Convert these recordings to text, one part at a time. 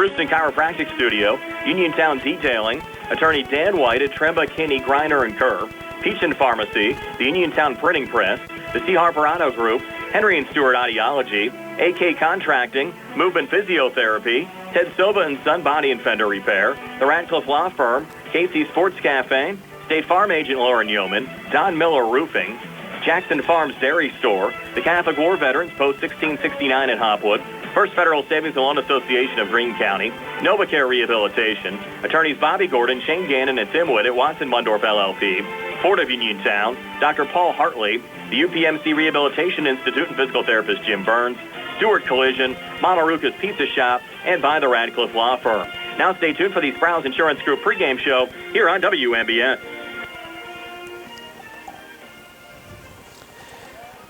Brewston Chiropractic Studio, Uniontown Detailing, Attorney Dan White at Tremba, Kinney, Greiner, and Kerr, Peach Pharmacy, the Uniontown Printing Press, the C. Harper Auto Group, Henry and Stewart Audiology, AK Contracting, Movement Physiotherapy, Ted Silva and Son Body and Fender Repair, the Radcliffe Law Firm, Casey Sports Cafe, State Farm Agent Lauren Yeoman, Don Miller Roofing, Jackson Farms Dairy Store, the Catholic War Veterans, Post 1669 in Hopwood, First Federal Savings and Loan Association of Greene County, NovaCare Rehabilitation, attorneys Bobby Gordon, Shane Gannon, and Tim Wood at Watson Mundorf LLP, Port of Uniontown, Dr. Paul Hartley, the UPMC Rehabilitation Institute and physical therapist Jim Burns, Stewart Collision, Monteruca's Pizza Shop, and by the Radcliffe Law Firm. Now stay tuned for the Sprouse Insurance Group pregame show here on WMBS.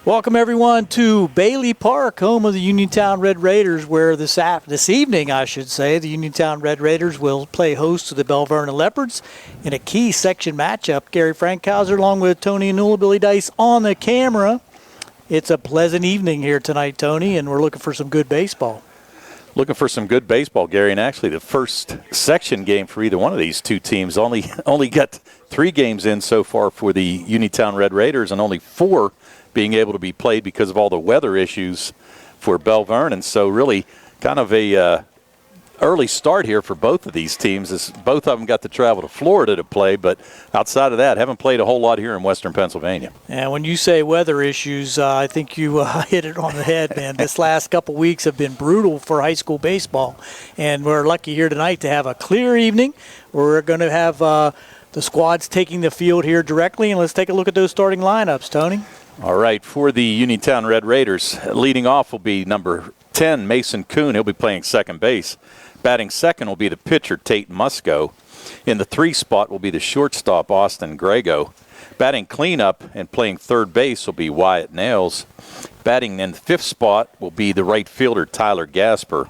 Welcome, everyone, to Bailey Park, home of the Uniontown Red Raiders, where this evening, the Uniontown Red Raiders will play host to the Belle Vernon Leopards in a key section matchup. Gary Frankhauser along with Tony Anula, Billy Dice on the camera. It's a pleasant evening here tonight, Tony, and we're looking for some good baseball. Looking for some good baseball, Gary, and actually the first section game for either one of these two teams only got 3 games in so far for the Uniontown Red Raiders, and only 4 being able to be played because of all the weather issues for Belle Vernon. So really kind of a early start here for both of these teams, as both of them got to travel to Florida to play, but outside of that, haven't played a whole lot here in Western Pennsylvania. And when you say weather issues, I think you hit it on the head, man. This last couple weeks have been brutal for high school baseball, and we're lucky here tonight to have a clear evening. We're going to have the squads taking the field here directly, and let's take a look at those starting lineups, Tony. All right, for the Uniontown Red Raiders, leading off will be number 10, Mason Kuhn. He'll be playing second base. Batting second will be the pitcher, Tate Musco. In the 3 spot will be the shortstop, Austin Grego. Batting cleanup and playing third base will be Wyatt Nails. Batting in the 5th spot will be the right fielder, Tyler Gasper.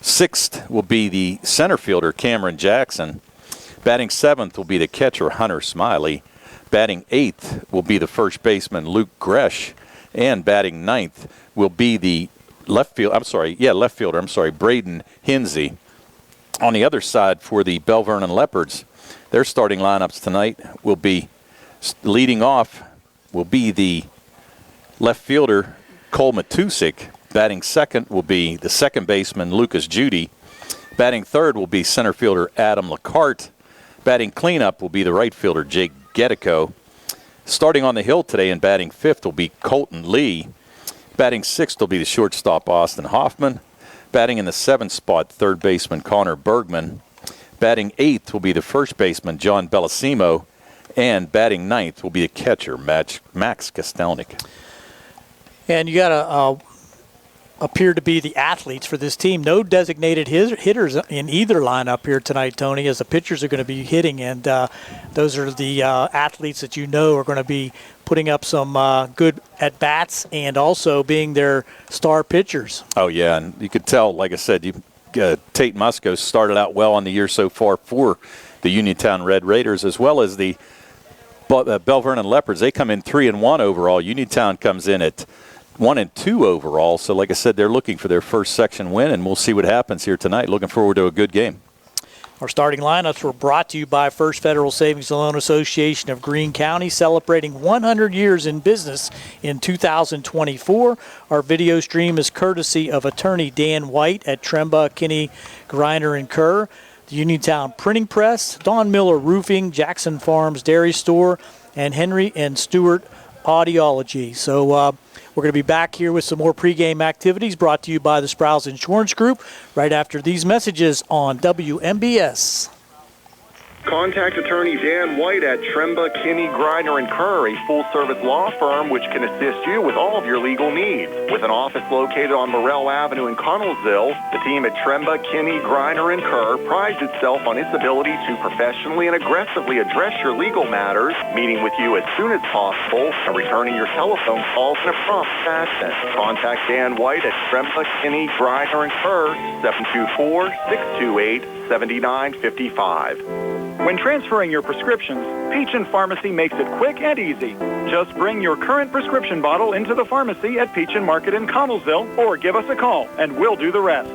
6th will be the center fielder, Cameron Jackson. Batting 7th will be the catcher, Hunter Smiley. Batting 8th will be the first baseman, Luke Gresh. And batting 9th will be the left fielder, Braden Hinsey. On the other side for the Belle Vernon Leopards, their starting lineups tonight will be, leading off will be the left fielder, Cole Matusik. Batting second will be the second baseman, Lucas Judy. Batting third will be center fielder, Adam LaCarte. Batting cleanup will be the right fielder, Jake Getico. Starting on the hill today and batting 5th will be Colton Lee. Batting 6th will be the shortstop, Austin Hoffman. Batting in the 7th spot, third baseman, Connor Bergman. Batting 8th will be the first baseman, John Bellissimo. And batting 9th will be the catcher, Max Kostelnik. And you got to appear to be the athletes for this team. No designated hitters in either lineup here tonight, Tony, as the pitchers are going to be hitting, and those are the athletes that you know are going to be putting up some good at-bats and also being their star pitchers. Oh, yeah, and you could tell, like I said, Tate Musco started out well on the year so far for the Uniontown Red Raiders, as well as the Belle Vernon Leopards. They come in 3-1 overall. Uniontown comes in at 1-2 overall. So, like I said, they're looking for their first section win, and we'll see what happens here tonight. Looking forward to a good game. Our starting lineups were brought to you by First Federal Savings and Loan Association of Greene County, celebrating 100 years in business in 2024. Our video stream is courtesy of attorney Dan White at Tremba, Kinney, Greiner, and Kerr. The Uniontown Printing Press, Don Miller Roofing, Jackson Farms Dairy Store, and Henry and Stewart Audiology. So we're going to be back here with some more pregame activities brought to you by the Sprouse Insurance Group right after these messages on WMBS. Contact attorney Dan White at Tremba, Kinney, Greiner, and Kerr, a full-service law firm which can assist you with all of your legal needs. With an office located on Morrell Avenue in Connellsville, the team at Tremba, Kinney, Greiner, and Kerr prides itself on its ability to professionally and aggressively address your legal matters, meeting with you as soon as possible, and returning your telephone calls in a prompt fashion. Contact Dan White at Tremba, Kinney, Greiner, and Kerr, 724-628-7955. When transferring your prescriptions, Peach Pharmacy makes it quick and easy. Just bring your current prescription bottle into the pharmacy at Peach Market in Connellsville or give us a call and we'll do the rest.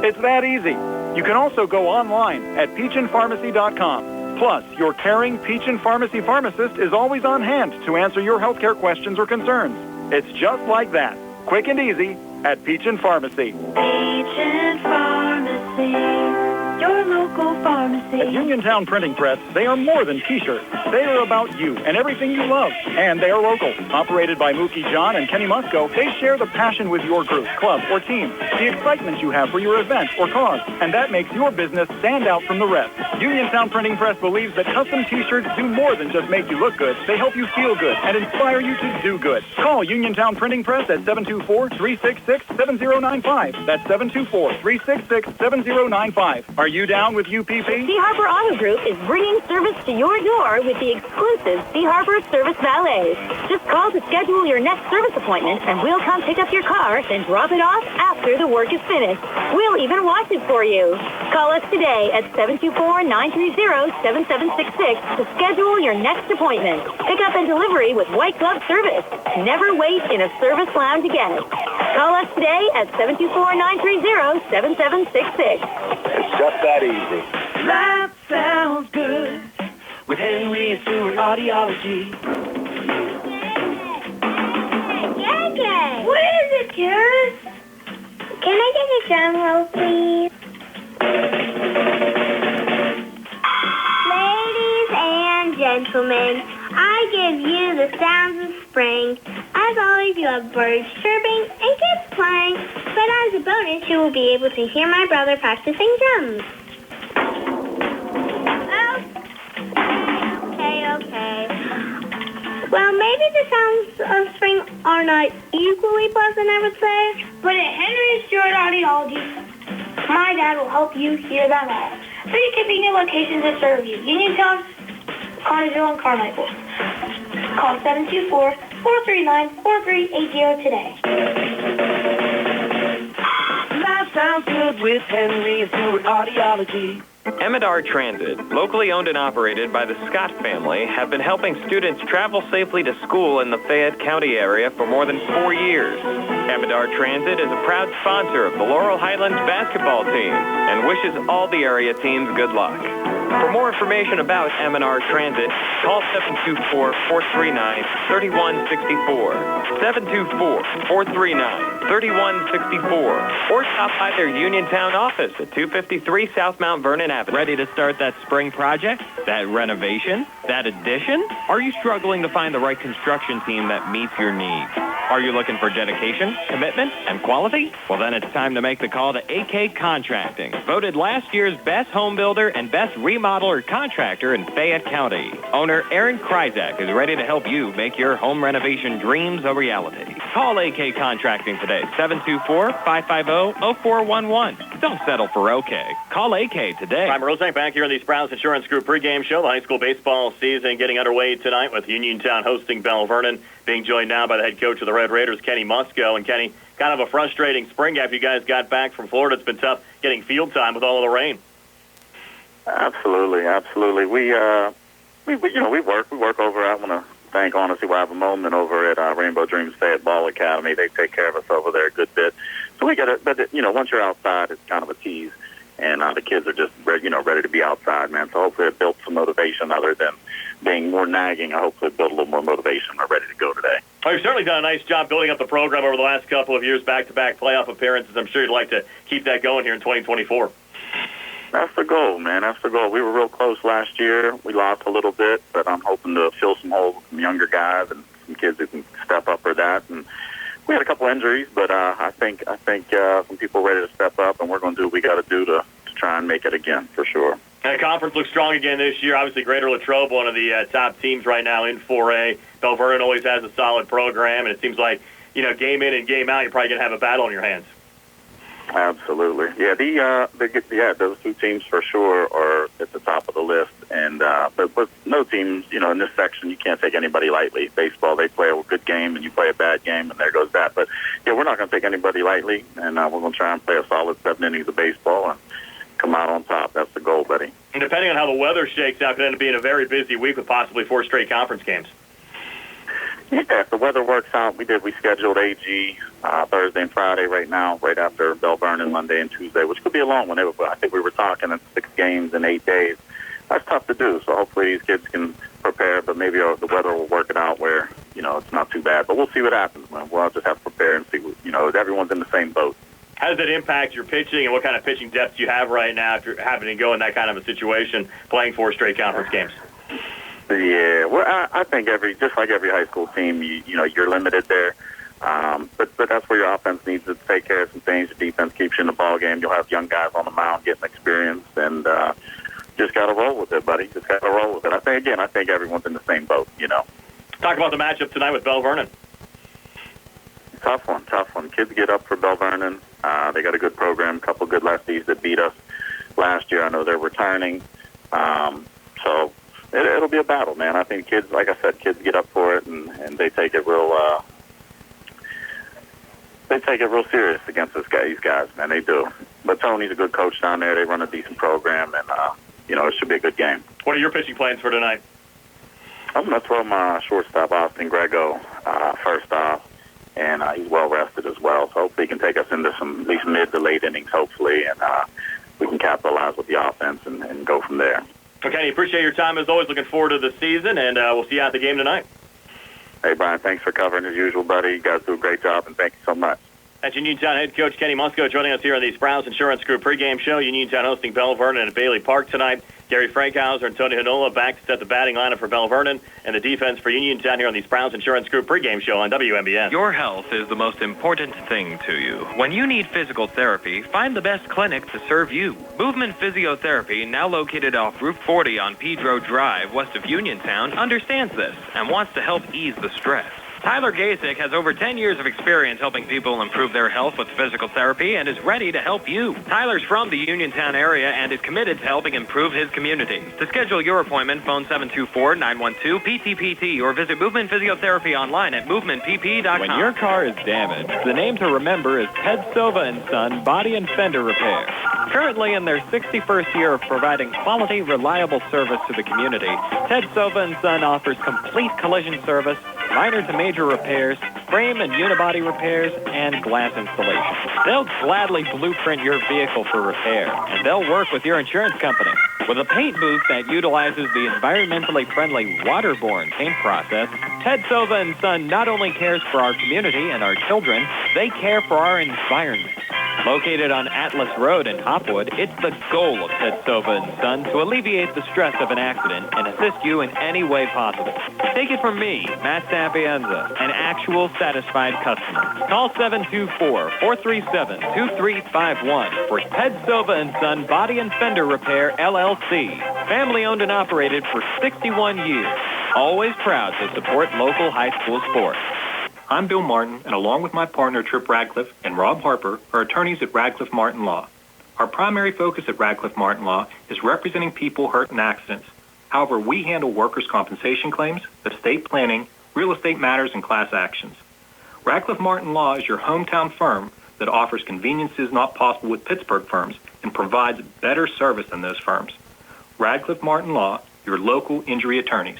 It's that easy. You can also go online at peachandpharmacy.com. Plus, your caring Peach and Pharmacy pharmacist is always on hand to answer your healthcare questions or concerns. It's just like that. Quick and easy at Peach and Pharmacy. Peach and Pharmacy, your local pharmacy. At Uniontown Printing Press, they are more than T-shirts. They are about you and everything you love. And they are local. Operated by Mookie John and Kenny Musco, they share the passion with your group, club, or team, the excitement you have for your event or cause, and that makes your business stand out from the rest. Uniontown Printing Press believes that custom T-shirts do more than just make you look good. They help you feel good and inspire you to do good. Call Uniontown Printing Press at 724-366-7095. That's 724-366-7095. Are you down with UPP? Sea Harbor Auto Group is bringing service to your door with the exclusive Sea Harbor Service Valets. Just call to schedule your next service appointment, and we'll come pick up your car, then drop it off after the work is finished. We'll even wash it for you. Call us today at 724-930-7766 to schedule your next appointment. Pick up and delivery with white glove service. Never wait in a service lounge again. Call us today at 724-930-7766. It's just that easy. That sounds good with Henry and Stewart Audiology. JJ! What is it, Kerr? Can I get a drum roll, please? Ladies and gentlemen, I give you the sounds of spring. As always, you have birds chirping and kids playing. But as a bonus, you will be able to hear my brother practicing drums. Okay. Well, maybe the sounds of spring are not equally pleasant, I would say. But at Henry and Stewart Audiology, my dad will help you hear them all. 3 convenient locations to serve you: Uniontown, Connersville, and Carmichael. Call 724-439-4380 today. That sounds good with Henry and Stewart Audiology. Emidar Transit, locally owned and operated by the Scott family, have been helping students travel safely to school in the Fayette County area for more than 4 years. Emidar Transit is a proud sponsor of the Laurel Highlands basketball team and wishes all the area teams good luck. For more information about Emidar Transit, call 724-439-3164, 724-439-3164, or stop by their Uniontown office at 253 South Mount Vernon Avenue. Ready to start that spring project? That renovation? That addition? Are you struggling to find the right construction team that meets your needs? Are you looking for dedication, commitment, and quality? Well, then it's time to make the call to AK Contracting, voted last year's best home builder and best remodeler contractor in Fayette County. Owner Aaron Kryzak is ready to help you make your home renovation dreams a reality. Call AK Contracting today, 724-550-0411. Don't settle for OK. Call AK today. I'm Rosebank back here in the Sprouse Insurance Group pregame show. The high school baseball season getting underway tonight with Uniontown hosting Belle Vernon. Being joined now by the head coach of the Red Raiders, Kenny Musco. And Kenny, kind of a frustrating spring after you guys got back from Florida. It's been tough getting field time with all of the rain. Absolutely. We work over. I want to thank, honestly, we have a moment over at Rainbow Dreams Fayette Ball Academy. They take care of us over there a good bit. So we get it, but once you're outside, it's kind of a tease, and the kids are just ready to be outside, man. So hopefully it built some motivation other than being more nagging. I hope it built a little more motivation. We're ready to go today. Well, you've certainly done a nice job building up the program over the last couple of years, back-to-back playoff appearances. I'm sure you'd like to keep that going here in 2024. That's the goal, man. That's the goal. We were real close last year. We lost a little bit, but I'm hoping to fill some holes with some younger guys and some kids who can step up for that. And we had a couple injuries, but I think some people are ready to step up, and we're going to do what we got to do to try and make it again, for sure. And the conference looks strong again this year. Obviously, Greater Latrobe, one of the top teams right now in 4A. Belle Vernon always has a solid program, and it seems like, game in and game out, you're probably going to have a battle on your hands. Absolutely. Yeah, those two teams for sure are at the top of the list. And but with no teams, in this section, you can't take anybody lightly. Baseball, they play a good game and you play a bad game, and there goes that. But yeah, we're not going to take anybody lightly, and we're going to try and play a solid 7 innings of baseball and come out on top. That's the goal, buddy. And depending on how the weather shakes out, could end up being a very busy week with possibly 4 straight conference games. Yeah, if the weather works out, we scheduled AG Thursday and Friday right now, right after Belle Vernon Monday and Tuesday, which could be a long one. I think we were talking 6 games in 8 days. That's tough to do, so hopefully these kids can prepare, but maybe the weather will work it out where, it's not too bad. But we'll see what happens. We'll just have to prepare and see, everyone's in the same boat. How does it impact your pitching, and what kind of pitching depth do you have right now if you're having to go in that kind of a situation, playing 4 straight conference games? Yeah, well, I think just like every high school team, you're limited there. But that's where your offense needs to take care of some things. Your defense keeps you in the ball game. You'll have young guys on the mound getting experience, and just got to roll with it, buddy. Just got to roll with it. I think everyone's in the same boat, Talk about the matchup tonight with Belle Vernon. Tough one. Kids get up for Belle Vernon. They got a good program, a couple good lefties that beat us last year. I know they're returning. So it'll be a battle, man. I think kids, like I said, kids get up for it, and they take it real serious against these guys, man. They do. But Tony's a good coach down there. They run a decent program, and, it should be a good game. What are your pitching plans for tonight? I'm going to throw my shortstop, Austin Grego, first off, and he's well-rested as well. So hopefully he can take us into some at least mid to late innings, hopefully, and we can capitalize with the offense and go from there. Okay, appreciate your time as always. Looking forward to the season, and we'll see you at the game tonight. Hey, Brian, thanks for covering as usual, buddy. You guys do a great job, and thank you so much. That's Uniontown head coach Kinney Musco joining us here on the Sprouse Insurance Group pregame show. Uniontown hosting Belle Vernon at Bailey Park tonight. Gary Frankhauser and Tony Hanola back to set the batting lineup for Belle Vernon and the defense for Uniontown here on the Sprouse Insurance Group pregame show on WMBS. Your health is the most important thing to you. When you need physical therapy, find the best clinic to serve you. Movement Physiotherapy, now located off Route 40 on Pedro Drive, west of Uniontown, understands this and wants to help ease the stress. Tyler Gasick has over 10 years of experience helping people improve their health with physical therapy and is ready to help you. Tyler's from the Uniontown area and is committed to helping improve his community. To schedule your appointment, phone 724-912-PTPT or visit Movement Physiotherapy online at movementpp.com. When your car is damaged, the name to remember is Ted Silva & Son Body and Fender Repair. Currently in their 61st year of providing quality, reliable service to the community, Ted Silva & Son offers complete collision service, minor to major repairs, frame and unibody repairs, and glass installation. They'll gladly blueprint your vehicle for repair, and they'll work with your insurance company. With a paint booth that utilizes the environmentally friendly waterborne paint process, Ted Silva & Son not only cares for our community and our children, they care for our environment. Located on Atlas Road in Hopwood, it's the goal of Ted Silva & Son to alleviate the stress of an accident and assist you in any way possible. Take it from me, Matt Sapienza, an actual satisfied customer. Call 724-437-2351 for Ted Silva & Son Body and Fender Repair, LLC. Family owned and operated for 61 years. Always proud to support local high school sports. I'm Bill Martin, and along with my partner Trip Radcliffe and Rob Harper, are attorneys at Radcliffe Martin Law. Our primary focus at Radcliffe Martin Law is representing people hurt in accidents. However, we handle workers' compensation claims, estate planning, real estate matters, and class actions. Radcliffe Martin Law is your hometown firm that offers conveniences not possible with Pittsburgh firms and provides better service than those firms. Radcliffe Martin Law, your local injury attorneys.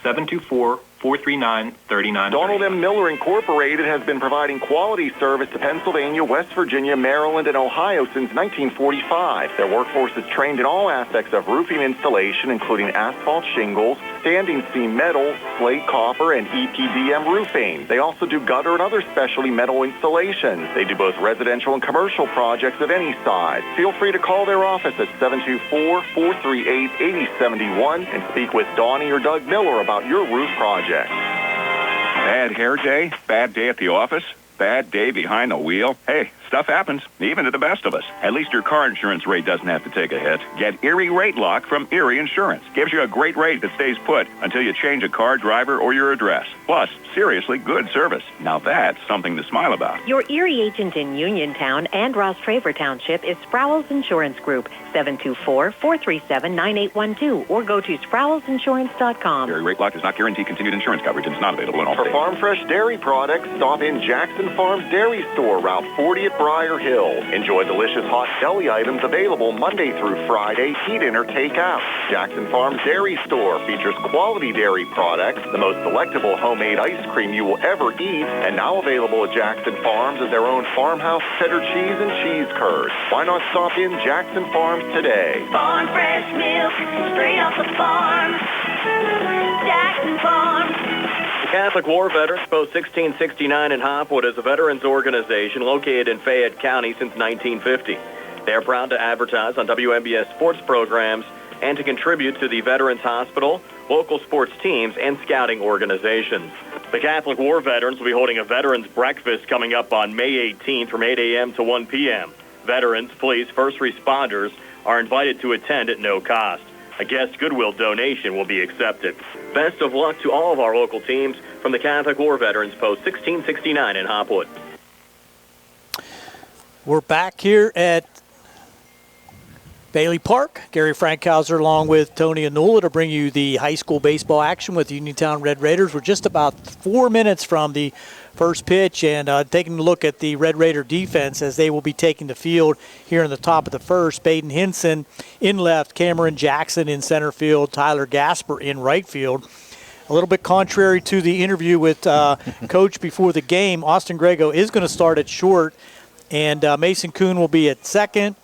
724-439-3930. Donald M. Miller Incorporated has been providing quality service to Pennsylvania, West Virginia, Maryland, and Ohio since 1945. Their workforce is trained in all aspects of roofing installation, including asphalt shingles, standing seam metal, slate copper, and EPDM roofing. They also do gutter and other specialty metal installations. They do both residential and commercial projects of any size. Feel free to call their office at 724-438-8071 and speak with Donnie or Doug Miller about your roof project. Bad hair day? Bad day at the office? Bad day behind the wheel? Hey, stuff happens, even to the best of us. At least your car insurance rate doesn't have to take a hit. Get Erie Rate Lock from Erie Insurance. Gives you a great rate that stays put until you change a car, driver, or your address. Plus, seriously good service. Now that's something to smile about. Your Erie agent in Uniontown and Ross Traver Township is Sproul's Insurance Group, 724-437-9812, or go to SproulsInsurance.com. Erie Rate Lock does not guarantee continued insurance coverage and is not available in all For states. Farm Fresh Dairy products, stop in Jackson Farms Dairy Store, Route 40 at Briar Hill. Enjoy delicious hot deli items available Monday through Friday, eat in or take out. Jackson Farms Dairy Store features quality dairy products, the most delectable homemade ice cream you will ever eat, and now available at Jackson Farms is their own farmhouse cheddar cheese and cheese curds. Why not stop in Jackson Farms today? Farm fresh milk, straight off the farm. Jackson Farms. The Catholic War Veterans Post 1669 in Hopwood is a veterans organization located in Fayette County since 1950. They are proud to advertise on WMBS sports programs and to contribute to the Veterans Hospital, local sports teams, and scouting organizations. The Catholic War Veterans will be holding a veterans breakfast coming up on May 18th from 8 a.m. to 1 p.m. Veterans, police, first responders are invited to attend at no cost. A guest Goodwill donation will be accepted. Best of luck to all of our local teams from the Catholic War Veterans Post 1669 in Hopwood. We're back here at Bailey Park. Gary Frankhauser along with Tony Anula to bring you the high school baseball action with the Uniontown Red Raiders. We're just about 4 minutes from the first pitch and taking a look at the Red Raider defense as they will be taking the field here in the top of the first. Baden Hinson in left, Cameron Jackson in center field, Tyler Gasper in right field. A little bit contrary to the interview with Coach before the game, Austin Grego is going to start at short, and Mason Kuhn will be at second.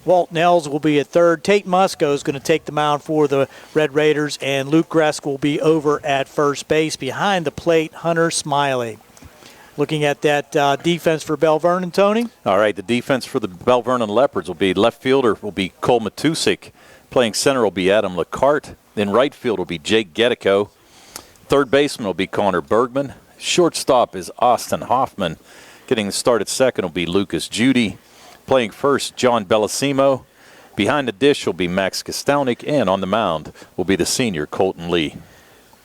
Walt Nels will be at third. Tate Musco is going to take the mound for the Red Raiders, and Luke Gresk will be over at first base. Behind the plate, Hunter Smiley. Looking at that defense for Belle Vernon, Tony. All right, the defense for the Belle Vernon Leopards will be left fielder will be Cole Matusik. Playing center will be Adam LeCarte. Then right field will be Jake Getico. Third baseman will be Connor Bergman. Shortstop is Austin Hoffman. Getting the start at second will be Lucas Judy. Playing first, John Bellissimo. Behind the dish will be Max Kostelnik, and on the mound will be the senior Colton Lee.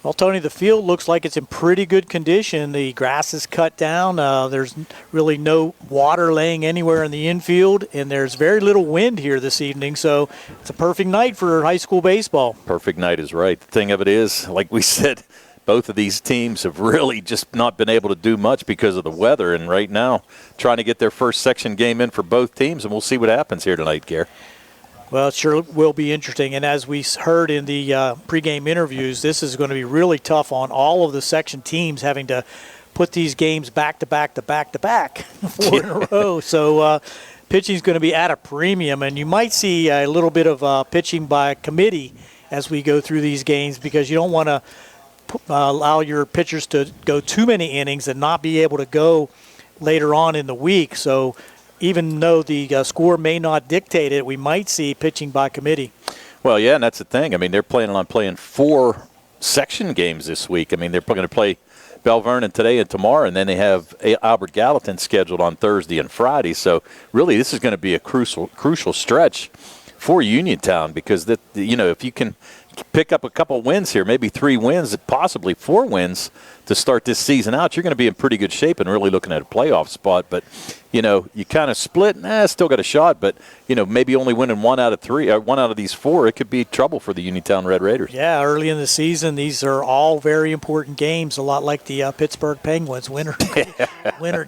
Well, Tony, the field looks like it's in pretty good condition. The grass is cut down. There's really no water laying anywhere in the infield, and there's very little wind here this evening, so it's a perfect night for high school baseball. Perfect night is right. The thing of it is, like we said, both of these teams have really just not been able to do much because of the weather, and right now trying to get their first section game in for both teams, and we'll see what happens here tonight, Kerr. Well, it sure will be interesting, and as we heard in the pregame interviews, this is going to be really tough on all of the section teams having to put these games back to back to back to back 4 in a row. So pitching is going to be at a premium, and you might see a little bit of pitching by committee as we go through these games because you don't want to allow your pitchers to go too many innings and not be able to go later on in the week. So even though the score may not dictate it, we might see pitching by committee. Well, yeah, and that's the thing. I mean, they're planning on playing 4 section games this week. I mean, they're going to play Belle Vernon today and tomorrow, and then they have Albert Gallatin scheduled on Thursday and Friday. So really this is going to be a crucial stretch for Uniontown because, if you can pick up a couple wins here, maybe 3 wins, possibly 4 wins to start this season out, you're going to be in pretty good shape and really looking at a playoff spot. But, you kind of split, still got a shot, but, maybe only winning 1 out of 3, or 1 out of these 4, it could be trouble for the Uniontown Red Raiders. Yeah, early in the season, these are all very important games, a lot like the Pittsburgh Penguins. Winner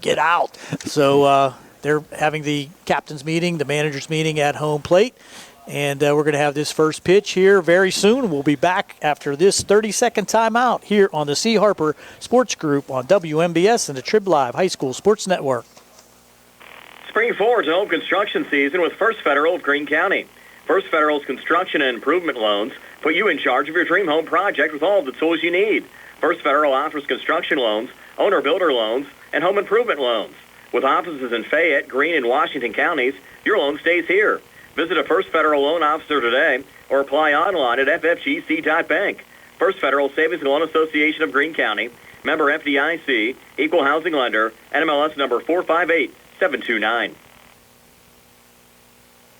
get out. So they're having the captain's meeting, the manager's meeting at home plate. And we're going to have this first pitch here very soon. We'll be back after this 30-second timeout here on the C. Harper Sports Group on WMBS and the Trib Live High School Sports Network. Spring forward to home construction season with First Federal of Greene County. First Federal's construction and improvement loans put you in charge of your dream home project with all the tools you need. First Federal offers construction loans, owner-builder loans, and home improvement loans. With offices in Fayette, Greene, and Washington counties, your loan stays here. Visit a First Federal loan officer today or apply online at ffgc.bank. First Federal Savings and Loan Association of Greene County, member FDIC, equal housing lender, NMLS number 458729.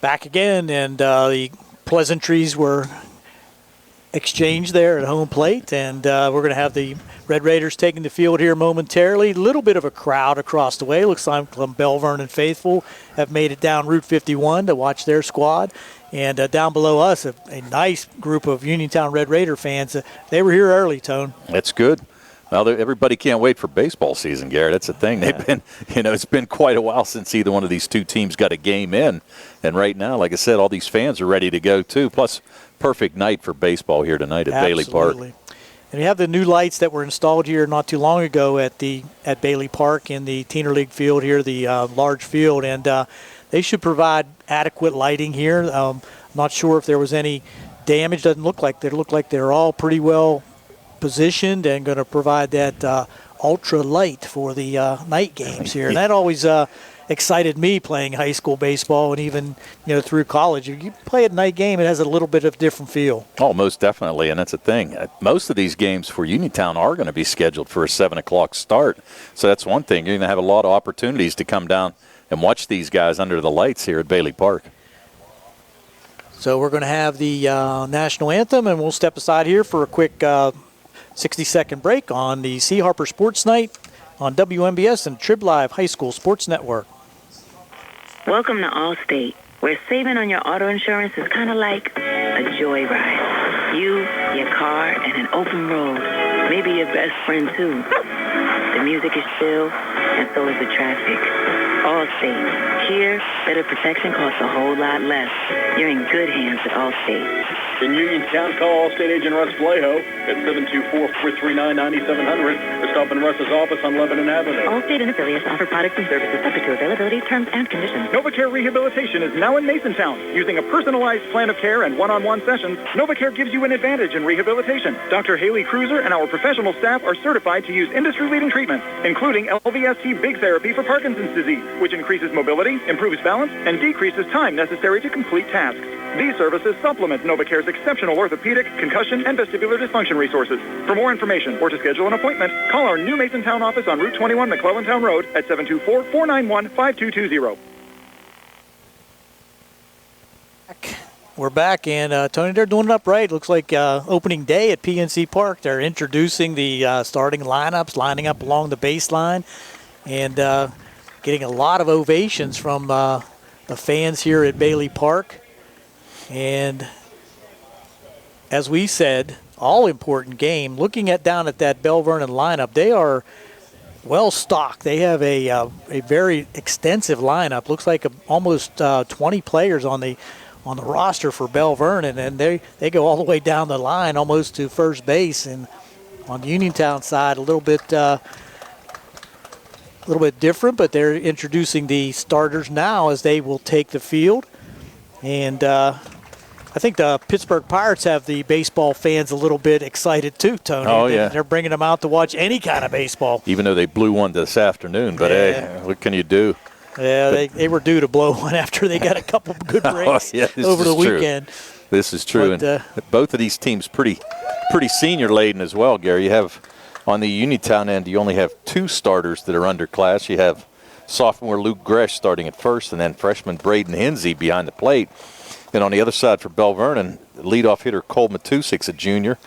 Back again, and the pleasantries were exchanged there at home plate, and we're going to have the Red Raiders taking the field here momentarily. A little bit of a crowd across the way. Looks like the Belle Vernon faithful have made it down Route 51 to watch their squad. And down below us, a nice group of Uniontown Red Raider fans. They were here early, Tone. That's good. Well, everybody can't wait for baseball season, Garrett. That's the thing. They've been, it's been quite a while since either one of these two teams got a game in. And right now, like I said, all these fans are ready to go, too. Plus, perfect night for baseball here tonight at Bailey Park. And we have the new lights that were installed here not too long ago at Bailey Park in the Teener League field here, the large field. And they should provide adequate lighting here. I'm not sure if there was any damage. Doesn't look like they look like they're all pretty well positioned and going to provide that ultra light for the night games here. And that always excited me playing high school baseball and even through college. You play a night game, it has a little bit of different feel. Oh, most definitely, and that's the thing. Most of these games for Uniontown are going to be scheduled for a 7 o'clock start. So that's one thing. You're going to have a lot of opportunities to come down and watch these guys under the lights here at Bailey Park. So we're going to have the national anthem, and we'll step aside here for a quick 60-second break on the C. Harper Sports Night on WMBS and Trib Live High School Sports Network. Welcome to Allstate, where saving on your auto insurance is kind of like a joyride. You, your car, and an open road. Maybe your best friend, too. The music is chill, and so is the traffic. Allstate. Here, better protection costs a whole lot less. You're in good hands with Allstate. In Uniontown, call Allstate agent Russ Blejo at 724-439-9700 or stop in Russ's office on Lebanon Avenue. Allstate and affiliates offer products and services subject to availability, terms, and conditions. NovaCare Rehabilitation is now in Masontown. Using a personalized plan of care and one-on-one sessions, NovaCare gives you an advantage in rehabilitation. Dr. Haley Cruiser and our professional staff are certified to use industry-leading treatments, including LVST Big Therapy for Parkinson's disease, which increases mobility, improves balance, and decreases time necessary to complete tasks. These services supplement NovaCare's exceptional orthopedic, concussion, and vestibular dysfunction resources. For more information or to schedule an appointment, call our new Masontown office on Route 21 McClellantown Road at 724-491-5220. We're back, and Tony, they're doing it up right. Looks like opening day at PNC Park. They're introducing the starting lineups, lining up along the baseline, and getting a lot of ovations from the fans here at Bailey Park. And as we said, all-important game. Looking down at that Belle Vernon lineup, they are well stocked. They have a very extensive lineup. Looks like almost 20 players on the roster for Belle Vernon, and they go all the way down the line almost to first base. And on the Uniontown side, a little bit different, but they're introducing the starters now as they will take the field. And I think the Pittsburgh Pirates have the baseball fans a little bit excited too, Tony. Oh, yeah. They're bringing them out to watch any kind of baseball. Even though they blew one this afternoon, but hey, what can you do? Yeah, they were due to blow one after they got a couple good breaks over the weekend. This is true. But, and both of these teams pretty senior-laden as well, Gary. You have, on the Uniontown end, you only have 2 starters that are underclass. You have sophomore Luke Gresh starting at first, and then freshman Braden Hinsey behind the plate. And on the other side for Belle Vernon, leadoff hitter Cole Matusik's a junior.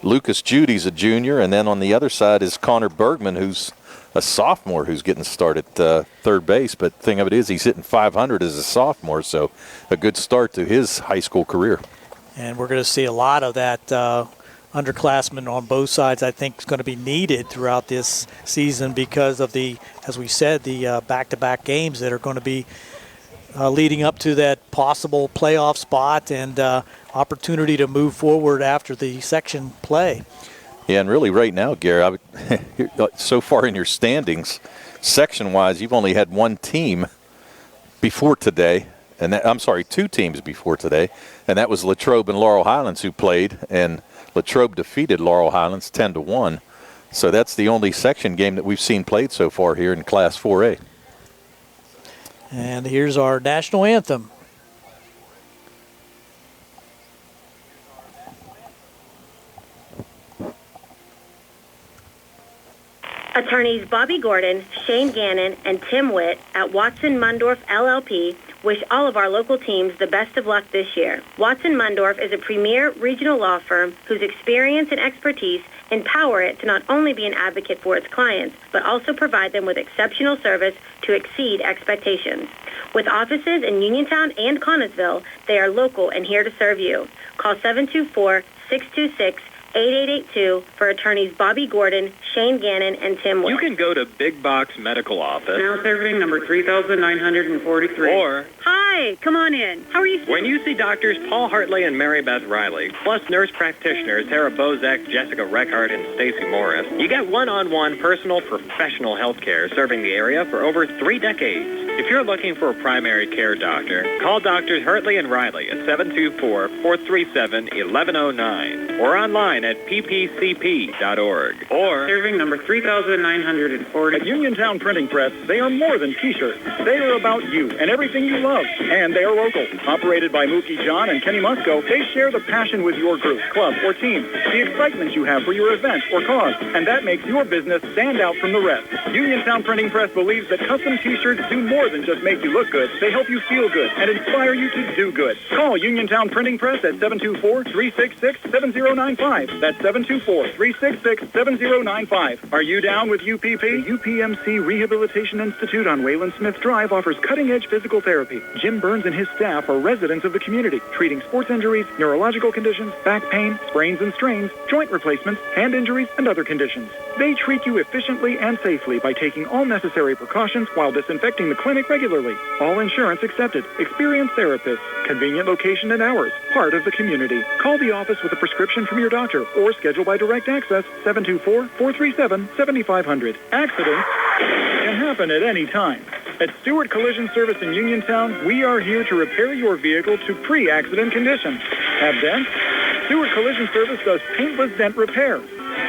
Lucas Judy's a junior. And then on the other side is Connor Bergman, who's a sophomore who's getting started third base. But the thing of it is he's hitting .500 as a sophomore, so a good start to his high school career. And we're going to see a lot of that underclassmen on both sides. I think is going to be needed throughout this season because of as we said, the back-to-back games that are going to be leading up to that possible playoff spot and opportunity to move forward after the section play. Yeah, and really right now, Gary, so far in your standings, section-wise, you've only had one team before today, and I'm sorry, 2 teams before today, and that was Latrobe and Laurel Highlands who played, and Latrobe defeated Laurel Highlands 10-1. So that's the only section game that we've seen played so far here in Class 4A. And here's our national anthem. Attorneys Bobby Gordon, Shane Gannon, and Tim Witt at Watson Mundorf LLP wish all of our local teams the best of luck this year. Watson Mundorf is a premier regional law firm whose experience and expertise empower it to not only be an advocate for its clients, but also provide them with exceptional service to exceed expectations. With offices in Uniontown and Connellsville, they are local and here to serve you. Call 724-626 8882 for attorneys Bobby Gordon, Shane Gannon, and Tim Wilkes. You can go to Big Box Medical Office. Now serving number 3943. Or Hi, come on in. How are you? when you see doctors Paul Hartley and Mary Beth Riley, plus nurse practitioners Sarah Bozek, Jessica Reckart, and Stacy Morris, you get one-on-one personal professional health care serving the area for over 3 decades. If you're looking for a primary care doctor, call Doctors Hartley and Riley at 724-437-1109 or online at ppcp.org. Or Serving number 3940. At Uniontown Printing Press, they are more than T-shirts. They are about you and everything you love. And they are local. Operated by Mookie John and Kenny Musco, they share the passion with your group, club, or team, the excitement you have for your event or cause, and that makes your business stand out from the rest. Uniontown Printing Press believes that custom T-shirts do more than just make you look good. They help you feel good and inspire you to do good. Call Uniontown Printing Press at 724-366-7095. That's 724-366-7095. Are you down with UPP? UPMC Rehabilitation Institute on Wayland Smith Drive offers cutting-edge physical therapy. Jim Burns and his staff are residents of the community, treating sports injuries, neurological conditions, back pain, sprains and strains, joint replacements, hand injuries, and other conditions. They treat you efficiently and safely by taking all necessary precautions while disinfecting the clinic regularly. All insurance accepted. Experienced therapists. Convenient location and hours. Part of the community. Call the office with a prescription from your doctor or schedule by direct access 724-437-7500. Accidents can happen at any time. At Stewart Collision Service in Uniontown, we are here to repair your vehicle to pre-accident condition. Have dents? Stewart Collision Service does paintless dent repair.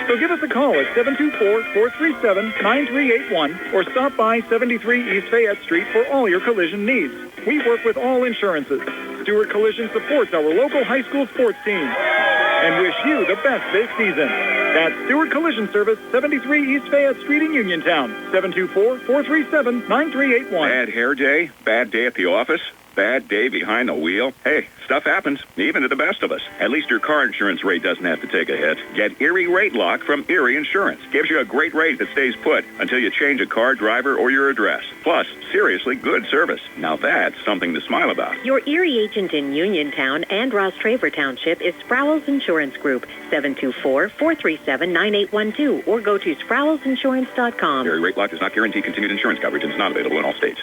So give us a call at 724-437-9381 or stop by 73 East Fayette Street for all your collision needs. We work with all insurances. Stewart Collision supports our local high school sports team and wish you the best this season. That's Stewart Collision Service, 73 East Fayette Street in Uniontown, 724-437-9381. Bad hair day? Bad day at the office? Bad day behind the wheel? Hey, stuff happens, even to the best of us. At least your car insurance rate doesn't have to take a hit. Get Erie Rate Lock from Erie Insurance. Gives you a great rate that stays put until you change a car, driver, or your address. Plus, seriously good service. Now that's something to smile about. Your Erie agent in Uniontown and Ross Traver Township is Sprowell's Insurance Group, 724-437-9812, or go to sprowellsinsurance.com. Erie Rate Lock does not guarantee continued insurance coverage and is not available in all states.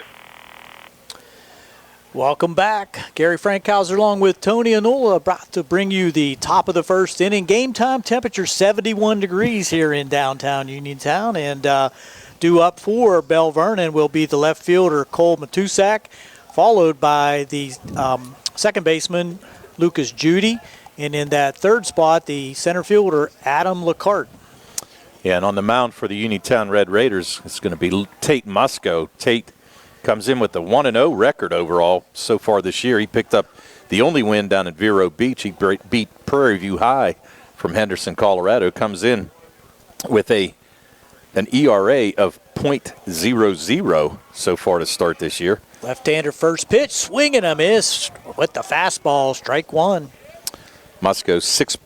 Welcome back. Gary Frankhauser along with Tony Anola about to bring you the top of the first inning. Game time temperature 71 degrees here in downtown Uniontown. And due up for Belle Vernon will be the left fielder Cole Matusak, followed by the second baseman Lucas Judy. And in that third spot, the center fielder Adam Lacarte. Yeah, and on the mound for the Uniontown Red Raiders, it's going to be Tate Musco. Tate comes in with a 1-0 record overall so far this year. He picked up the only win down at Vero Beach. He beat Prairie View High from Henderson, Colorado. Comes in with an ERA of .00 so far to start this year. Left-hander first pitch, swing and a miss with the fastball, strike one. Musco, six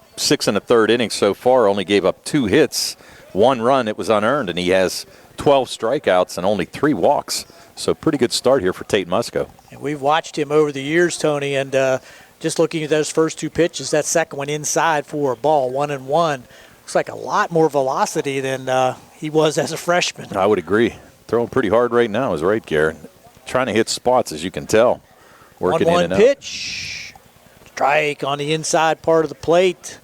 and a third innings so far, only gave up 2 hits, 1 run. It was unearned, and he has 12 strikeouts and only 3 walks. So pretty good start here for Tate Musco. And we've watched him over the years, Tony, and just looking at those first 2 pitches, that second one inside for a ball, 1-1. Looks like a lot more velocity than he was as a freshman. I would agree. Throwing pretty hard right now is right, Garrett. Trying to hit spots, as you can tell. Working in and out. 1-1 pitch. Strike on the inside part of the plate.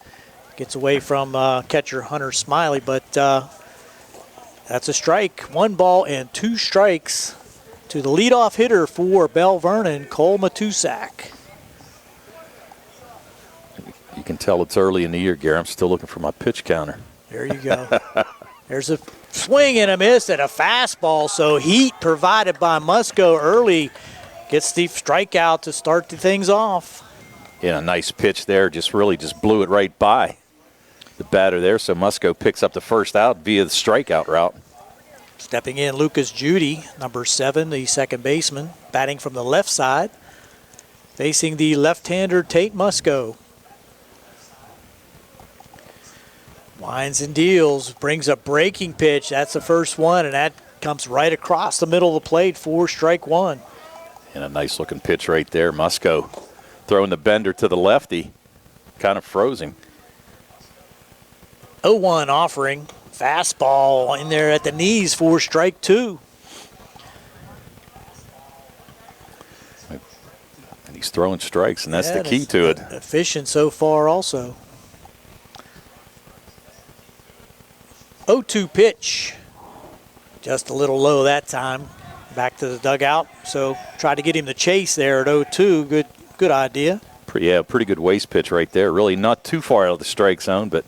Gets away from catcher Hunter Smiley, but that's a strike. 1 ball and 2 strikes to the leadoff hitter for Belle Vernon, Cole Matusak. You can tell it's early in the year, Gary. I'm still looking for my pitch counter. There you go. There's a swing and a miss and a fastball. So heat provided by Musco early gets the strikeout to start the things off. Yeah, a nice pitch there. Just blew it right by the batter there. So Musco picks up the first out via the strikeout route. Stepping in, Lucas Judy, number 7, the second baseman, batting from the left side, facing the left-hander Tate Musco. Winds and deals, brings a breaking pitch. That's the first one, and that comes right across the middle of the plate for strike 1. And a nice-looking pitch right there. Musco throwing the bender to the lefty, kind of froze him. 0-1 offering. Fastball in there at the knees for strike 2. And he's throwing strikes, and that's the key to it. Efficient so far also. 0-2 pitch. Just a little low that time. Back to the dugout. So tried to get him to chase there at 0-2. Good idea. Pretty good waste pitch right there. Really not too far out of the strike zone, but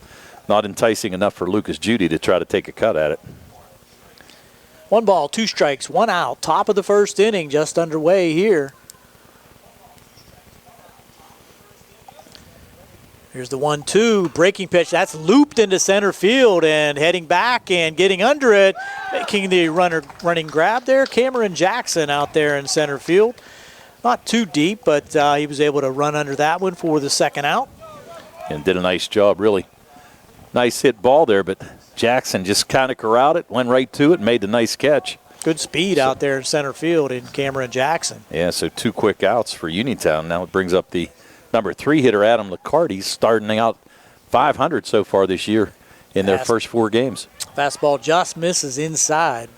not enticing enough for Lucas Judy to try to take a cut at it. 1 ball, 2 strikes, 1 out. Top of the first inning just underway here. Here's the 1-2 breaking pitch. That's looped into center field and heading back and getting under it, making the running grab there. Cameron Jackson out there in center field. Not too deep, but he was able to run under that one for the second out. And did a nice job, really. Nice hit ball there, but Jackson just kind of corralled it, went right to it, and made the nice catch. Good speed out there in center field in Cameron Jackson. Yeah, so 2 quick outs for Uniontown. Now it brings up the number 3 hitter, Adam Licard. He's starting out .500 so far this year in their first 4 games. Fastball just misses inside.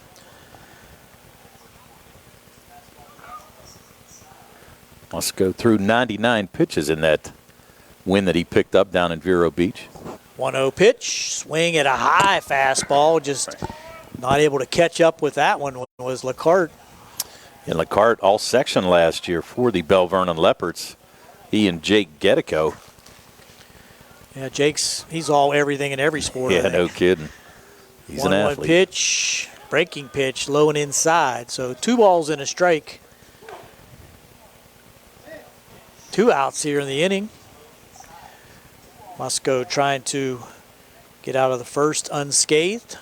Must go through 99 pitches in that win that he picked up down in Vero Beach. 1-0 pitch, swing at a high fastball, just not able to catch up with that one was Licard. And Licard all section last year for the Belle Vernon Leopards. He and Jake Gedico. Yeah, he's all everything in every sport. Yeah, no kidding. He's an athlete. 1-1 pitch, breaking pitch, low and inside. So 2 balls and a strike. 2 outs here in the inning. Musco trying to get out of the first unscathed.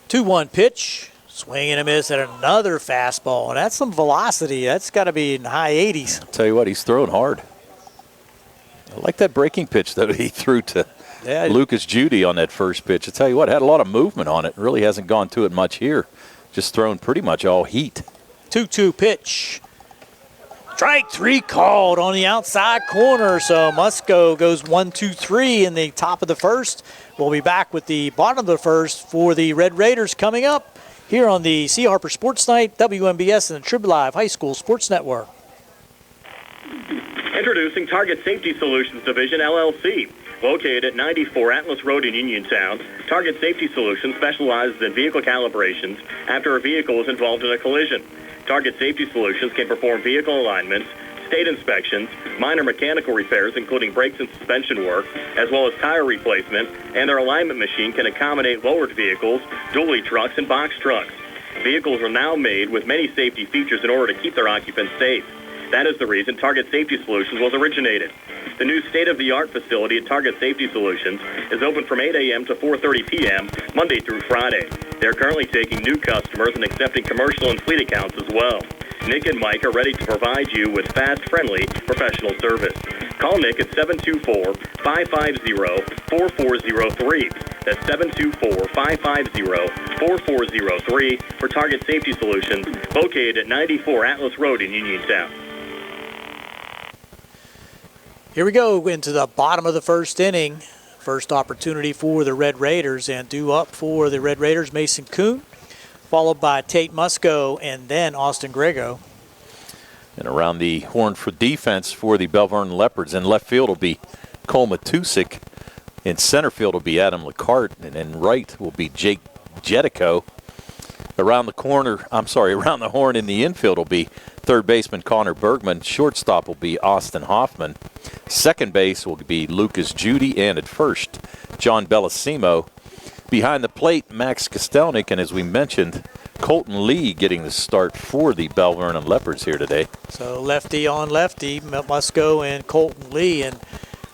2-1 pitch. Swing and a miss at another fastball. And that's some velocity. That's got to be in the high 80s. I'll tell you what, he's throwing hard. I like that breaking pitch, though, he threw to Lucas Judy on that first pitch. I tell you what, had a lot of movement on it. Really hasn't gone to it much here. Just thrown pretty much all heat. 2-2 pitch. Strike 3 called on the outside corner. So Musco goes 1-2-3 in the top of the first. We'll be back with the bottom of the first for the Red Raiders coming up here on the C. Harper Sports Night, WMBS and the Trib Live High School Sports Network. Introducing Target Safety Solutions Division, LLC. Located at 94 Atlas Road in Uniontown, Target Safety Solutions specializes in vehicle calibrations after a vehicle is involved in a collision. Target Safety Solutions can perform vehicle alignments, state inspections, minor mechanical repairs including brakes and suspension work, as well as tire replacement, and their alignment machine can accommodate lowered vehicles, dually trucks, and box trucks. Vehicles are now made with many safety features in order to keep their occupants safe. That is the reason Target Safety Solutions was originated. The new state-of-the-art facility at Target Safety Solutions is open from 8 a.m. to 4:30 p.m. Monday through Friday. They're currently taking new customers and accepting commercial and fleet accounts as well. Nick and Mike are ready to provide you with fast, friendly, professional service. Call Nick at 724-550-4403. That's 724-550-4403 for Target Safety Solutions, located at 94 Atlas Road in Uniontown. Here we go into the bottom of the first inning. First opportunity for the Red Raiders, and due up for the Red Raiders, Mason Kuhn, followed by Tate Musco and then Austin Grego. And around the horn for defense for the Belle Vernon Leopards. In left field will be Cole Matusik. In center field will be Adam Licard. And in right will be Jake Gedico. Around the horn in the infield will be third baseman Connor Bergman. Shortstop will be Austin Hoffman. Second base will be Lucas Judy. And at first, John Bellissimo. Behind the plate, Max Kostelnik. And as we mentioned, Colton Lee getting the start for the Belle Vernon Leopards here today. So lefty on lefty, Musco and Colton Lee. And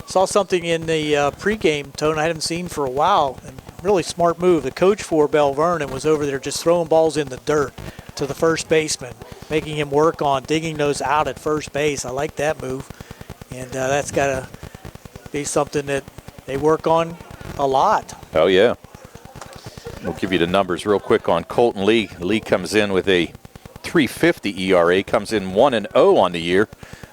saw something in the pregame, Tone, I hadn't seen for a while. And really smart move. The coach for Belle Vernon was over there just throwing balls in the dirt to the first baseman, making him work on digging those out at first base. I like that move. And that's got to be something that they work on a lot. Oh, yeah. We'll give you the numbers real quick on Colton Lee. Lee comes in with a .350 ERA, comes in 1-0 on the year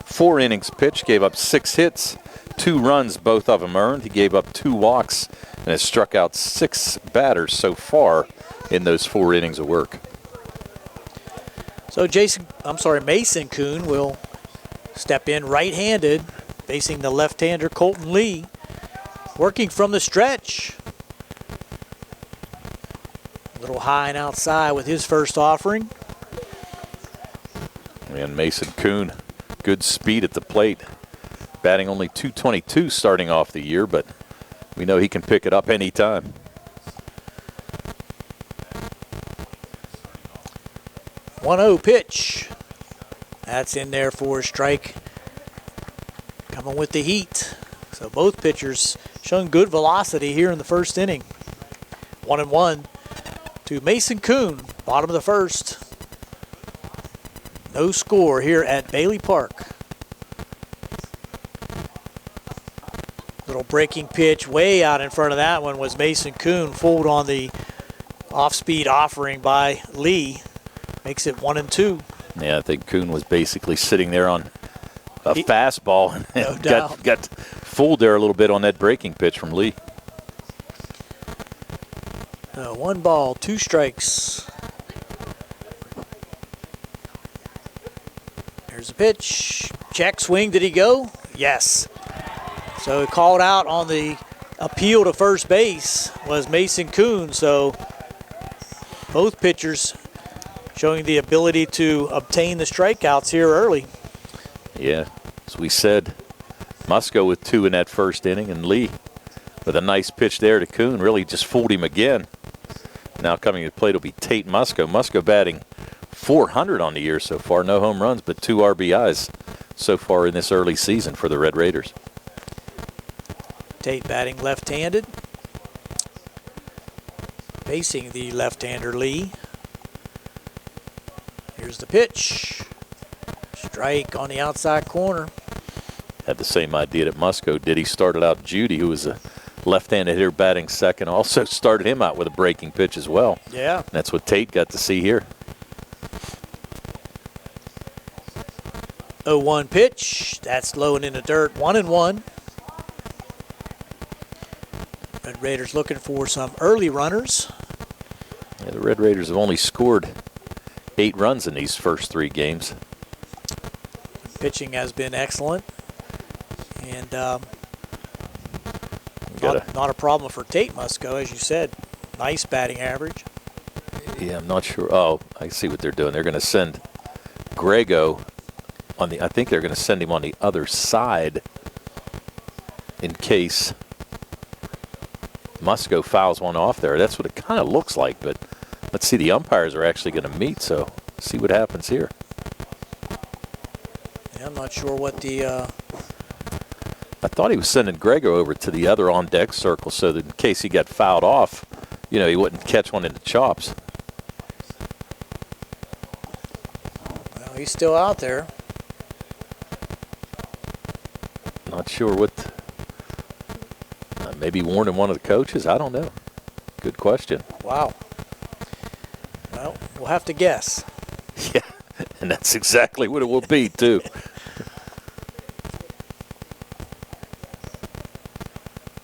4 innings pitched, gave up 6 hits, 2 runs, both of them earned. He gave up 2 walks and has struck out 6 batters so far in those 4 innings of work. So Mason Kuhn will step in right-handed, facing the left-hander Colton Lee, working from the stretch. A little high and outside with his first offering. And Mason Kuhn, good speed at the plate. Batting only .222 starting off the year, but we know he can pick it up anytime. .1-0 pitch. That's in there for a strike. Coming with the heat. So both pitchers showing good velocity here in the first inning. 1-1 to Mason Kuhn, bottom of the first. No score here at Bailey Park. Little breaking pitch way out in front of that one was Mason Kuhn, fooled on the off-speed offering by Lee. Makes it 1-2. Yeah, I think Kuhn was basically sitting there on a fastball and got fooled there a little bit on that breaking pitch from Lee. 1 ball, 2 strikes. Here's a pitch. Check swing. Did he go? Yes. So he called out on the appeal to first base was Mason Kuhn. So both pitchers showing the ability to obtain the strikeouts here early. Yeah, as we said, Musco with 2 in that first inning, and Lee with a nice pitch there to Kuhn. Really just fooled him again. Now coming to the plate will be Tate Musco. Musco batting .400 on the year so far. No home runs, but 2 RBIs so far in this early season for the Red Raiders. Tate batting left-handed. Facing the left-hander Lee. Here's the pitch. Strike on the outside corner. Had the same idea that Musco did. He started out Judy, who was a left-handed hitter batting second. Also started him out with a breaking pitch as well. Yeah. And that's what Tate got to see here. 0-1 pitch. That's low and in the dirt. 1-1. Red Raiders looking for some early runners. Yeah, the Red Raiders have only scored 8 runs in these first 3 games. Pitching has been excellent. And not a problem for Tate Musco, as you said. Nice batting average. Yeah, I'm not sure. Oh, I see what they're doing. They're going to send Grego on the, I think they're going to send him on the other side in case Musco fouls one off there. That's what it kind of looks like, but let's see. The umpires are actually going to meet, so see what happens here. Yeah, I'm not sure what the... I thought he was sending Grego over to the other on-deck circle so that in case he got fouled off, you know, he wouldn't catch one in the chops. Well, he's still out there. Not sure what... maybe warning one of the coaches? I don't know. Good question. Wow. Well, we'll have to guess. Yeah, and that's exactly what it will be, too.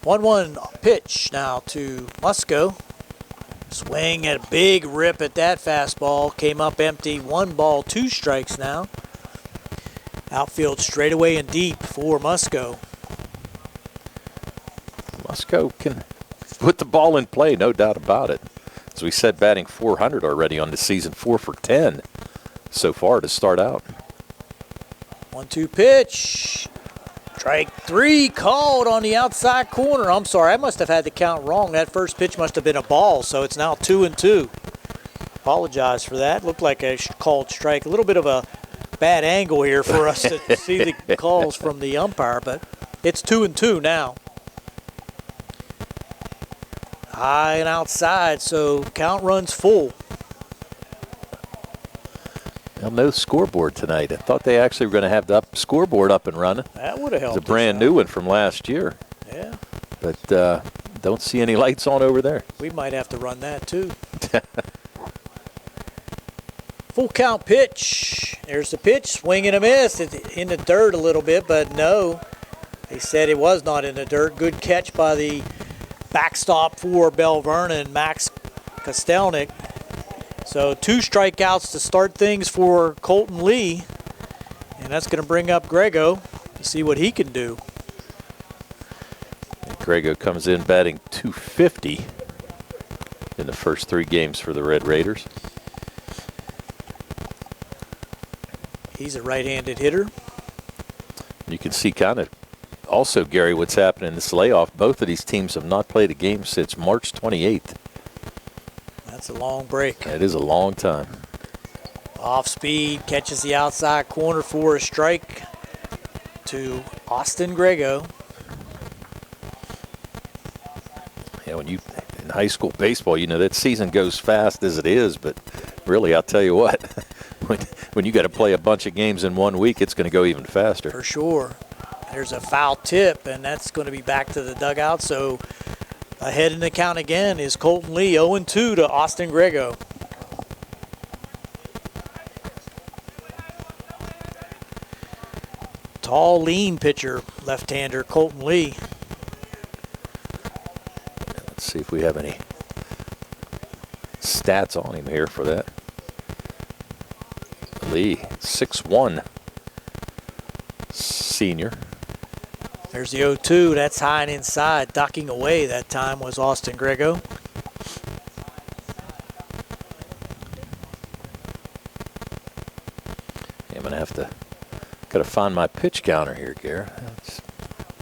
1-1 pitch now to Musco. Swing at a big rip at that fastball. Came up empty. 1 ball, 2 strikes now. Outfield straightaway and deep for Musco. Musco can put the ball in play, no doubt about it. As we said, batting .400 already on the season, 4 for 10 so far to start out. 1-2 pitch. Strike 3 called on the outside corner. I'm sorry, I must have had the count wrong. That first pitch must have been a ball, so it's now 2-2. Apologize for that. Looked like a called strike. A little bit of a bad angle here for us to see the calls from the umpire, but it's 2-2 now. High and outside, so count runs full. Well, no scoreboard tonight. I thought they actually were going to have the scoreboard up and running. That would have helped. It's a brand new one from last year. Yeah. But don't see any lights on over there. We might have to run that too. Full count pitch. There's the pitch. Swing and a miss. It's in the dirt a little bit, but no. They said it was not in the dirt. Good catch by the backstop for Belle Vernon, Max Kostelnik. So 2 strikeouts to start things for Colton Lee. And that's going to bring up Grego to see what he can do. And Grego comes in batting .250 in the first 3 games for the Red Raiders. He's a right-handed hitter. You can see kind of also, Gary, what's happening in this layoff. Both of these teams have not played a game since March 28th. That's a long break. It is a long time. Off speed, catches the outside corner for a strike to Austin Grego. Yeah, when you in high school baseball, you know that season goes fast as it is, but really, I'll tell you what, when you got to play a bunch of games in 1 week, it's going to go even faster. For sure. There's a foul tip, and that's going to be back to the dugout. So ahead in the count again is Colton Lee, 0-2 to Austin Grego. Tall, lean pitcher, left-hander Colton Lee. Let's see if we have any stats on him here for that. Lee, 6'1", senior. There's the 0-2. That's high and inside. Ducking away that time was Austin Grego. I'm going to have to gotta find my pitch counter here, Gary.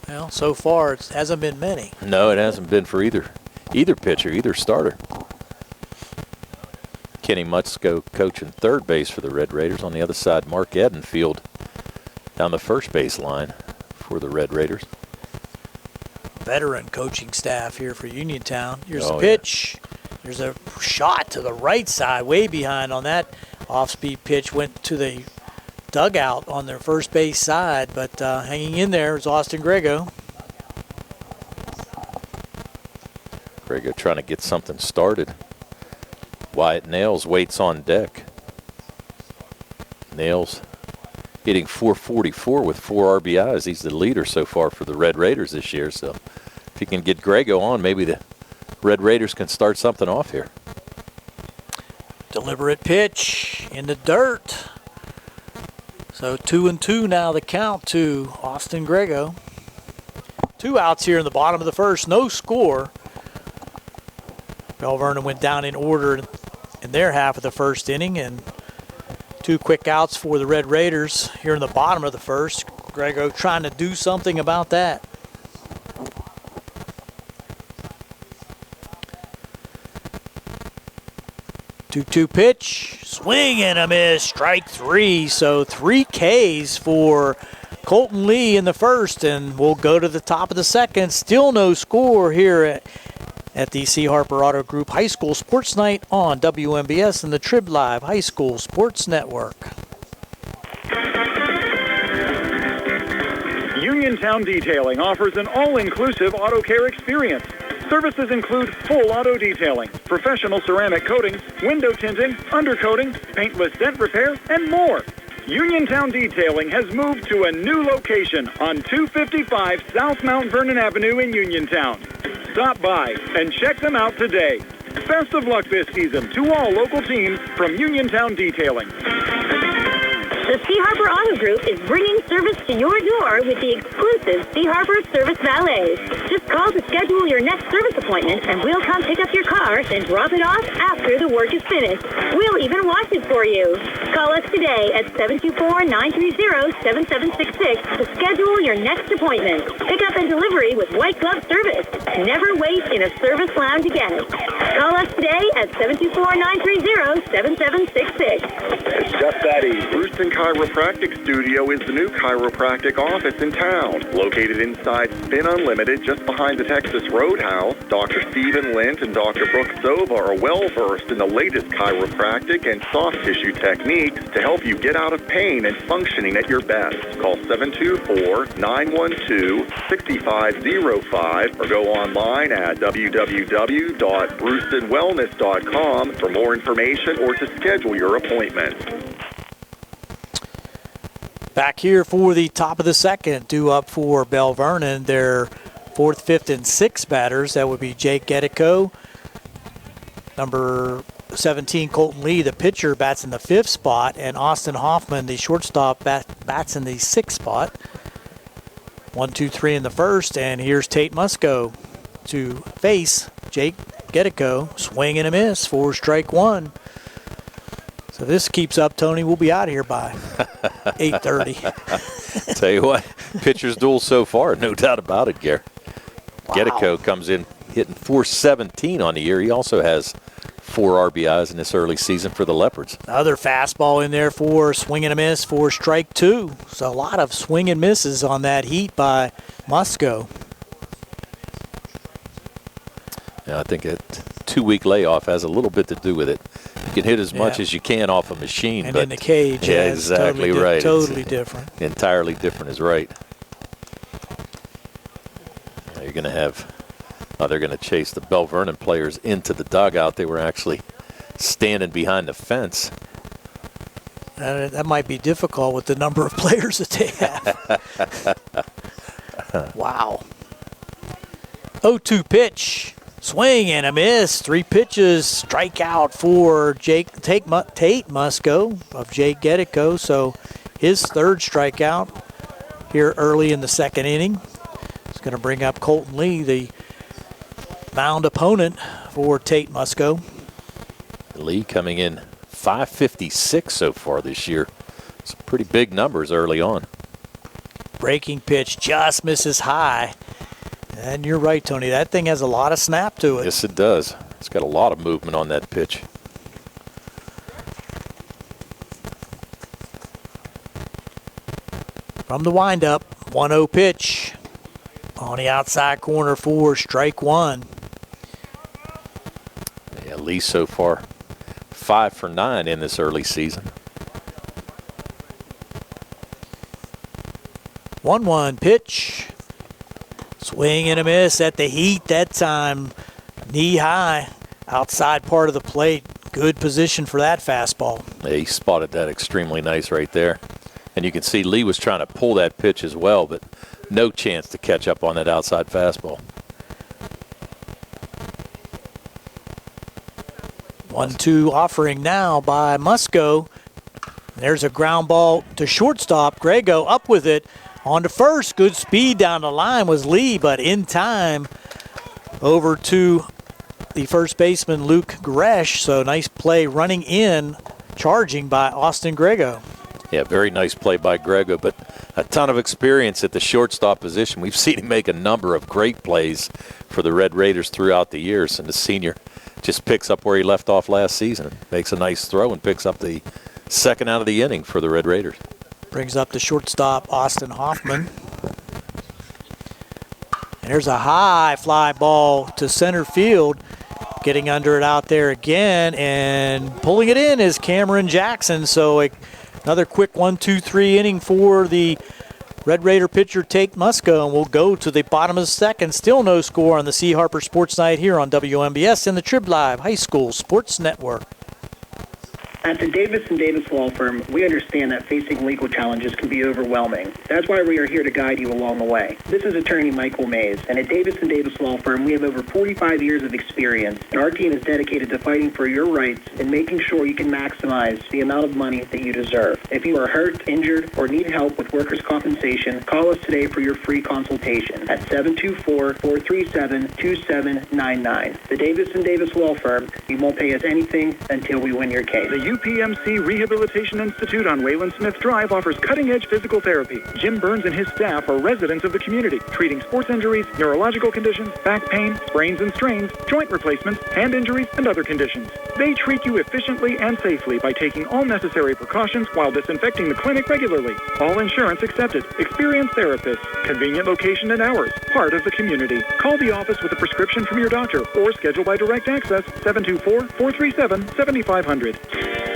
Well, so far it hasn't been many. No, it hasn't been for either pitcher, either starter. Kinney Mutzko coaching third base for the Red Raiders. On the other side, Mark Edenfield down the first base line for the Red Raiders. Veteran coaching staff here for Uniontown. Here's the pitch. Yeah. There's a shot to the right side, way behind on that off-speed pitch. Went to the dugout on their first base side, but hanging in there is Austin Grego. Grego trying to get something started. Wyatt Nails waits on deck. Nails hitting .444 with 4 RBIs. He's the leader so far for the Red Raiders this year. So if he can get Grego on, maybe the Red Raiders can start something off here. Deliberate pitch in the dirt. So 2-2 now the count to Austin Grego. 2 outs here in the bottom of the first. No score. Belle Vernon went down in order in their half of the first inning, and 2 quick outs for the Red Raiders here in the bottom of the first. Grego trying to do something about that. Two-two pitch, swing and a miss, strike 3. So 3 Ks for Colton Lee in the first, and we'll go to the top of the second. Still no score here at the C. Harper Auto Group High School Sports Night on WMBS and the Trib Live High School Sports Network. Uniontown Detailing offers an all-inclusive auto care experience. Services include full auto detailing, professional ceramic coatings, window tinting, undercoating, paintless dent repair, and more. Uniontown Detailing has moved to a new location on 255 South Mount Vernon Avenue in Uniontown. Stop by and check them out today. Best of luck this season to all local teams from Uniontown Detailing. The C. Harper Auto Group is bringing service to your door with the exclusive C. Harper Service Valets. Just call to schedule your next service appointment, and we'll come pick up your car, then drop it off after the work is finished. We'll even wash it for you. Call us today at 724-930-7766 to schedule your next appointment. Pickup and delivery with white glove service. Never wait in a service lounge again. Call us today at 724-930-7766. It's just that easy. Roost & Chiropractic Studio is the new chiropractic office in town. Located inside Spin Unlimited, just behind the Texas Roadhouse, Dr. Stephen Lint and Dr. Brooke Sova are well-versed in the latest chiropractic and soft tissue techniques to help you get out of pain and functioning at your best. Call 724-912-6505 or go online at www.brucetonwellness.com for more information or to schedule your appointment. Back here for the top of the second, due up for Belle Vernon, their 4th, 5th, and 6th batters. That would be Jake Gedico. Number 17, Colton Lee, the pitcher, bats in the 5th spot, and Austin Hoffman, the shortstop, bats in the 6th spot. 1, 2, 3 in the first, and here's Tate Musco to face Jake Gedico. Swing and a miss for strike one. So this keeps up, Tony. We'll be out of here by 8:30. Tell you what, pitcher's duel so far, no doubt about it, Gary. Wow. Gedico comes in hitting .417 on the year. He also has 4 RBIs in this early season for the Leopards. Another fastball in there for swing and a miss for strike two. So a lot of swing and misses on that heat by Musco. Yeah, I think a 2-week layoff has a little bit to do with it. You can hit as much as you can off a machine. And but in the cage, yeah, exactly totally right. Totally different. Entirely different is right. Now you're going to have, they're going to chase the Belle Vernon players into the dugout. They were actually standing behind the fence. That might be difficult with the number of players that they have. Wow. 0-2 pitch. Swing and a miss. 3 pitches. Strikeout for Tate Musco of Jake Gedico. So his 3rd strikeout here early in the 2nd inning. It's going to bring up Colton Lee, the mound opponent for Tate Musco. Lee coming in .556 so far this year. Some pretty big numbers early on. Breaking pitch just misses high. And you're right, Tony. That thing has a lot of snap to it. Yes, it does. It's got a lot of movement on that pitch. From the windup, 1-0 pitch on the outside corner for strike one. Yeah, Lee so far 5 for 9 in this early season. 1-1 pitch. Swing and a miss at the heat that time. Knee high, outside part of the plate. Good position for that fastball. Yeah, he spotted that extremely nice right there. And you can see Lee was trying to pull that pitch as well, but no chance to catch up on that outside fastball. 1-2 offering now by Musco. There's a ground ball to shortstop. Grego up with it. On to first. Good speed down the line was Lee, but in time over to the first baseman, Luke Gresh. So nice play running in, charging by Austin Grego. Yeah, very nice play by Grego, but a ton of experience at the shortstop position. We've seen him make a number of great plays for the Red Raiders throughout the years, and the senior just picks up where he left off last season. Makes a nice throw and picks up the 2nd out of the inning for the Red Raiders. Brings up the shortstop, Austin Hoffman. And there's a high fly ball to center field. Getting under it out there again, and pulling it in is Cameron Jackson. So another quick 1-2-3 inning for the Red Raider pitcher, Tate Musco, and we'll go to the bottom of the 2nd. Still no score on the C. Harper Sports Night here on WMBS and the Trib Live High School Sports Network. At the Davis & Davis Law Firm, we understand that facing legal challenges can be overwhelming. That's why we are here to guide you along the way. This is attorney Michael Mays, and at Davis & Davis Law Firm, we have over 45 years of experience, and our team is dedicated to fighting for your rights and making sure you can maximize the amount of money that you deserve. If you are hurt, injured, or need help with workers' compensation, call us today for your free consultation at 724-437-2799. The Davis & Davis Law Firm, you won't pay us anything until we win your case. The UPMC Rehabilitation Institute on Wayland Smith Drive offers cutting-edge physical therapy. Jim Burns and his staff are residents of the community, treating sports injuries, neurological conditions, back pain, sprains and strains, joint replacements, hand injuries, and other conditions. They treat you efficiently and safely by taking all necessary precautions while disinfecting the clinic regularly. All insurance accepted. Experienced therapists. Convenient location and hours. Part of the community. Call the office with a prescription from your doctor or schedule by direct access 724-437-7500.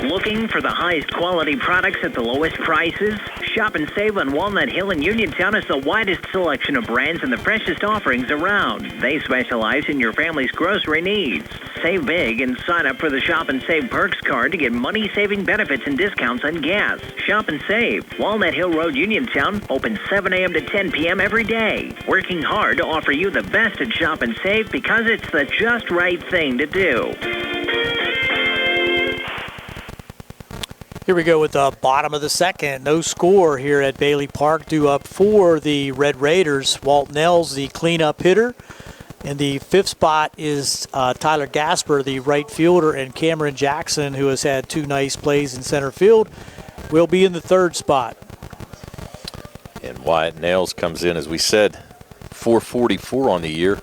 Looking for the highest quality products at the lowest prices? Shop and save on Walnut Hill in Uniontown has the widest selection of brands and the freshest offerings around. They specialize in your family's grocery needs. Save big and sign up for the Shop and Save Perks card to get money-saving benefits and discounts on gas. Shop and save. Walnut Hill Road, Uniontown, open 7 a.m. to 10 p.m. every day. Working hard to offer you the best at Shop and Save because it's the just right thing to do. Here we go with the bottom of the second. No score here at Bailey Park. Due up for the Red Raiders. Walt Nels, the cleanup hitter. In the fifth spot is Tyler Gasper, the right fielder, and Cameron Jackson, who has had 2 nice plays in center field, will be in the third spot. And Wyatt Nails comes in, as we said, 444 on the year.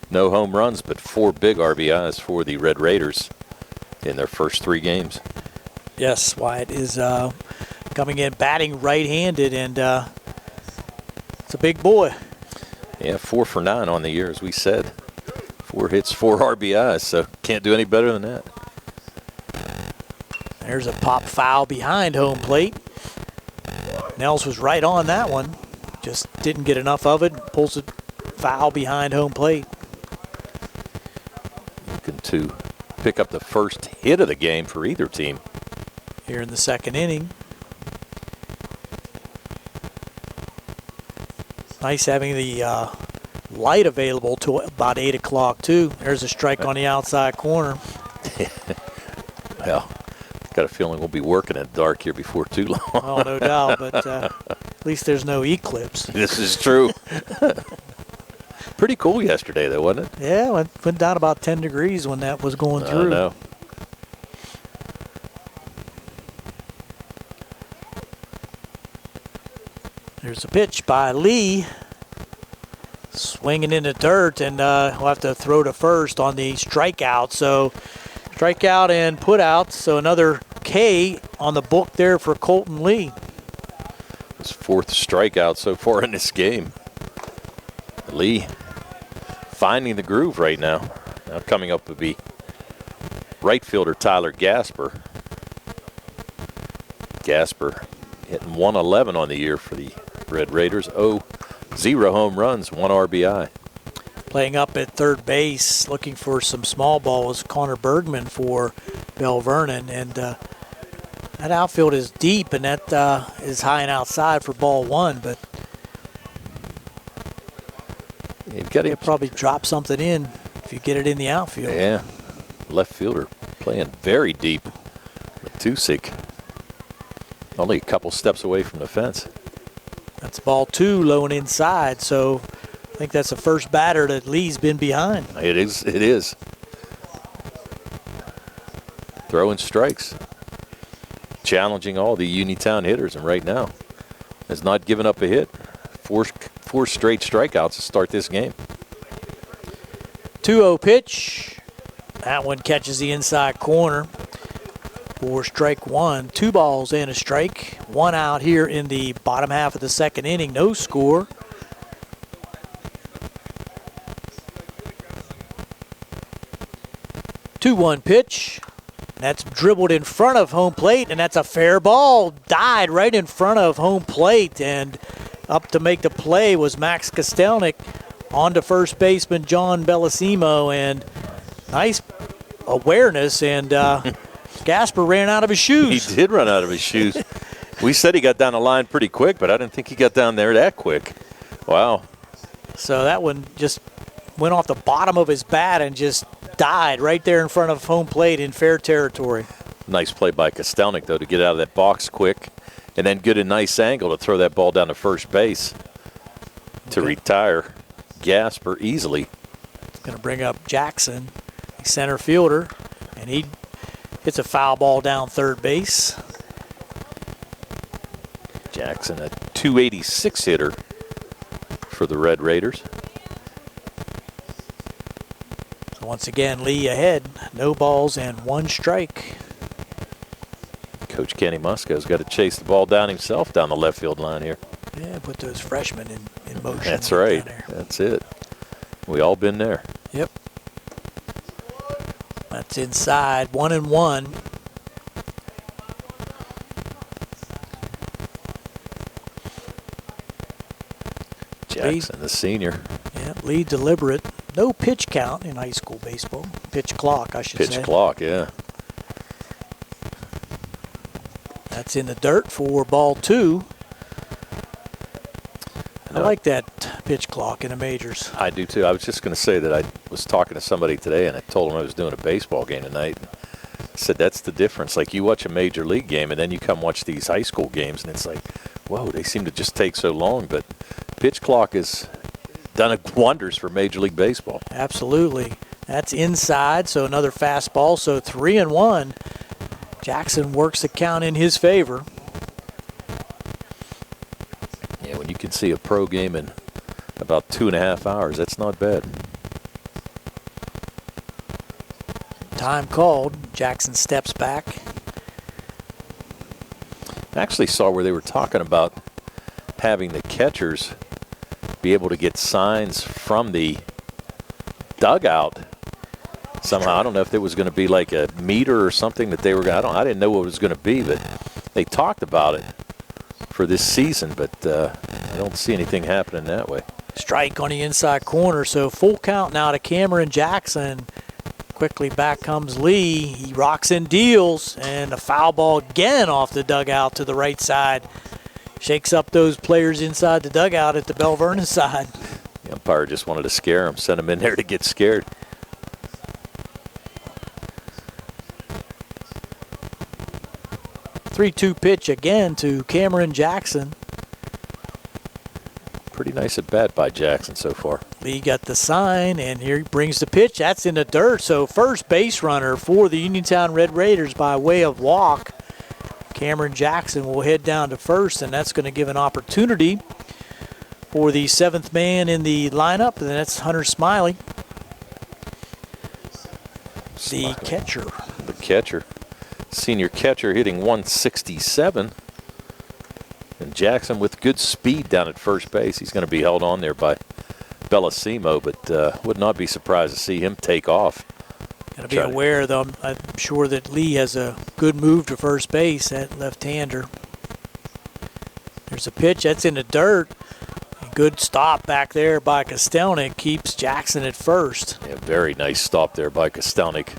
No home runs, but 4 big RBIs for the Red Raiders in their first 3 games. Yes, Wyatt is coming in batting right-handed, and it's a big boy. Yeah, 4 for 9 on the year, as we said. 4 hits, 4 RBIs, so can't do any better than that. There's a pop foul behind home plate. Nels was right on that one. Just didn't get enough of it. Pulls it foul behind home plate. Looking to pick up the first hit of the game for either team. Here in the second inning. Nice having the light available till about 8 o'clock, too. There's a strike on the outside corner. Well, got a feeling we'll be working at dark here before too long. Oh, no doubt, but at least there's no eclipse. This is true. Pretty cool yesterday, though, wasn't it? Yeah, it went down about 10 degrees when that was going through. I know. There's a pitch by Lee. Swinging in the dirt, and we'll have to throw to first on the strikeout. So strikeout and put out. So another K on the book there for Colton Lee. His 4th strikeout so far in this game. Lee finding the groove right now. Now coming up would be right fielder Tyler Gasper. Gasper hitting 111 on the year for the Red Raiders. 0 home runs, 1 RBI. Playing up at third base, looking for some small balls, Connor Bergman for Belle Vernon. And that outfield is deep, and that is high and outside for ball 1. But you'll probably drop something in if you get it in the outfield. Yeah, left fielder playing very deep. Matusik only a couple steps away from the fence. That's ball 2, low and inside. So I think that's the first batter that Lee's been behind. It is. It is. Throwing strikes. Challenging all the Uniontown hitters, and right now has not given up a hit. 4 straight strikeouts to start this game. 2-0 pitch. That one catches the inside corner for strike 1. 2 balls and a strike. 1 out here in the bottom half of the second inning. No score. Two-one pitch. That's dribbled in front of home plate, and that's a fair ball. Died right in front of home plate, and up to make the play was Max Kostelnik. On to first baseman John Bellissimo, and nice awareness, and Gasper ran out of his shoes. He did run out of his shoes. We said he got down the line pretty quick, but I didn't think he got down there that quick. Wow. So that one just went off the bottom of his bat and just died right there in front of home plate in fair territory. Nice play by Kostelnik, though, to get out of that box quick and then get a nice angle to throw that ball down to first base to retire Gasper easily. It's going to bring up Jackson, center fielder, and he'll It's a foul ball down third base. Jackson, a .286 hitter for the Red Raiders. So once again, Lee ahead. No balls and 1 strike. Coach Kenny Musco's got to chase the ball down himself down the left field line here. Yeah, put those freshmen in motion. That's right. That's it. We all been there. Yep. That's inside. 1-1. Jackson, the senior. Yeah, lead deliberate. No pitch count in high school baseball. Pitch clock, I should say. Pitch clock, yeah. That's in the dirt for ball 2. I like that pitch clock in the majors. I do too. I was just going to say that I was talking to somebody today, and I told them I was doing a baseball game tonight. I said that's the difference. Like, you watch a major league game, and then you come watch these high school games, and it's like, whoa, they seem to just take so long. But pitch clock has done wonders for Major League Baseball. Absolutely. That's inside, so another fastball. So 3-1. Jackson works the count in his favor. Yeah, when you can see a pro game in about 2.5 hours, that's not bad. Time called. Jackson steps back. I actually saw where they were talking about having the catchers be able to get signs from the dugout somehow. I don't know if there was going to be like a meter or something that they were going to, I didn't know what it was going to be, but they talked about it for this season, but I don't see anything happening that way. Strike on the inside corner, so full count now to Cameron Jackson. Quickly back comes Lee. He rocks and deals, and a foul ball again off the dugout to the right side. Shakes up those players inside the dugout at the Belle Vernon side. The umpire just wanted to scare him, send him in there to get scared. Three-two pitch again to Cameron Jackson. Pretty nice at bat by Jackson so far. Lee got the sign, and here he brings the pitch. That's in the dirt, so first base runner for the Uniontown Red Raiders by way of walk. Cameron Jackson will head down to first, and that's going to give an opportunity for the 7th man in the lineup, and that's Hunter Smiley, the catcher. The catcher. Senior catcher hitting 167. And Jackson with good speed down at first base. He's going to be held on there by Bellissimo, but would not be surprised to see him take off. Got to be aware, though. I'm sure that Lee has a good move to first base, that left-hander. There's a pitch. That's in the dirt. A good stop back there by Kostelnik. Keeps Jackson at first. Yeah, very nice stop there by Kostelnik.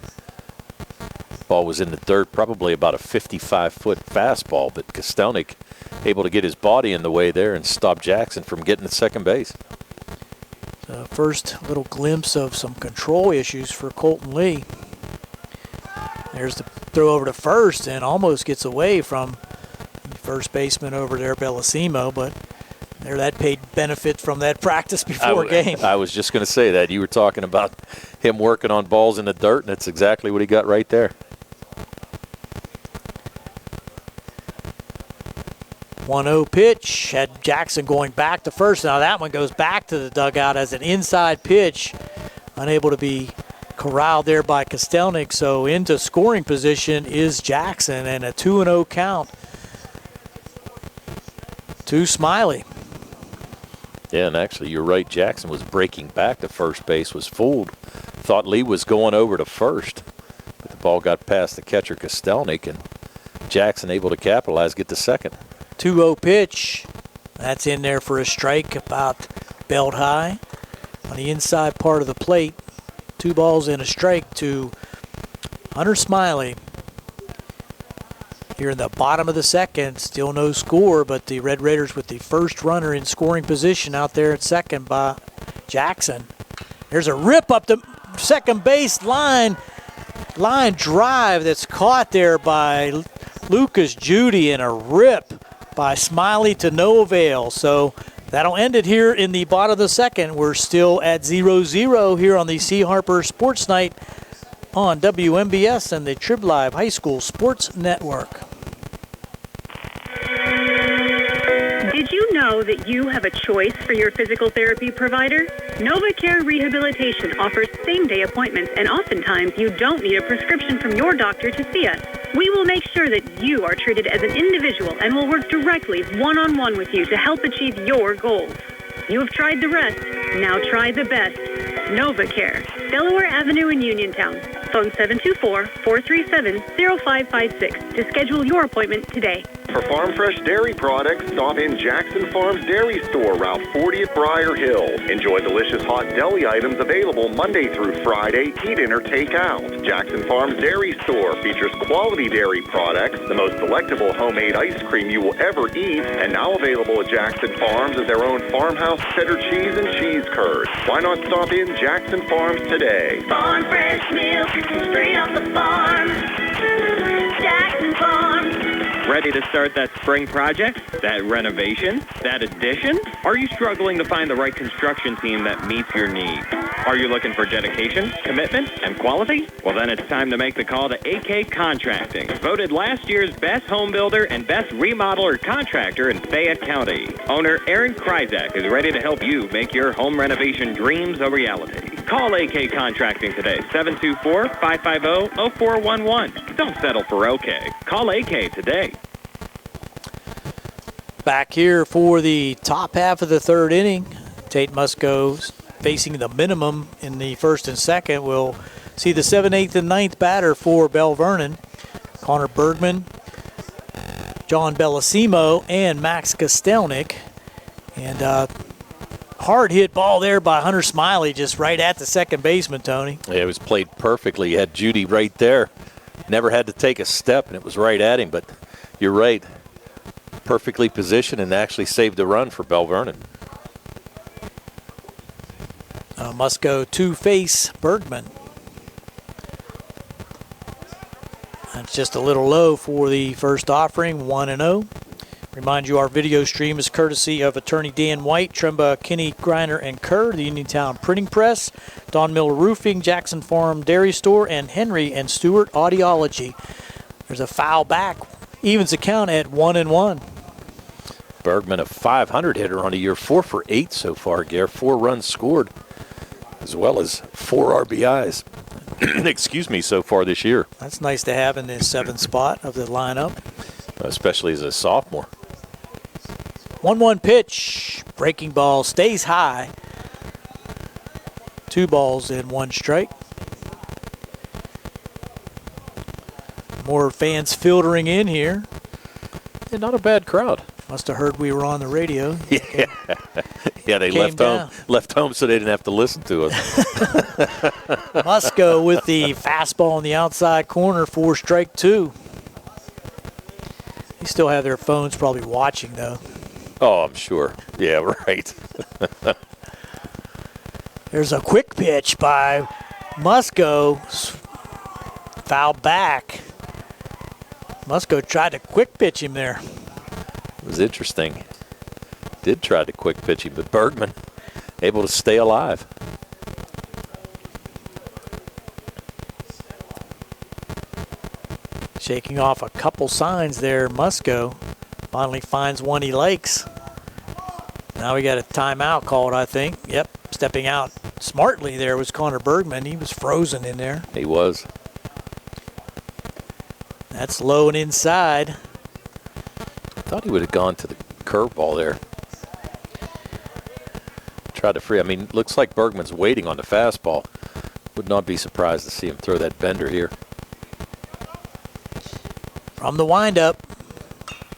Ball was in the dirt, probably about a 55-foot fastball, but Kostelnik able to get his body in the way there and stop Jackson from getting to second base. First little glimpse of some control issues for Colton Lee. There's the throw over to first and almost gets away from the first baseman over there, Bellissimo, but there that paid benefit from that practice before game. I was just going to say that. You were talking about him working on balls in the dirt, and that's exactly what he got right there. 1-0 pitch. Had Jackson going back to first. Now that one goes back to the dugout as an inside pitch. Unable to be corralled there by Kostelnik. So into scoring position is Jackson, and a 2-0 count to Smiley. Yeah, and actually you're right. Jackson was breaking back to first base, was fooled. Thought Lee was going over to first. But the ball got past the catcher Kostelnik, and Jackson able to capitalize, get to second. 2-0 pitch. That's in there for a strike, about belt high on the inside part of the plate. 2 balls and a strike to Hunter Smiley. Here in the bottom of the second, still no score, but the Red Raiders with the first runner in scoring position out there at second by Jackson. There's a rip up the second base line drive that's caught there by Lucas Judy, and a rip by Smiley to no avail. So that'll end it here in the bottom of the second. We're still at 0-0 here on the C. Harper Sports Night on WMBS and the Trib Live High School Sports Network. Did you know that you have a choice for your physical therapy provider? NovaCare Rehabilitation offers same-day appointments, and oftentimes you don't need a prescription from your doctor to see us. We will make sure that you are treated as an individual and will work directly one-on-one with you to help achieve your goals. You have tried the rest. Now try the best. NovaCare, Delaware Avenue in Uniontown. Phone 724-437-0556 to schedule your appointment today. For farm fresh dairy products, stop in Jackson Farms Dairy Store, Route 40 at Briar Hill. Enjoy delicious hot deli items available Monday through Friday, eat in or take out. Jackson Farms Dairy Store features quality dairy products, the most delectable homemade ice cream you will ever eat, and now available at Jackson Farms is their own farmhouse cheddar cheese and cheese curds. Why not stop in Jackson Farms today? Farm fresh milk, straight off the farm. Jackson Farms. Ready to start that spring project, that renovation, that addition? Are you struggling to find the right construction team that meets your needs? Are you looking for dedication, commitment, and quality? Well, then it's time to make the call to AK Contracting. Voted last year's best home builder and best remodeler contractor in Fayette County. Owner Aaron Kryzak is ready to help you make your home renovation dreams a reality. Call AK Contracting today, 724-550-0411. Don't settle for OK. Call AK today. Back here for the top half of the third inning. Tate Musco facing the minimum in the first and second. We'll see the 7th, 8th, and 9th batter for Belle Vernon. Connor Bergman, John Bellissimo, and Max Kostelnik. And hard hit ball there by Hunter Smiley, just right at the second baseman, Tony. Yeah, it was played perfectly. You had Judy right there. Never had to take a step, and it was right at him. But you're right. Perfectly positioned and actually saved a run for Belle Vernon. Musco to face Bergman. That's just a little low for the first offering, 1-0. Remind you our video stream is courtesy of attorney Dan White, Tremba, Kinney, Greiner, and Kerr, the Uniontown Printing Press, Don Miller Roofing, Jackson Farm Dairy Store, and Henry and Stewart Audiology. There's a foul back. Evens the count at 1-1. Bergman, a 500 hitter on a year, 4 for 8 so far, Gare. 4 runs scored, as well as 4 RBIs. Excuse me, so far this year. That's nice to have in the 7th spot of the lineup. Especially as a sophomore. 1-1 pitch. Breaking ball stays high. 2 balls and 1 strike. More fans filtering in here. Yeah, not a bad crowd. Must have heard we were on the radio. Yeah, yeah, they left home so they didn't have to listen to us. Musco with the fastball on the outside corner for strike 2. They still have their phones probably watching, though. Oh, I'm sure. Yeah, right. There's a quick pitch by Musco. Foul back. Musco tried to quick pitch him there. It was interesting. Did try to quick pitch him, but Bergman able to stay alive. Shaking off a couple signs there, Musco finally finds one he likes. Now we got a timeout called, I think. Yep, stepping out smartly there was Connor Bergman. He was frozen in there. He was. That's low and inside. I thought he would have gone to the curveball there. Tried to free. I mean, looks like Bergman's waiting on the fastball. Would not be surprised to see him throw that bender here. From the windup,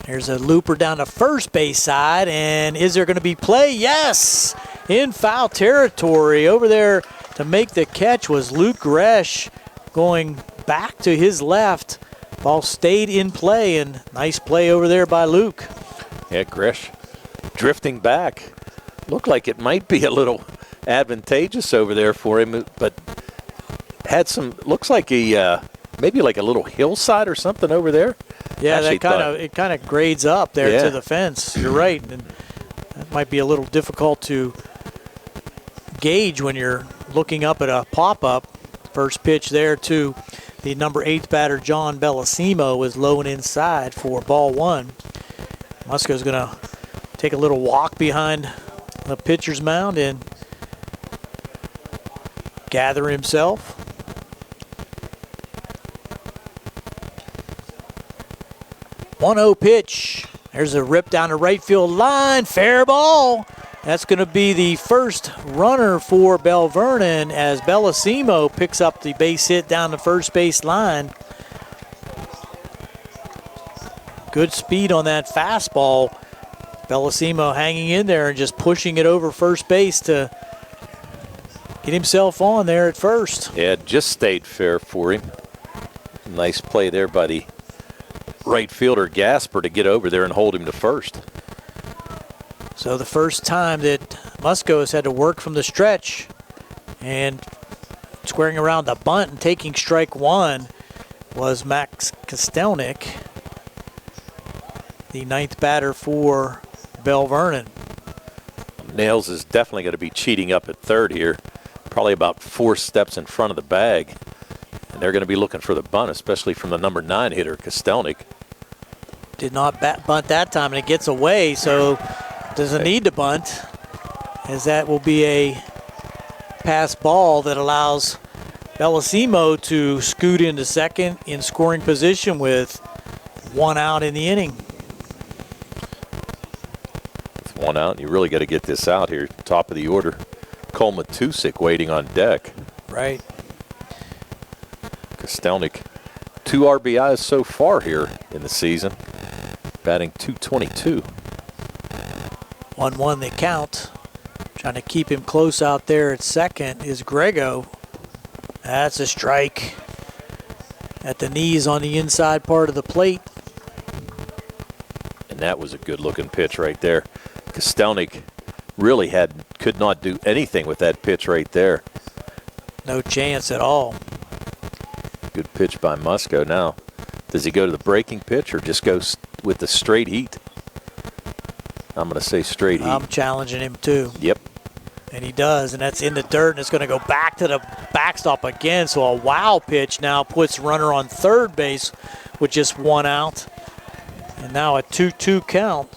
there's a looper down the first base side, and is there going to be play? Yes! In foul territory. Over there to make the catch was Luke Gresh going back to his left. Ball stayed in play, and nice play over there by Luke. Yeah, Gresh drifting back. Looked like it might be a little advantageous over there for him, but had some, looks like a maybe like a little hillside or something over there. Yeah, it kind of grades up there to the fence. You're right, and that might be a little difficult to gauge when you're looking up at a pop-up. First pitch there to the number 8 batter, John Bellissimo, is low and inside for ball 1. Musco's going to take a little walk behind the pitcher's mound and gather himself. One-0 pitch. There's a rip down the right field line. Fair ball. That's going to be the first runner for Belle Vernon as Bellissimo picks up the base hit down the first base line. Good speed on that fastball. Bellissimo hanging in there and just pushing it over first base to get himself on there at first. Yeah, it just stayed fair for him. Nice play there by the right fielder Gasper to get over there and hold him to first. So the first time that Musco has had to work from the stretch and squaring around the bunt and taking strike 1 was Max Kostelnik, the 9th batter for Belle Vernon. Nails is definitely going to be cheating up at third here, probably about 4 steps in front of the bag. And they're going to be looking for the bunt, especially from the number 9 hitter, Kostelnik. Did not bunt that time, and it gets away, so doesn't need to bunt, as that will be a pass ball that allows Bellissimo to scoot into second in scoring position with 1 out in the inning. With 1 out, you really got to get this out here. Top of the order, Cole Matusik waiting on deck. Right. Kostelnik, 2 RBIs so far here in the season, batting .222. 1-1 the count. Trying to keep him close out there at second is Grego. That's a strike at the knees on the inside part of the plate. And that was a good looking pitch right there. Kostelnik really could not do anything with that pitch right there. No chance at all. Good pitch by Musco. Now, does he go to the breaking pitch or just go with the straight heat? I'm going to say straight heat. I'm challenging him too. Yep. And he does, and that's in the dirt, and it's going to go back to the backstop again. So a wow pitch now puts runner on third base with just 1 out. And now a 2-2 count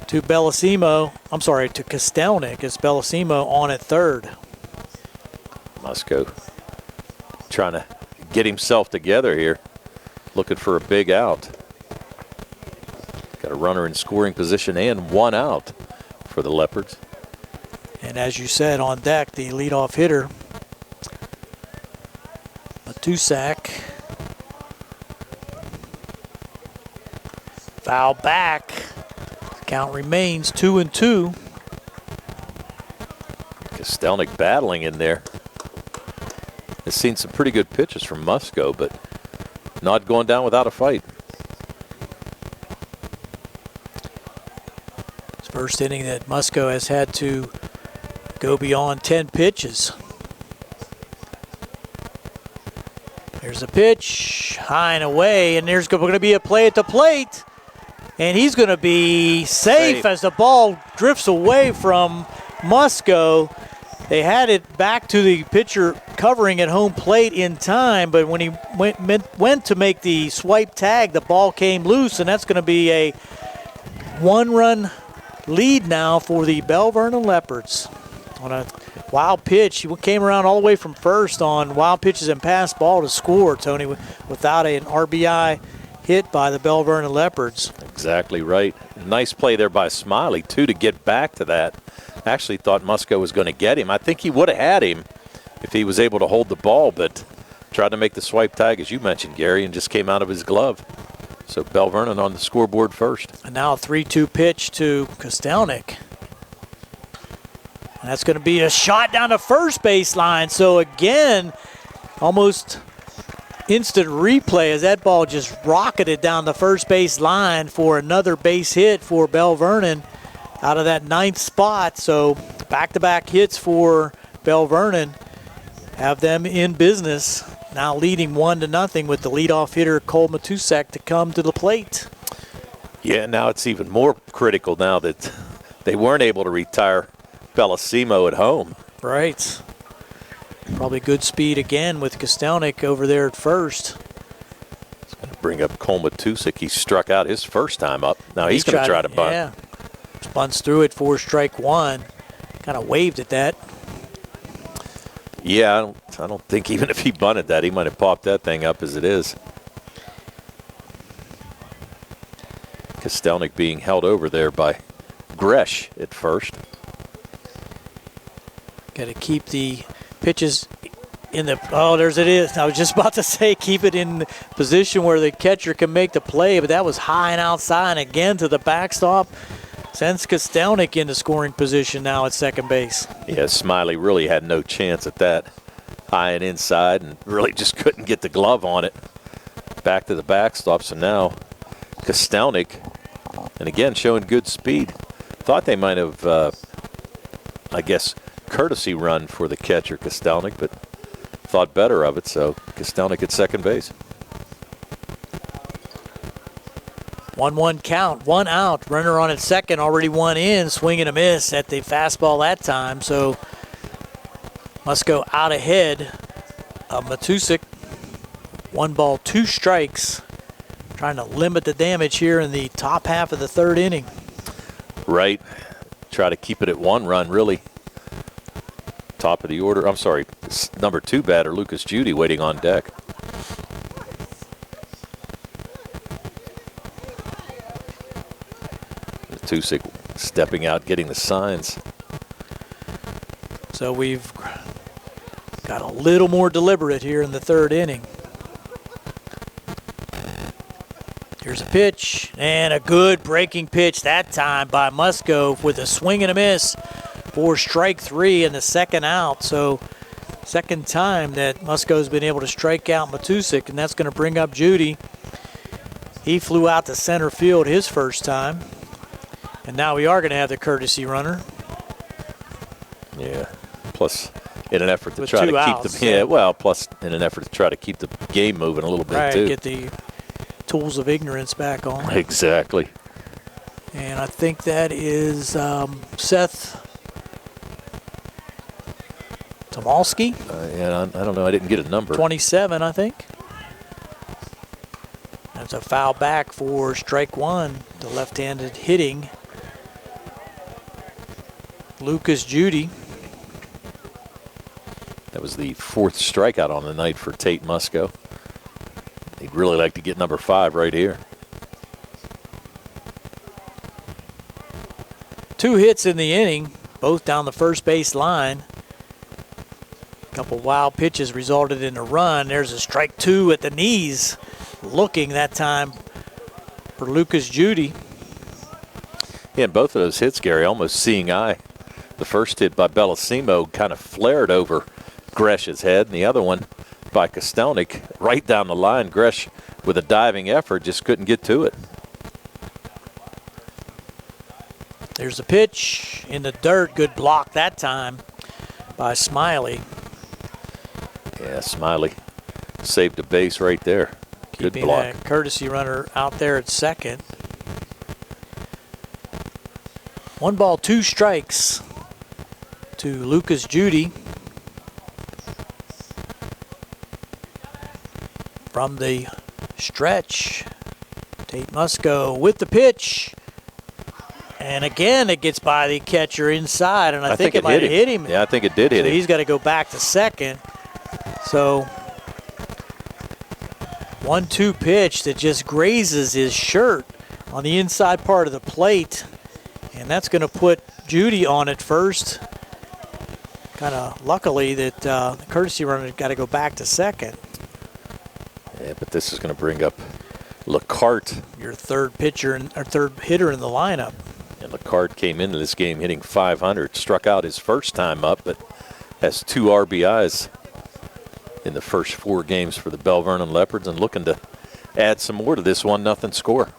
to to Kostelnik as Bellissimo on at third. Musco trying to get himself together here, looking for a big out. Got a runner in scoring position and 1 out for the Leopards. And as you said, on deck, the leadoff hitter, Matusik. Foul back. Count remains 2-2. Kostelnik battling in there. Has seen some pretty good pitches from Musco, but not going down without a fight. First inning that Musco has had to go beyond 10 pitches. There's a pitch, high and away, and there's going to be a play at the plate. And he's going to be safe as the ball drifts away from Musco. They had it back to the pitcher covering at home plate in time, but when he went to make the swipe tag, the ball came loose, and that's going to be a 1-run lead now for the Belle Vernon Leopards on a wild pitch. He came around all the way from first on wild pitches and pass ball to score, Tony, without an RBI hit by the Belle Vernon Leopards. Exactly right. Nice play there by Smiley, too, to get back to that. Actually thought Musco was going to get him. I think he would have had him if he was able to hold the ball, but tried to make the swipe tag, as you mentioned, Gary, and just came out of his glove. So Belle Vernon on the scoreboard first. And now a 3-2 pitch to Kostelnik. And that's going to be a shot down the first base line. So again, almost instant replay as that ball just rocketed down the first base line for another base hit for Belle Vernon out of that 9th spot. So back-to-back hits for Belle Vernon have them in business. Now leading 1-0 with the leadoff hitter Cole Matusik to come to the plate. Yeah, now it's even more critical now that they weren't able to retire Bellissimo at home. Right. Probably Probably good speed again with Kostelnik over there at first. It's going to bring up Cole Matusik. He struck out his first time up. Now he's going to try to bunt. Yeah. Bunts through it for strike one. Kind of waved at that. Yeah, I don't think even if he bunted that, he might have popped that thing up as it is. Kostelnik being held over there by Gresh at first. Got to keep the pitches in the, oh, there's it is. I was just about to say keep it in position where the catcher can make the play, but that was high and outside, and again to the backstop. Sends Kostelnik into scoring position now at second base. Yeah, Smiley really had no chance at that. High and inside, and really just couldn't get the glove on it. Back to the backstop, so now Kostelnik, and again showing good speed. Thought they might have, I guess, courtesy run for the catcher, Kostelnik, but thought better of it, so Kostelnik at second base. 1-1 count, one out. Runner on at second, already one in. Swing and a miss at the fastball that time. So must go out ahead of Matusik. 1 ball, 2 strikes. Trying to limit the damage here in the top half of the third inning. Right. Try to keep it at 1 run, really. Top of the order. I'm sorry, number 2 batter, Lucas Judy, waiting on deck. Matusik stepping out, getting the signs. So we've got a little more deliberate here in the third inning. Here's a pitch, and a good breaking pitch that time by Musco with a swing and a miss for strike 3 and the second out. So second time that Musco's been able to strike out Matusik, and that's going to bring up Judy. He flew out to center field his first time. And now we are going to have the courtesy runner. Yeah. Plus, in an effort to try to keep the plus in an effort to try to keep the game moving a little bit too. Get the tools of ignorance back on. Exactly. And I think that is Seth Tomalski. Yeah, I don't know. I didn't get a number. 27, I think. That's a foul back for strike 1. The left-handed hitting Lucas Judy. That was the 4th strikeout on the night for Tate Musco. He'd really like to get number 5 right here. 2 hits in the inning, both down the first base line. A couple wild pitches resulted in a run. There's a strike 2 at the knees. Looking that time for Lucas Judy. Yeah, and both of those hits, Gary, almost seeing eye. The first hit by Bellissimo kind of flared over Gresh's head, and the other one by Kostelnik right down the line. Gresh, with a diving effort, just couldn't get to it. There's a pitch in the dirt. Good block that time by Smiley. Yeah, Smiley saved a base right there. Good Keeping block. That courtesy runner out there at second. 1 ball, 2 strikes to Lucas Judy. From the stretch, Tate Musco with the pitch. And again, it gets by the catcher inside, and I think it might have hit him. Yeah, I think it did hit him. He's got to go back to second. So 1-2 pitch that just grazes his shirt on the inside part of the plate. And that's going to put Judy on at first. Kind of luckily that the courtesy runner got to go back to second. Yeah, but this is going to bring up LeCarte. Your third pitcher or third hitter in the lineup. And LeCarte came into this game hitting .500. Struck out his first time up, but has 2 RBIs in the first 4 games for the Belle Vernon Leopards, and looking to add some more to this 1-0 score.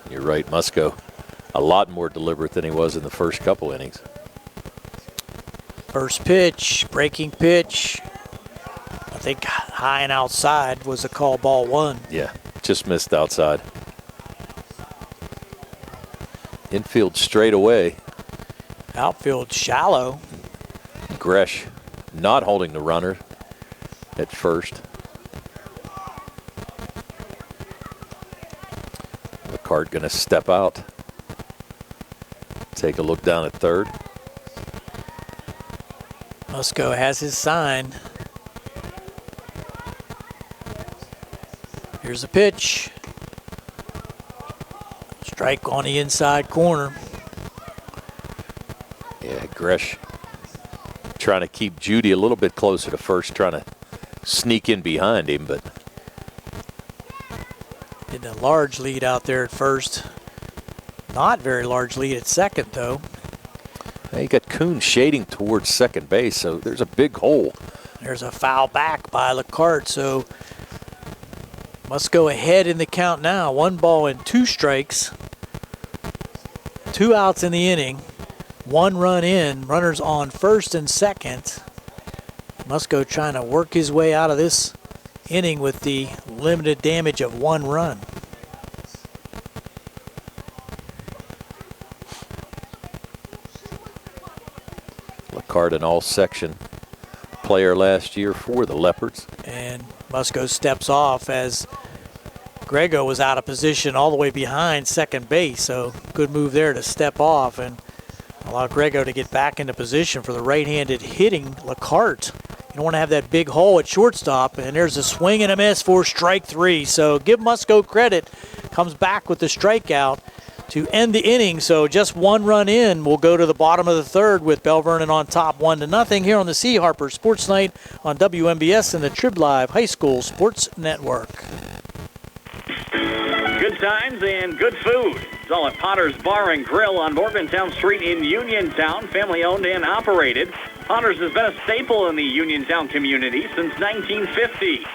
You're right, Musco a lot more deliberate than he was in the first couple innings. First pitch, breaking pitch. I think high and outside was a call, ball 1. Yeah, just missed outside. Infield straight away. Outfield shallow. Gresh not holding the runner at first. McCart going to step out. Take a look down at third. Musco has his sign. Here's a pitch. Strike on the inside corner. Yeah, Gresh trying to keep Judy a little bit closer to first, trying to sneak in behind him, but getting a large lead out there at first. Not very large lead at second, though. You got Kuhn shading towards second base, so there's a big hole. There's a foul back by LeCart, so must go ahead in the count now. 1 ball and 2 strikes. 2 outs in the inning. 1 run in. Runners on first and second. Musco trying to work his way out of this inning with the limited damage of 1 run. LeCart, an all-section player last year for the Leopards. And Musco steps off as Grego was out of position all the way behind second base, so good move there to step off and allow Grego to get back into position for the right-handed hitting LeCart. You don't want to have that big hole at shortstop, and there's a swing and a miss for strike 3. So give Musco credit. Comes back with the strikeout to end the inning. So just 1 run in. We'll go to the bottom of the third with Belle Vernon on top 1-0 here on the C. Harper Sports Night on WMBS and the Trib Live High School Sports Network. Good times and good food. It's all at Potter's Bar and Grill on Morgantown Street in Uniontown, family owned and operated. Potter's has been a staple in the Uniontown community since 1950.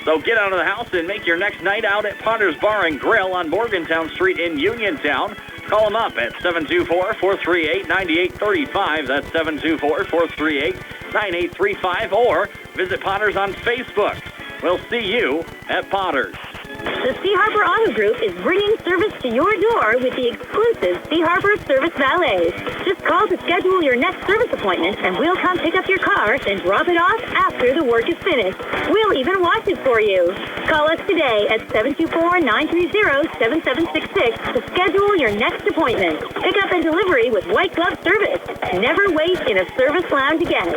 So get out of the house and make your next night out at Potter's Bar and Grill on Morgantown Street in Uniontown. Call them up at 724-438-9835. That's 724-438-9835. Or visit Potter's on Facebook. We'll see you at Potter's. The C. Harper Auto Group is bringing service to your door with the exclusive C. Harper Service Valets. Just call to schedule your next service appointment, and we'll come pick up your car and drop it off after the work is finished. We'll even wash it for you. Call us today at 724-930-7766 to schedule your next appointment. Pickup and delivery with white glove service. Never wait in a service lounge again.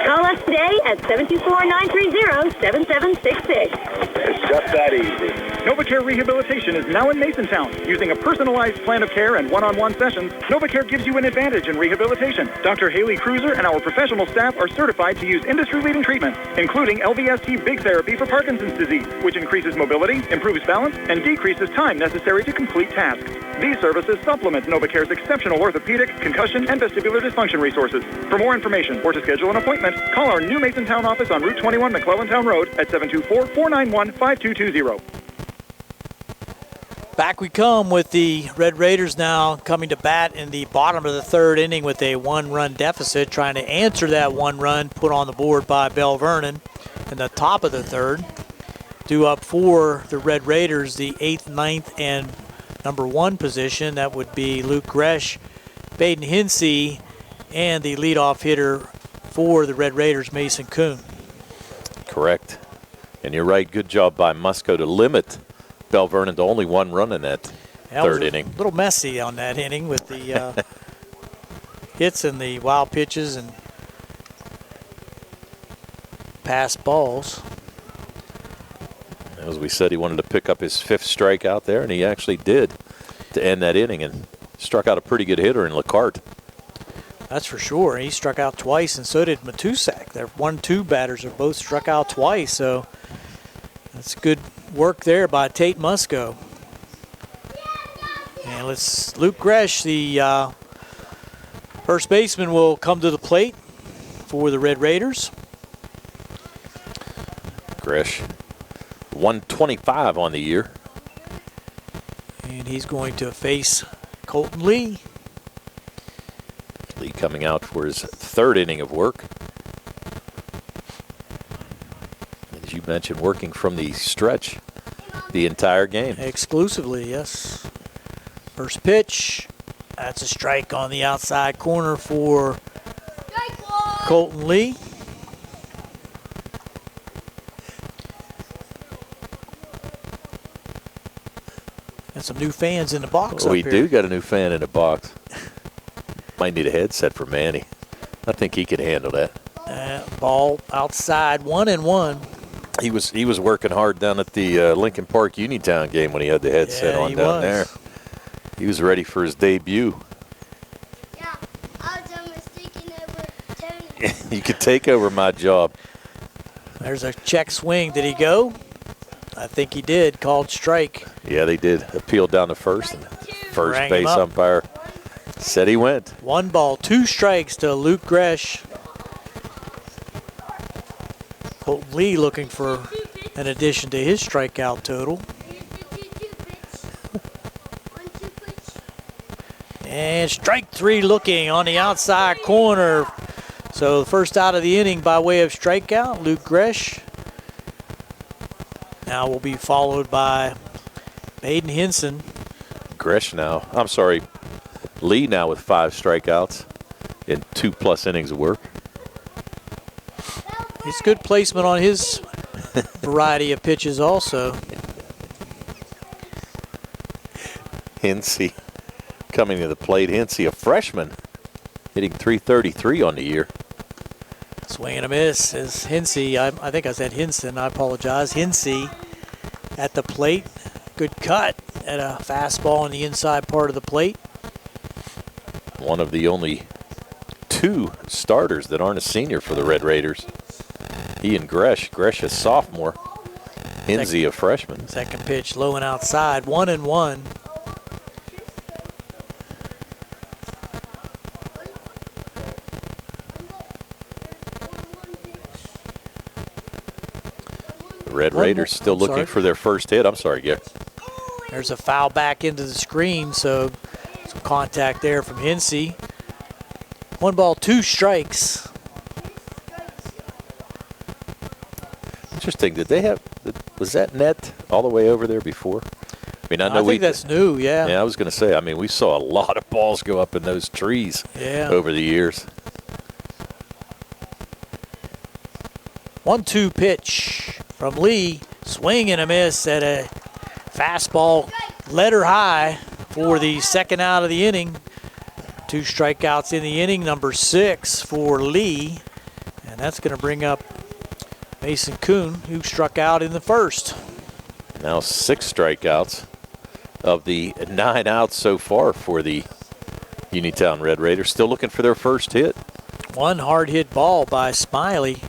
Call us today at 724-930-7766. It's just that easy. NovaCare Rehabilitation is now in Masontown. Using a personalized plan of care and one-on-one sessions, NovaCare gives you an advantage in rehabilitation. Dr. Haley Cruiser and our professional staff are certified to use industry-leading treatments, including LVST Big Therapy for Parkinson's disease, which increases mobility, improves balance, and decreases time necessary to complete tasks. These services supplement NovaCare's exceptional orthopedic, concussion, and vestibular dysfunction resources. For more information or to schedule an appointment, call our new Masontown office on Route 21 McClellantown Road at 724-491-5220. Back we come with the Red Raiders now coming to bat in the bottom of the third inning with a 1-run deficit, trying to answer that 1 run put on the board by Belle Vernon in the top of the third. Due up for the Red Raiders, the 8th, 9th, and number 1 position. That would be Luke Gresh, Baden Hinsey, and the leadoff hitter for the Red Raiders, Mason Kuhn. Correct. And you're right, good job by Musco to limit Belle Vernon to only 1 run in that third inning. A little messy on that inning with the hits and the wild pitches and pass balls. As we said, he wanted to pick up his 5th strikeout there, and he actually did to end that inning and struck out a pretty good hitter in LeCart. That's for sure. He struck out twice, and so did Matusak. Their 1-2 batters are both struck out twice, so that's good work there by Tate Musco. And Luke Gresh, the first baseman, will come to the plate for the Red Raiders. Gresh, 125 on the year. And he's going to face Colton Lee. Lee coming out for his 3rd inning of work. As you mentioned, working from the stretch the entire game. Exclusively, yes. First pitch, That's a strike on the outside corner for Colton Lee. And some new fans in the box up We here. do got a new fan in the box. Might need a headset for Manny. I think he could handle that. Ball outside, 1-1. He was working hard down at the Lincoln Park Uniontown game when he had the headset on down there. He was ready for his debut. Yeah, I was mistaken over Tony. You could take over my job. There's a check swing. Did he go? I think he did. Called strike. Yeah, they did. Appeal down to first, and first Rang him base up. umpire said he went. 1 ball, 2 strikes to Luke Gresh. Colton Lee looking for an addition to his strikeout total. And strike 3 looking on the outside corner. So the first out of the inning by way of strikeout, Luke Gresh. Now will be followed by Baden Henson. Gresh now. I'm sorry. Lee now with 5 strikeouts in 2+ innings of work. It's good placement on his variety of pitches also. Hensey coming to the plate. Hensey, a freshman, hitting .333 on the year. Swing and a miss is Hensey. I think I said Henson. I apologize. Hensey at the plate. Good cut at a fastball on the inside part of the plate. One of the only 2 starters that aren't a senior for the Red Raiders. He and Gresh. Gresh a sophomore. Hensey a freshman. Second pitch low and outside. 1-1. The Red Raiders still looking for their first hit. I'm sorry, Gary. There's a foul back into the screen, so some contact there from Hensey. 1 ball, 2 strikes. Interesting. Did they have? Was that net all the way over there before? I mean, I know I think that's new. Yeah. Yeah, I was going to say. I mean, we saw a lot of balls go up in those trees over the years. 1-2 pitch from Lee. Swing and a miss at a fastball. Letter high for the second out of the inning. 2 strikeouts in the inning. Number 6 for Lee. And that's going to bring up Mason Kuhn, who struck out in the first. Now 6 strikeouts of the 9 outs so far for the Uniontown Red Raiders. Still looking for their first hit. 1 hard hit ball by Smiley.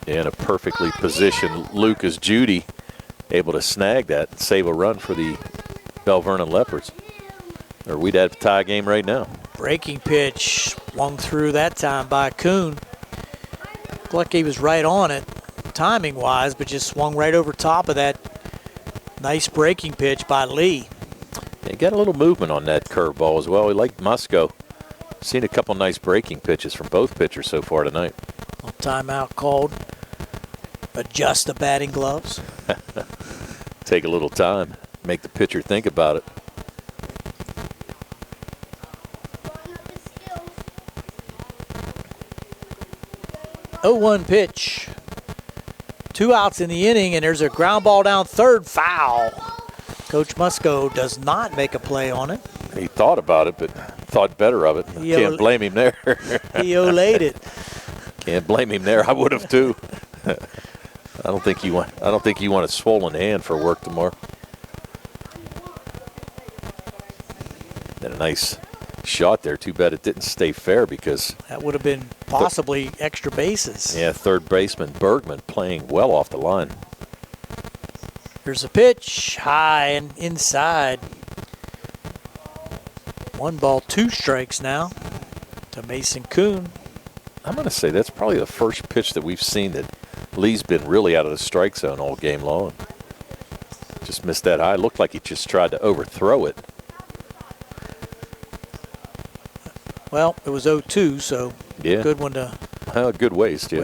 And a perfectly positioned Lucas Judy able to snag that and save a run for the Belle Vernon Leopards. Or we'd have a tie game right now. Breaking pitch swung through that time by Kuhn. Looked like he was right on it timing-wise, but just swung right over top of that nice breaking pitch by Lee. He got a little movement on that curveball as well. He liked Musco. Seen a couple nice breaking pitches from both pitchers so far tonight. Timeout called. Adjust the batting gloves. Take a little time. Make the pitcher think about it. Oh, 1 pitch. 2 outs in the inning, and there's a ground ball down third, foul. Coach Musco does not make a play on it. He thought about it, but thought better of it. Can't blame him there. He olayed it. Can't blame him there. I would have too. I don't think you want a swollen hand for work tomorrow. And a nice shot there. Too bad it didn't stay fair because that would have been possibly extra bases. Yeah, third baseman Bergman playing well off the line. Here's a pitch, high and inside. 1 ball, 2 strikes now to Mason Kuhn. I'm going to say that's probably the first pitch that we've seen that Lee's been really out of the strike zone all game long. Just missed that high. Looked like he just tried to overthrow it. Well, it was 0-2, so yeah, good one to good waste. Yeah.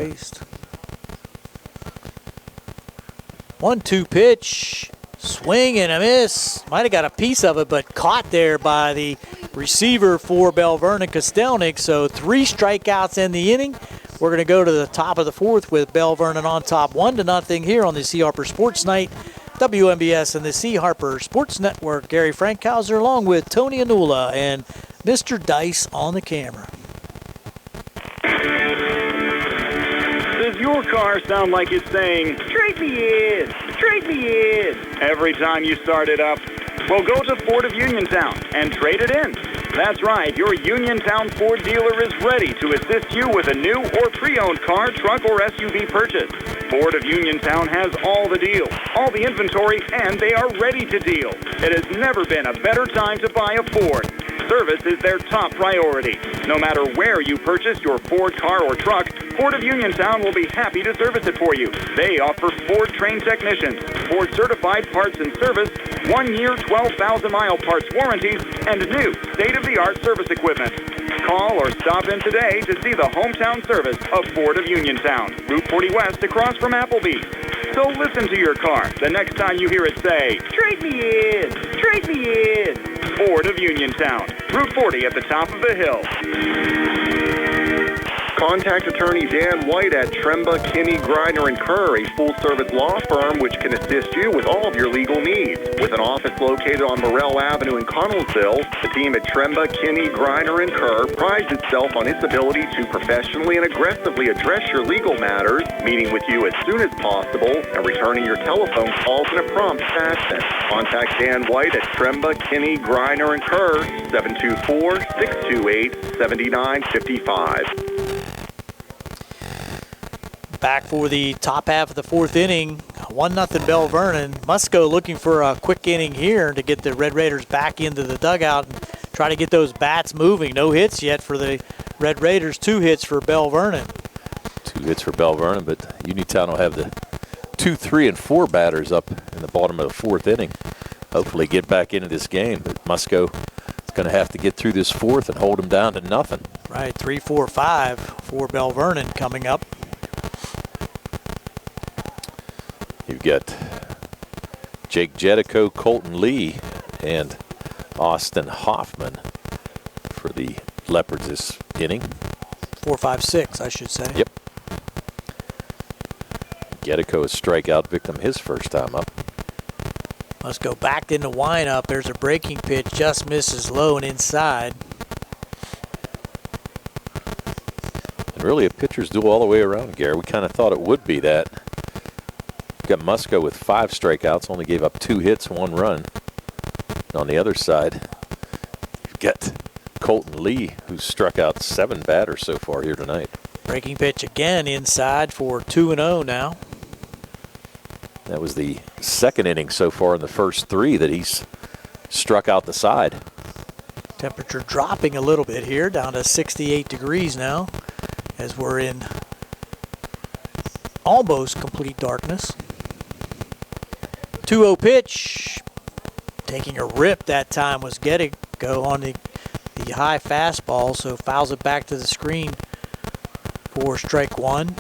1-2 pitch Swing and a miss. Might have got a piece of it, but caught there by the receiver for Belle Vernon, Kostelnik. So 3 strikeouts in the inning. We're going to go to the top of the 4th with Belle Vernon on top 1-0 here on the C. Harper Sports Night. WMBS and the C. Harper Sports Network. Gary Frankhauser along with Tony Anula and Mr. Dice on the camera. Does your car sound like it's saying, trade me in, trade me in, every time you start it up? Well, go to Ford of Uniontown and trade it in. That's right, your Uniontown Ford dealer is ready to assist you with a new or pre-owned car, truck, or SUV purchase. Ford of Uniontown has all the deals, all the inventory, and they are ready to deal. It has never been a better time to buy a Ford. Service is their top priority. No matter where you purchase your Ford car or truck, Ford of Uniontown will be happy to service it for you. They offer Ford-trained technicians, Ford-certified parts and service, 1-year, 12,000-mile parts warranties, and new state-of-the-art service equipment. Call or stop in today to see the hometown service of Ford of Uniontown, Route 40 West across from Applebee's. So listen to your car the next time you hear it say, trade me in, trade me in. Ford of Uniontown, Route 40 at the top of the hill. Contact attorney Dan White at Tremba, Kinney, Greiner, and Kerr, a full-service law firm which can assist you with all of your legal needs. With an office located on Morrell Avenue in Connellsville, the team at Tremba, Kinney, Greiner, and Kerr prides itself on its ability to professionally and aggressively address your legal matters, meeting with you as soon as possible, and returning your telephone calls in a prompt fashion. Contact Dan White at Tremba, Kinney, Greiner, and Kerr, 724-628-7955. Back for the top half of the 4th inning, 1-0 Belle Vernon. Musco looking for a quick inning here to get the Red Raiders back into the dugout and try to get those bats moving. No hits yet for the Red Raiders, 2 hits for Belle Vernon. 2 hits for Belle Vernon, but Uniontown will have the 2, 3, and 4 batters up in the bottom of the 4th inning. Hopefully get back into this game, but Musco is going to have to get through this 4th and hold them down to nothing. Right, 3, 4, 5 for Belle Vernon coming up. You've got Jake Jedico, Colton Lee, and Austin Hoffman for the Leopards this inning. 4, 5, 6, I should say. Yep. Jedico, a strikeout victim his first time up. Let's go back into windup. There's a breaking pitch, just misses low and inside. And really a pitcher's duel all the way around, Gary. We kind of thought it would be that. Got Musco with 5 strikeouts, only gave up 2 hits, 1 run. And on the other side, you've got Colton Lee, who's struck out 7 batters so far here tonight. Breaking pitch again inside for 2-0 now. That was the 2nd inning so far in the first 3 that he's struck out the side. Temperature dropping a little bit here, down to 68 degrees now, as we're in almost complete darkness. 2-0 pitch. Taking a rip that time was Gedico on the high fastball, so fouls it back to the screen for strike 1.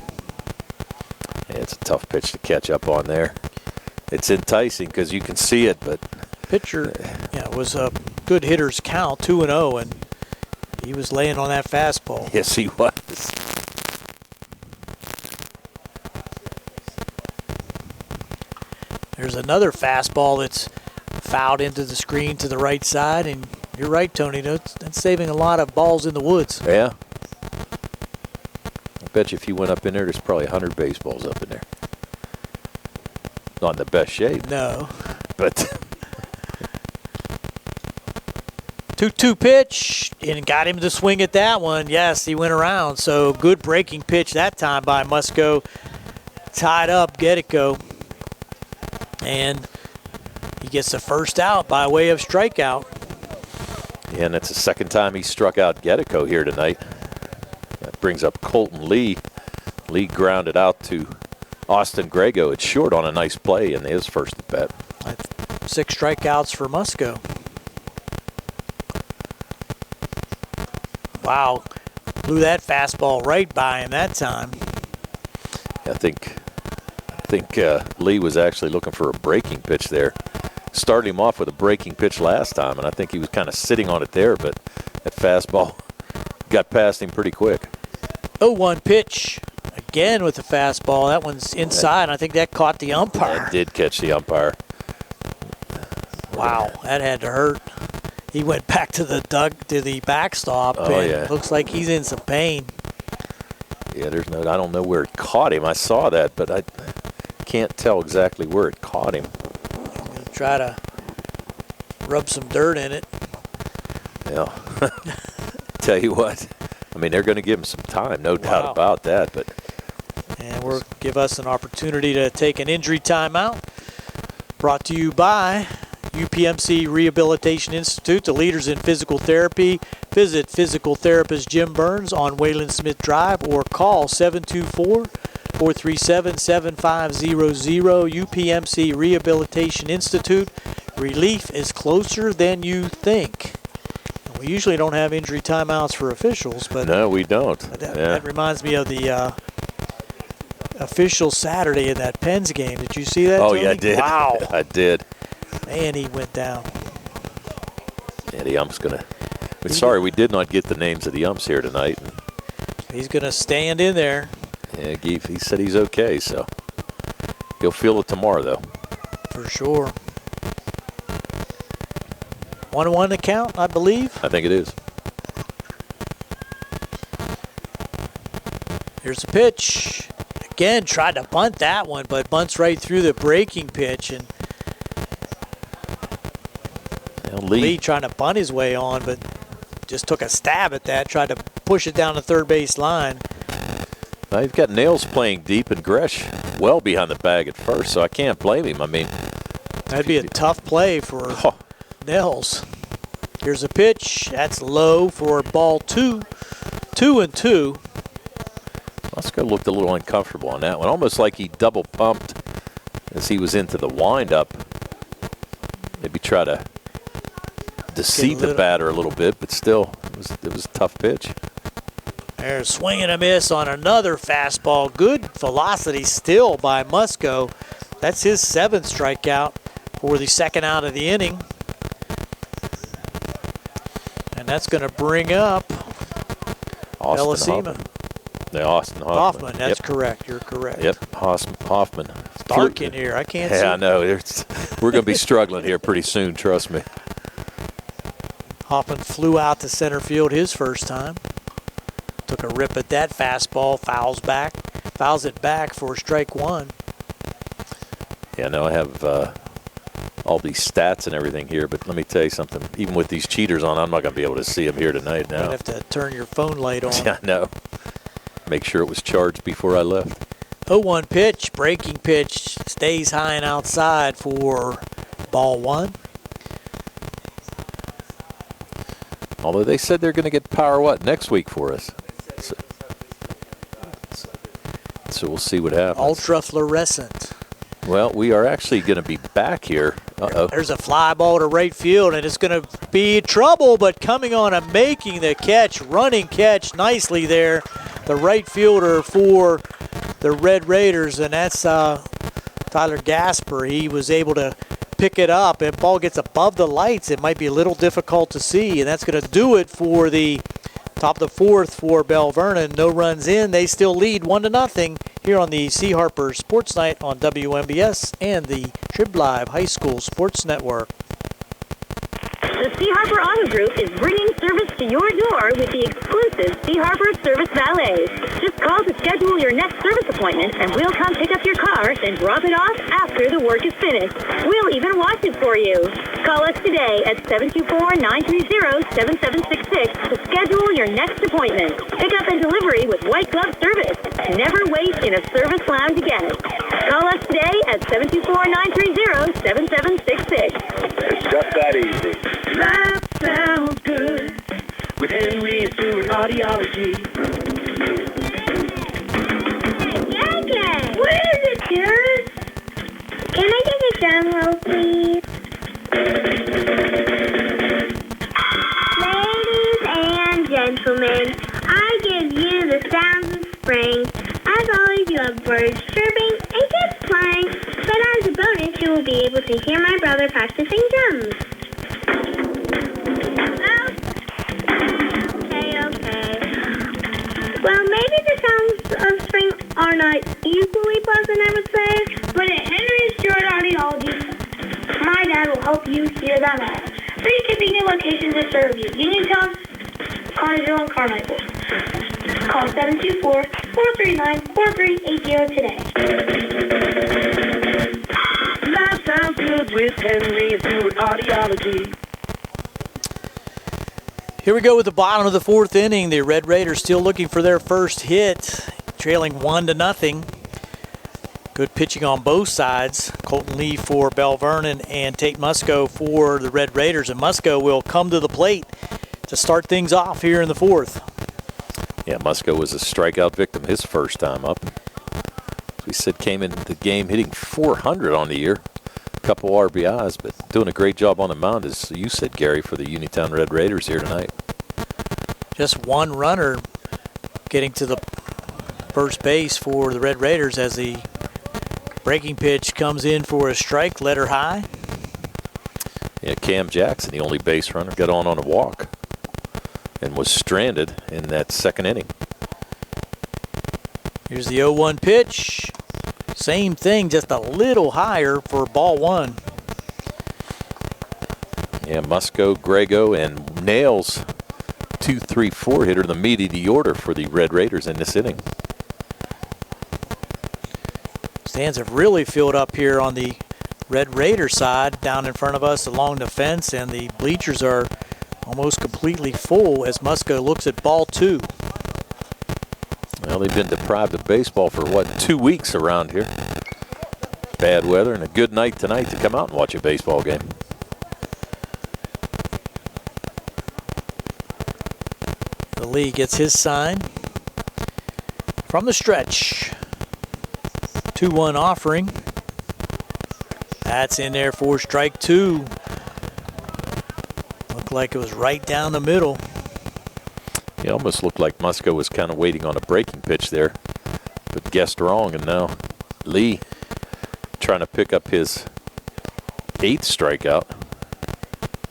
Yeah, it's a tough pitch to catch up on there. It's enticing because you can see it, but pitcher was a good hitter's count, 2-0, and he was laying on that fastball. Yes, he was. There's another fastball that's fouled into the screen to the right side, and you're right, Tony. That's saving a lot of balls in the woods. Yeah. I bet you if you went up in there, there's probably 100 baseballs up in there. Not in the best shape. No. But 2-2 pitch, and got him to swing at that one. Yes, he went around. So good breaking pitch that time by Musco. Tied up Gedico. And he gets the first out by way of strikeout. Yeah, and that's the 2nd time he struck out Gedico here tonight. That brings up Colton Lee. Lee grounded out to Austin Grego. It's short on a nice play in his first at bat. 6 strikeouts for Musco. Wow, blew that fastball right by him that time. I think Lee was actually looking for a breaking pitch there. started him off with a breaking pitch last time, and I think he was kind of sitting on it there, but that fastball got past him pretty quick. 0-1 pitch. Again with the fastball. That one's inside, and I think that caught the umpire. That did catch the umpire. Wow, that had to hurt. He went back to the backstop, and looks like he's in some pain. Yeah, I don't know where it caught him. I saw that, but I can't tell exactly where it caught him. I'm going to try to rub some dirt in it. Yeah. Tell you what, I mean, they're going to give him some time, no doubt about that. But and we'll give us an opportunity to take an injury timeout. Brought to you by UPMC Rehabilitation Institute, the leaders in physical therapy. Visit physical therapist Jim Burns on Wayland Smith Drive or call 724-437-7500. UPMC Rehabilitation Institute. Relief is closer than you think. We usually don't have injury timeouts for officials, but no, we don't. That reminds me of the official Saturday in that Pens game. Did you see that? Oh, Tony? yeah, I did. Wow. I did. And he went down. Yeah, the ump's going to. Sorry, we did not get the names of the umps here tonight. He's going to stand in there. Yeah, he said he's okay, so he'll feel it tomorrow, though. For sure. 1-1 the count, I believe. I think it is. Here's the pitch. Again, tried to bunt that one, but bunts right through the breaking pitch. And Lee trying to bunt his way on, but just took a stab at that, tried to push it down the third base line. Now you've got Nails playing deep and Gresh well behind the bag at first, so I can't blame him. I mean, that'd be a tough play for Nels. Here's a pitch. That's low for ball 2. 2-2. Musko looked a little uncomfortable on that one, almost like he double pumped as he was into the windup. Maybe try to deceive the batter a little bit, but still, it was a tough pitch. There's a swing and a miss on another fastball. Good velocity still by Musko. That's his 7th strikeout for the second out of the inning. And that's going to bring up Elisima. Austin Hoffman, that's correct. You're correct. Yep, Hoffman. It's dark in here. I can't see. Yeah, I know. We're going to be struggling here pretty soon, trust me. Hoffman flew out to center field his first time. Took a rip at that fastball, fouls it back for strike 1. Yeah, no, I have all these stats and everything here, but let me tell you something. Even with these cheaters on, I'm not going to be able to see them here tonight now. You'd have to turn your phone light on. Yeah, I know. Make sure it was charged before I left. 0-1 pitch, breaking pitch, stays high and outside for ball 1. Although they said they're going to get power next week for us. So we'll see what happens. Ultra fluorescent. Well, we are actually going to be back here. There's a fly ball to right field, and it's going to be trouble, but coming on and making the catch, running catch nicely there, the right fielder for the Red Raiders, and that's Tyler Gasper. He was able to pick it up, and ball gets above the lights. It might be a little difficult to see, and that's going to do it for the top of the 4th for Belle Vernon. No runs in. They still lead 1-0 here on the C. Harper Sports Night on WMBS and the Trib Live High School Sports Network. The C. Harper Auto Group is bringing service to your door with the exclusive C. Harper Service Valets. Just call to schedule your next service appointment, and we'll come pick up your car, then drop it off after the work is finished. We'll even wash it for you. Call us today at 724-930-7766 to schedule your next appointment. Pickup and delivery with white glove service. Never wait in a service lounge again. Call us today at 724-930-7766. It's just that easy. That sounds good with Henry and Stewart Audiology. Jacket! What is it, Kerr? Can I take a drum roll, please? Ladies and gentlemen, I give you the sounds of spring. As always, you have birds chirping and kids flying. But as a bonus, you will be able to hear my brother practicing drums. Okay. Well, maybe the sounds of spring are not equally pleasant, I would say, but at Henry and Stewart Audiology, my dad will help you hear them all. 3 convenient locations to serve you: Uniontown, Carnegie, and Carmichael. Call 724-439-4380 today. That sounds good with Henry and Stewart Audiology. Here we go with the bottom of the 4th inning. The Red Raiders still looking for their first hit, trailing 1-0. Good pitching on both sides. Colton Lee for Belle Vernon and Tate Musco for the Red Raiders. And Musco will come to the plate to start things off here in the 4th. Yeah, Musco was a strikeout victim his first time up. As we said, came into the game hitting .400 on the year. A couple RBIs, but doing a great job on the mound, as you said, Gary, for the Uniontown Red Raiders here tonight. Just one runner getting to the first base for the Red Raiders as the breaking pitch comes in for a strike, letter high. Yeah, Cam Jackson, the only base runner, got on a walk and was stranded in that second inning. Here's the 0-1 pitch. Same thing, just a little higher for ball 1. Yeah, Musco, Grego, and Nails, 2, 3, 4 hitter, the meat of the order for the Red Raiders in this inning. Stands have really filled up here on the Red Raider side down in front of us along the fence, and the bleachers are almost completely full as Musco looks at ball 2. Well, they've been deprived of baseball for, 2 weeks around here. Bad weather and a good night tonight to come out and watch a baseball game. The Lee gets his sign from the stretch. 2-1 offering. That's in there for strike 2. Looked like it was right down the middle. It almost looked like Musco was kind of waiting on a breaking pitch there, but guessed wrong, and now Lee trying to pick up his 8th strikeout.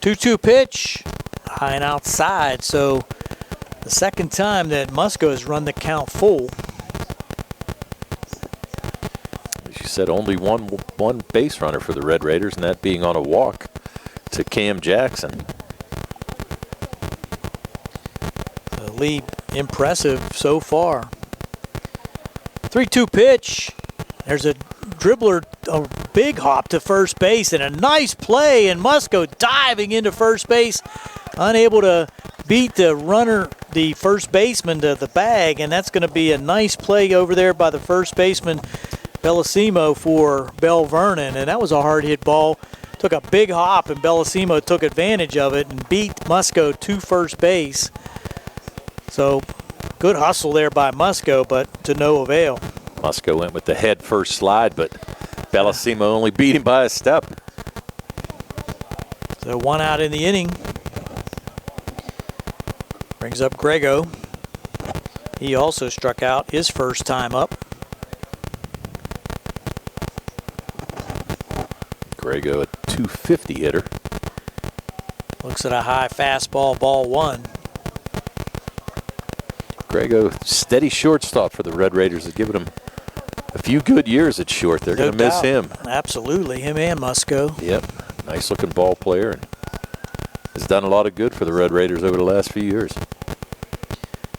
2-2 pitch, high and outside, so the second time that Musco has run the count full. As you said, only one base runner for the Red Raiders, and that being on a walk to Cam Jackson. Lee impressive so far. 3-2 pitch. There's a dribbler, a big hop to first base, and a nice play, and Musco diving into first base, unable to beat the runner, the first baseman, to the bag, and that's going to be a nice play over there by the first baseman, Bellissimo, for Belle Vernon, and that was a hard hit ball. Took a big hop, and Bellissimo took advantage of it and beat Musco to first base. So, good hustle there by Musco, but to no avail. Musco went with the head first slide, but Bellissimo only beat him by a step. So 1 out in the inning. Brings up Grego. He also struck out his first time up. Grego, a .250 hitter. Looks at a high fastball, ball 1. Grego, steady shortstop for the Red Raiders, has given him a few good years at short. They're going to miss him. Absolutely, him and Musco. Yep, nice looking ball player, and has done a lot of good for the Red Raiders over the last few years.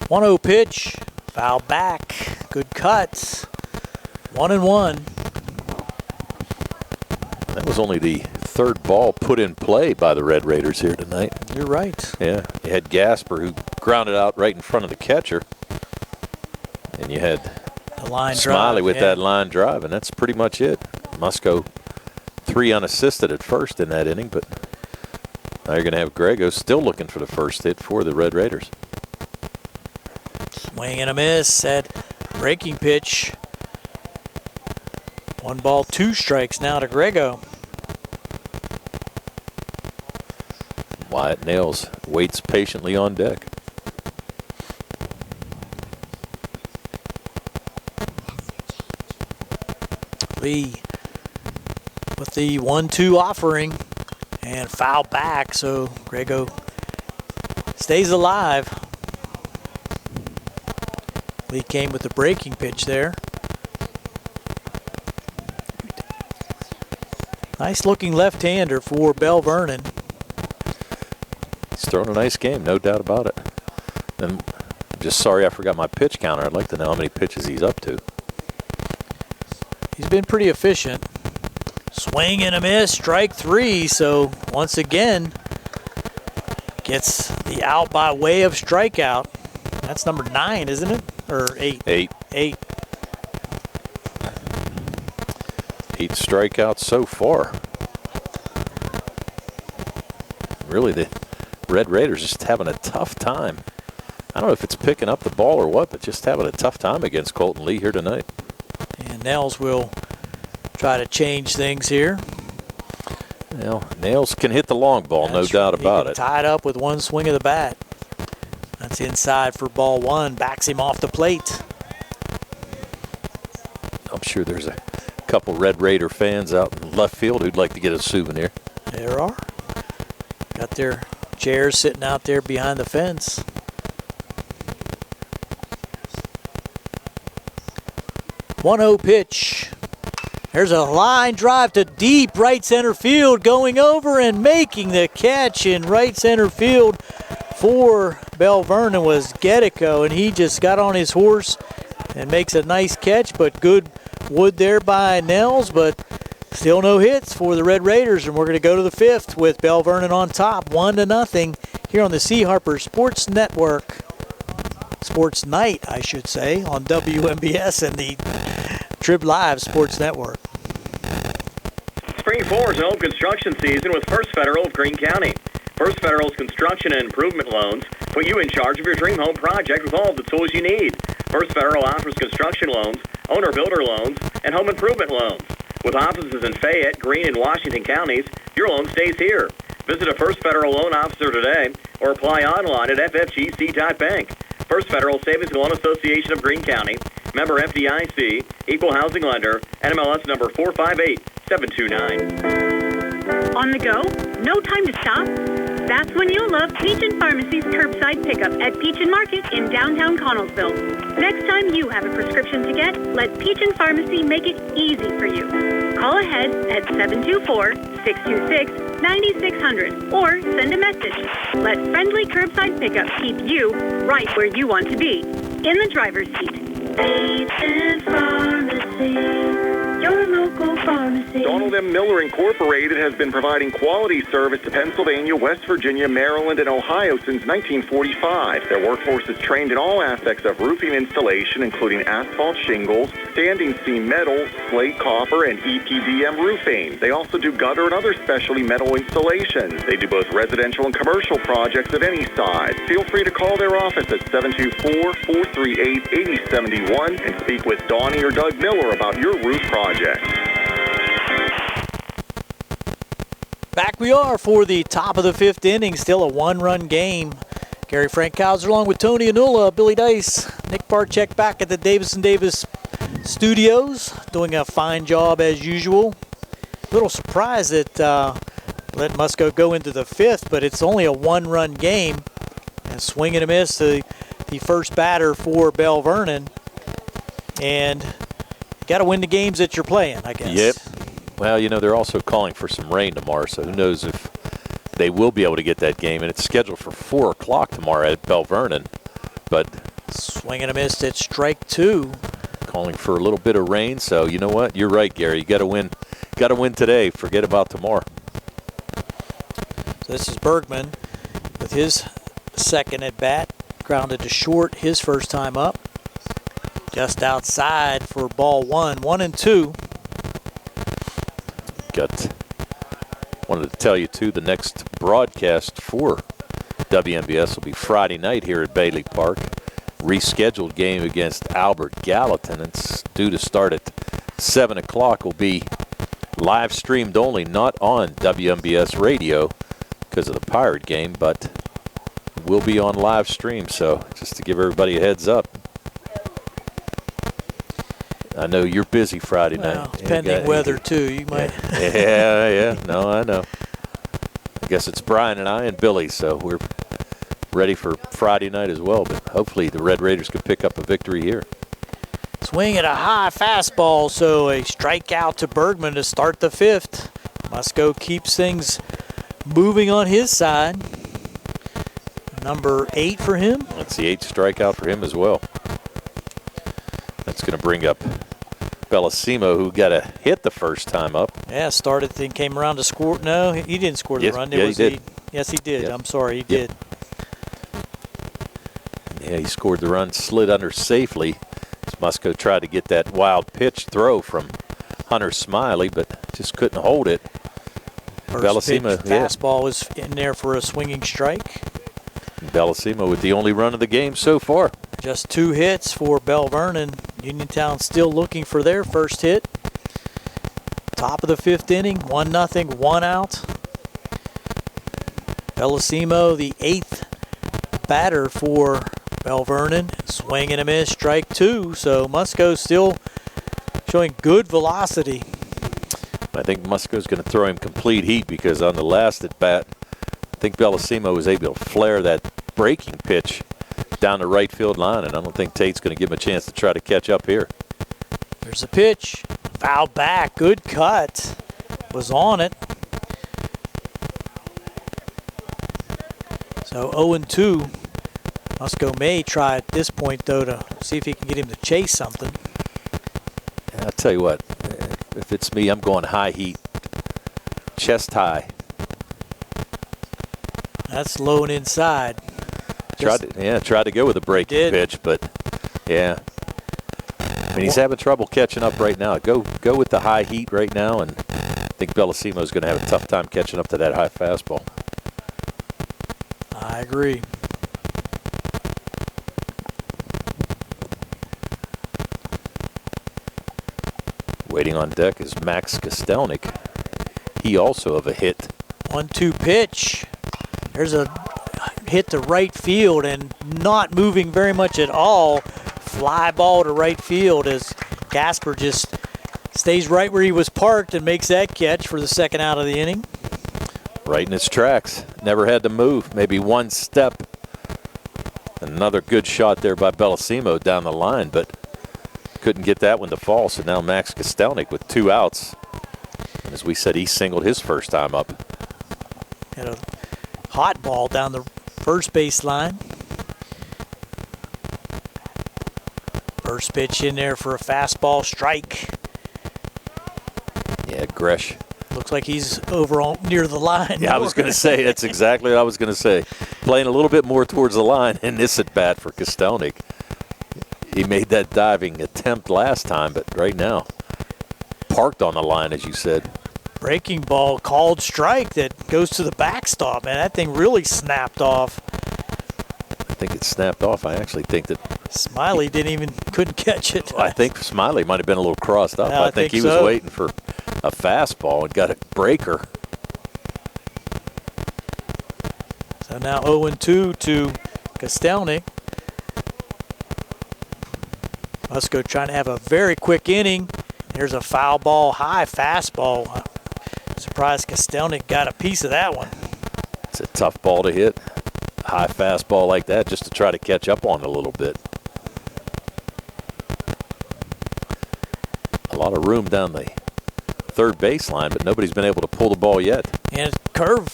1-0 pitch, foul back, good cuts. 1-1. That was only the 3rd ball put in play by the Red Raiders here tonight. You're right. Yeah, you had Gasper, who grounded out right in front of the catcher, and you had the line Smiley drive, with yeah. that line drive, and that's pretty much it. Musco 3 unassisted at first in that inning, but now you're going to have Grego still looking for the first hit for the Red Raiders. Swing and a miss at breaking pitch. 1 ball, 2 strikes now to Grego. Wyatt Nails waits patiently on deck. Lee with the 1-2 offering. And foul back, so Grego stays alive. Lee came with the breaking pitch there. Nice looking left-hander for Belle Vernon. He's throwing a nice game, no doubt about it. And I'm just sorry I forgot my pitch counter. I'd like to know how many pitches he's up to. He's been pretty efficient. Swing and a miss, strike 3. So once again, gets the out by way of strikeout. That's number 9, isn't it? Or 8? 8. 8. 8 strikeouts so far. Really, the Red Raiders just having a tough time. I don't know if it's picking up the ball or what, but just having a tough time against Colton Lee here tonight. And Nels will try to change things here. Well, Nails can hit the long ball, no doubt about it. Tied up with one swing of the bat. That's inside for ball 1. Backs him off the plate. I'm sure there's a couple Red Raider fans out in left field who'd like to get a souvenir. There are. Got their chairs sitting out there behind the fence. One-oh pitch. There's a line drive to deep right center field, going over and making the catch in right center field for Belle Vernon was Gedico, and he just got on his horse and makes a nice catch, but good wood there by Nels, but still no hits for the Red Raiders, and we're going to go to the 5th with Belle Vernon on top, 1-0 here on the C. Harper Sports Network. Sports Night, I should say, on WMBS and the Trib Live Sports Network. Spring 4 is home construction season with First Federal of Greene County. First Federal's construction and improvement loans put you in charge of your dream home project with all of the tools you need. First Federal offers construction loans, owner-builder loans, and home improvement loans. With offices in Fayette, Greene, and Washington counties, your loan stays here. Visit a First Federal loan officer today or apply online at ffgc.bank. First Federal Savings and Loan Association of Greene County, member FDIC, equal housing lender, NMLS number 458729. On the go? No time to stop? That's when you'll love Peach & Pharmacy's curbside pickup at Peach & Market in downtown Connellsville. Next time you have a prescription to get, let Peach & Pharmacy make it easy for you. Call ahead at 724-626-9600 or send a message. Let friendly curbside pickup keep you right where you want to be, in the driver's seat. Peach & Pharmacy, your local pharmacy. Donald M. Miller Incorporated has been providing quality service to Pennsylvania, West Virginia, Maryland, and Ohio since 1945. Their workforce is trained in all aspects of roofing installation, including asphalt shingles, standing seam metal, slate copper, and EPDM roofing. They also do gutter and other specialty metal installations. They do both residential and commercial projects of any size. Feel free to call their office at 724-438-8071 and speak with Donnie or Doug Miller about your roof project. Back we are for the top of the 5th inning, still a one-run game. Gary Frankhauser along with Tony Anula, Billy Dice, Nick Barczyk back at the Davis & Davis studios, doing a fine job as usual. A little surprised that let Musco go into the 5th, but it's only a one-run game. And swing and a miss to the first batter for Belle Vernon. And got to win the games that you're playing, I guess. Yep. Well, you know, they're also calling for some rain tomorrow, so who knows if they will be able to get that game. And it's scheduled for 4 o'clock tomorrow at Belle Vernon. But swing and a miss at strike 2. Calling for a little bit of rain, so you know what? You're right, Gary. You got to win. Got to win today. Forget about tomorrow. So this is Bergman with his second at bat. Grounded to short his first time up. Just outside for ball 1. 1-2. Wanted to tell you, too, the next broadcast for WMBS will be Friday night here at Bailey Park. Rescheduled game against Albert Gallatin. It's due to start at 7 o'clock. Will be live streamed only, not on WMBS radio because of the Pirate game, but will be on live stream. So just to give everybody a heads up. I know you're busy Friday night. Pending weather, too. You might. Yeah. No, I know. guess it's Brian and I and Billy, so we're ready for Friday night as well. But hopefully the Red Raiders could pick up a victory here. Swing at a high fastball, so a strikeout to Bergman to start the 5th. Musco keeps things moving on his side. Number 8 for him. That's the 8th strikeout for him as well. That's going to bring up Bellissimo, who got a hit the first time up. Yeah, started, then came around to score. No, he didn't score the run. He did. Yes, he did. Yep. I'm sorry, he did. Yeah, he scored the run, slid under safely. Musco tried to get that wild pitch throw from Hunter Smiley, but just couldn't hold it. First pitch, fastball was in there for a swinging strike. Bellissimo with the only run of the game so far. Just 2 hits for Belle Vernon. Uniontown still looking for their first hit. Top of the 5th inning, 1-0, 1 out. Bellissimo, the 8th batter for Belle Vernon, swing and a miss, strike 2. So Musco still showing good velocity. I think Musco's going to throw him complete heat because on the last at bat, I think Bellissimo was able to flare that breaking pitch down the right field line, and I don't think Tate's going to give him a chance to try to catch up here. There's a pitch, foul back, good cut, was on it. So 0-2. Musco may try at this point, though, to see if he can get him to chase something. I'll tell you what, if it's me, I'm going high heat, chest high. That's low and inside. Tried to go with a breaking pitch, but yeah. I mean, he's having trouble catching up right now. Go with the high heat right now, and I think Bellissimo's going to have a tough time catching up to that high fastball. I agree. Waiting on deck is Max Kostelnik. He also have a hit. 1-2 pitch. There's a hit to right field and not moving very much at all. Fly ball to right field as Gasper just stays right where he was parked and makes that catch for the 2nd out of the inning. Right in his tracks. Never had to move. Maybe one step. Another good shot there by Bellissimo down the line, but couldn't get that one to fall. So now Max Kostelnik with 2 outs. And as we said, he singled his first time up. Had a hot ball down the first base line. First pitch in there for a fastball strike. Yeah, Gresh. Looks like he's over near the line. Yeah, I was going to say, that's exactly what I was going to say. Playing a little bit more towards the line in this at-bat for Kostelnik. He made that diving attempt last time, but right now, parked on the line, as you said. Breaking ball, called strike that goes to the backstop. Man, that thing really snapped off. I think it snapped off. I actually think that Smiley couldn't catch it. I think Smiley might have been a little crossed up. Yeah, I think he was waiting for a fastball and got a breaker. So now 0-2 to Kostelnik. Musco trying to have a very quick inning. There's a foul ball, high fastball. Surprised Kostelnik got a piece of that one. It's a tough ball to hit. High fastball like that just to try to catch up on it a little bit. A lot of room down the third baseline, but nobody's been able to pull the ball yet. And curve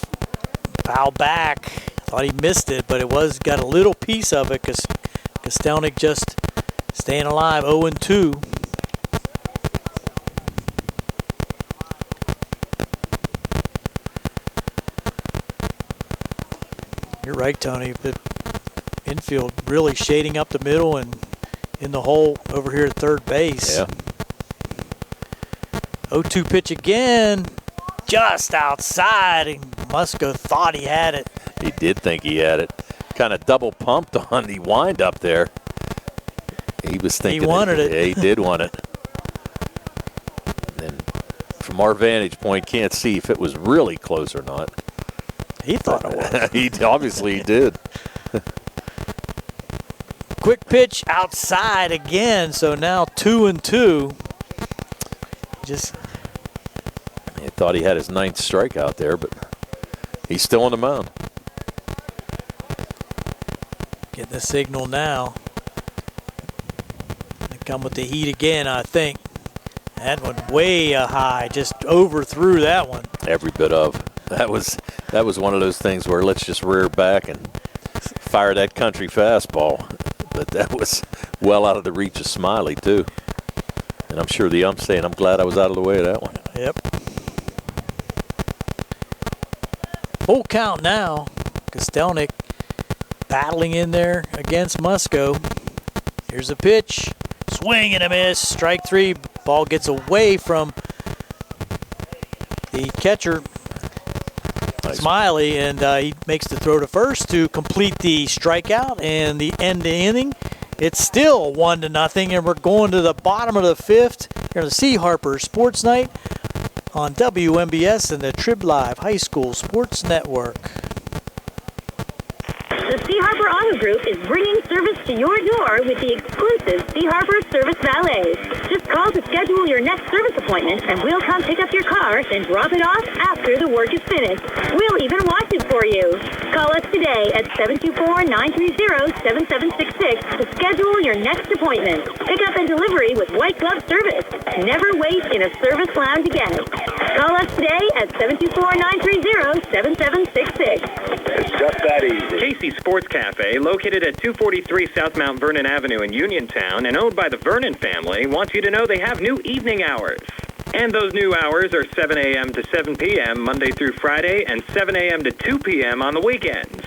foul back. Thought he missed it, but it got a little piece of it because Kostelnik just staying alive, 0-2. You're right, Tony. The infield really shading up the middle and in the hole over here at third base. Yeah. 0-2 pitch again, just outside, and Musco thought he had it. He did think he had it. Kind of double pumped on the windup there. He was thinking he wanted it. Yeah, he did want it. And from our vantage point, can't see if it was really close or not. He thought it was. He obviously did. Quick pitch outside again, so now 2-2. He thought he had his 9th strikeout there, but He's still on the mound. Getting the signal now. They come with the heat again, I think. That one way high, just overthrew that one. Every bit of. That was one of those things where let's just rear back and fire that country fastball. But that was well out of the reach of Smiley, too. And I'm sure the ump's saying, I'm glad I was out of the way of that one. Yep. Full count now. Kostelnik battling in there against Musco. Here's a pitch. Swing and a miss. Strike three. Ball gets away from the catcher, Smiley, and he makes the throw to first to complete the strikeout and the end of the inning. It's still 1-0, and we're going to the bottom of the fifth here on the C. Harper Sports Night on WMBS and the Trib Live High School Sports Network. The C. Harper Auto Group is bringing service to your door with the exclusive C. Harper Service Valets. Just call to schedule your next service appointment, and we'll come pick up your car and drop it off after the work is finished. We'll even wash it for you. Call us today at 724-930-7766 to schedule your next appointment. Pickup and delivery with white glove service. Never wait in a service lounge again. Call us today at 724-930-7766. It's just that easy. Casey's Sports Cafe, located at 243 South Mount Vernon Avenue in Uniontown and owned by the Vernon family, wants you to know they have new evening hours. And those new hours are 7 a.m. to 7 p.m. Monday through Friday and 7 a.m. to 2 p.m. on the weekends.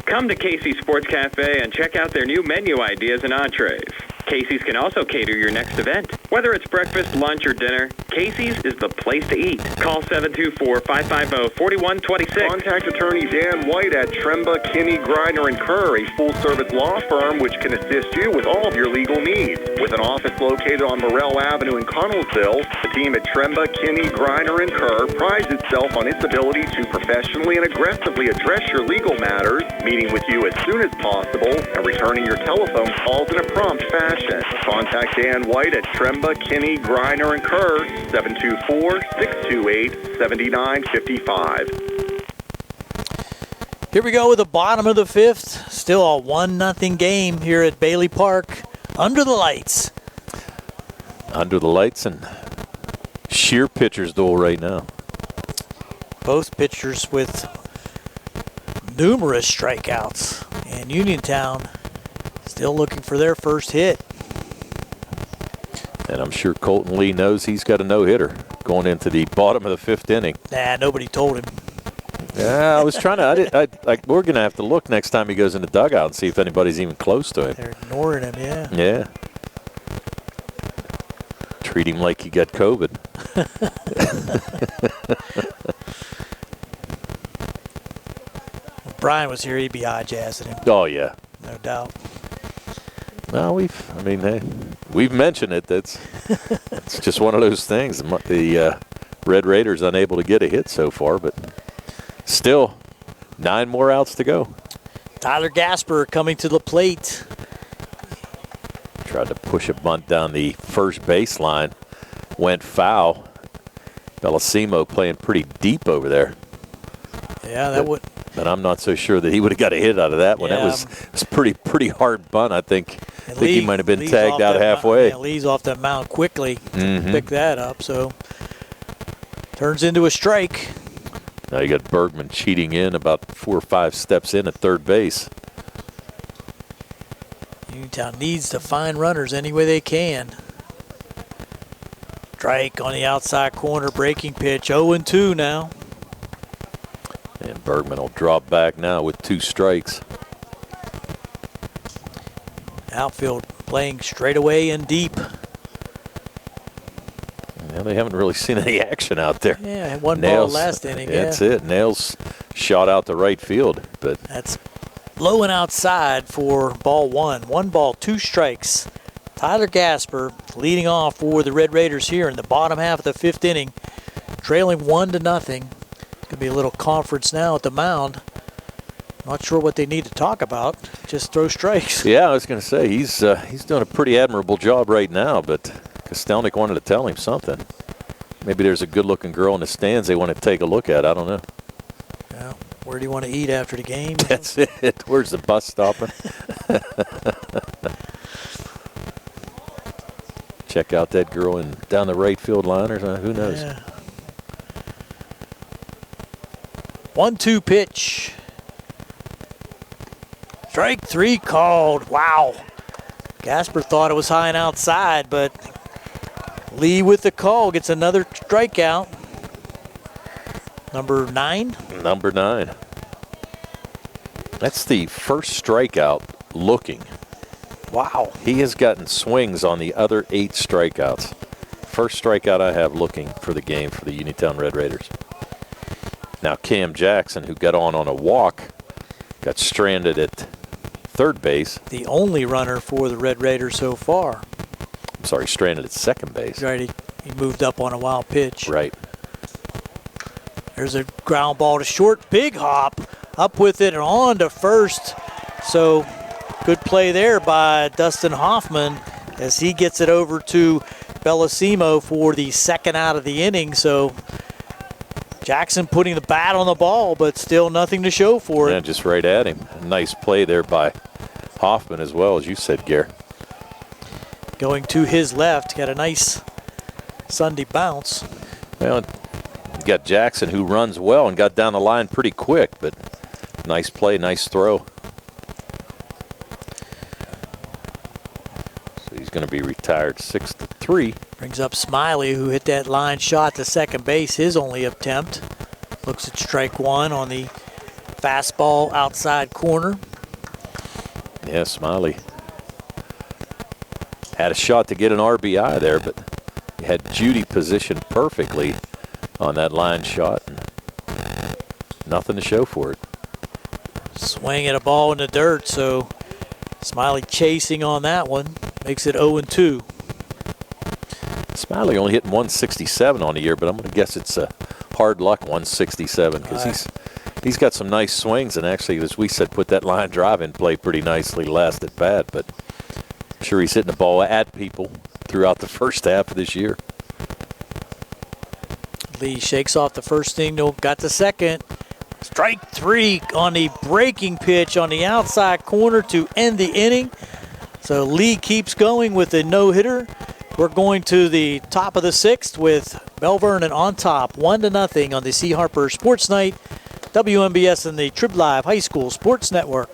Come to Casey's Sports Cafe and check out their new menu ideas and entrees. Casey's can also cater your next event. Whether it's breakfast, lunch, or dinner, Casey's is the place to eat. Call 724-550-4126. Contact attorney Dan White at Tremba, Kinney, Greiner, and Kerr, a full-service law firm which can assist you with all of your legal needs. With an office located on Morrell Avenue in Connellsville, the team at Tremba, Kinney, Greiner, and Kerr prides itself on its ability to professionally and aggressively address your legal matters, meeting with you as soon as possible, and returning your telephone calls in a prompt fashion. Contact Dan White at Tremba, Kinney, Greiner, and Kerr, 724-628-7955. Here we go with the bottom of the fifth. Still a 1-0 game here at Bailey Park. Under the lights. Under the lights and sheer pitcher's duel right now. Both pitchers with numerous strikeouts. And Uniontown still looking for their first hit. And I'm sure Colton Lee knows he's got a no-hitter going into the bottom of the fifth inning. Nah, nobody told him. Yeah, I was trying to. We're going to have to look next time he goes in the dugout and see if anybody's even close to him. They're ignoring him, yeah. Yeah. Treat him like he got COVID. If Brian was here, he'd be eye-jazzing him. Oh, yeah. No doubt. No, we've mentioned it. It's just one of those things. The Red Raiders unable to get a hit so far, but still 9 more outs to go. Tyler Gasper coming to the plate. Tried to push a bunt down the first baseline. Went foul. Bellissimo playing pretty deep over there. Yeah, that would. But I'm not so sure that he would have got a hit out of that one. Yeah, That was pretty hard bunt. I think he might have been tagged out halfway. Lee's off that mound quickly to Mhm. pick that up. So turns into a strike. Now you got Bergman cheating in about 4 or 5 steps in at third base. Uniontown needs to find runners any way they can. Strike on the outside corner, breaking pitch. 0-2 now. And Bergman will drop back now with 2 strikes. Outfield playing straight away and deep. Yeah, they haven't really seen any action out there. Yeah, one ball last inning. That's it. Nails shot out to right field, but that's low and outside for ball 1. 1 ball, 2 strikes. Tyler Gasper leading off for the Red Raiders here in the bottom half of the 5th inning, trailing 1-0. Could be a little conference now at the mound. Not sure what they need to talk about. Just throw strikes. yeah, I was going to say he's doing a pretty admirable job right now, but Kostelnik wanted to tell him something. Maybe there's a good-looking girl in the stands they want to take a look at. I don't know. Yeah. Where do you want to eat after the game? That's it. Where's the bus stopping? Check out that girl down the right field line or something. Who knows? Yeah. 1-2 pitch. Strike 3 called. Wow. Gasper thought it was high and outside, but Lee with the call gets another strikeout. Number 9? Number 9. That's the first strikeout looking. Wow. He has gotten swings on the other 8 strikeouts. First strikeout I have looking for the game for the Uniontown Red Raiders. Now Cam Jackson, who got on a walk, got stranded at third base. The only runner for the Red Raiders so far. I'm sorry, stranded at second base. Right, he moved up on a wild pitch. Right. There's a ground ball to short. Big hop. Up with it and on to first. So good play there by Dustin Hoffman as he gets it over to Bellissimo for the second out of the inning. So Jackson putting the bat on the ball, but still nothing to show for it. Yeah, just right at him. Nice play there by Hoffman as well, as you said, Gare. Going to his left, got a nice Sunday bounce. Well, you got Jackson, who runs well and got down the line pretty quick, but nice play, nice throw. So he's going to be retired 6-3. Brings up Smiley, who hit that line shot to second base, his only attempt. Looks at strike 1 on the fastball outside corner. Yeah, Smiley had a shot to get an RBI there, but he had Judy positioned perfectly on that line shot. And nothing to show for it. Swing at a ball in the dirt, so Smiley chasing on that one. Makes it 0-2. Smiley only hitting 167 on the year, but I'm going to guess it's a hard luck 167 because he's got some nice swings, and actually, as we said, put that line drive in play pretty nicely last at bat. But I'm sure he's hitting the ball at people throughout the first half of this year. Lee shakes off the first single, got the second. Strike 3 on the breaking pitch on the outside corner to end the inning. So Lee keeps going with a no-hitter. We're going to the top of the 6th with Belle Vernon on top, 1-0 on the C. Harper Sports Night, WMBS and the Trib Live High School Sports Network.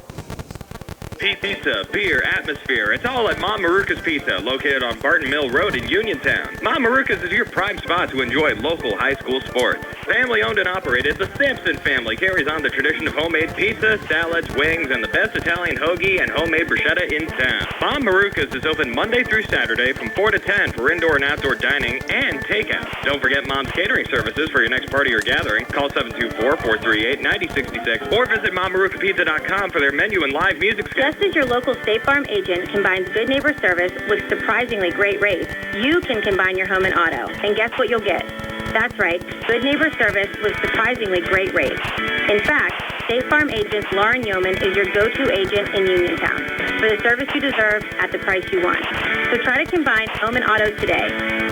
Pizza, beer, atmosphere. It's all at Mom Maruka's Pizza, located on Barton Mill Road in Uniontown. Mom Maruka's is your prime spot to enjoy local high school sports. Family owned and operated, the Sampson family carries on the tradition of homemade pizza, salads, wings, and the best Italian hoagie and homemade bruschetta in town. Mom Maruka's is open Monday through Saturday from 4 to 10 for indoor and outdoor dining and takeout. Don't forget Mom's catering services for your next party or gathering. Call 724-438-9066 or visit MomMarukaPizza.com for their menu and live music schedule. Just as your local State Farm agent combines good neighbor service with surprisingly great rates, you can combine your home and auto. And guess what you'll get? That's right, good neighbor service with surprisingly great rates. In fact, State Farm agent Lauren Yeoman is your go-to agent in Uniontown for the service you deserve at the price you want. So try to combine home and auto today.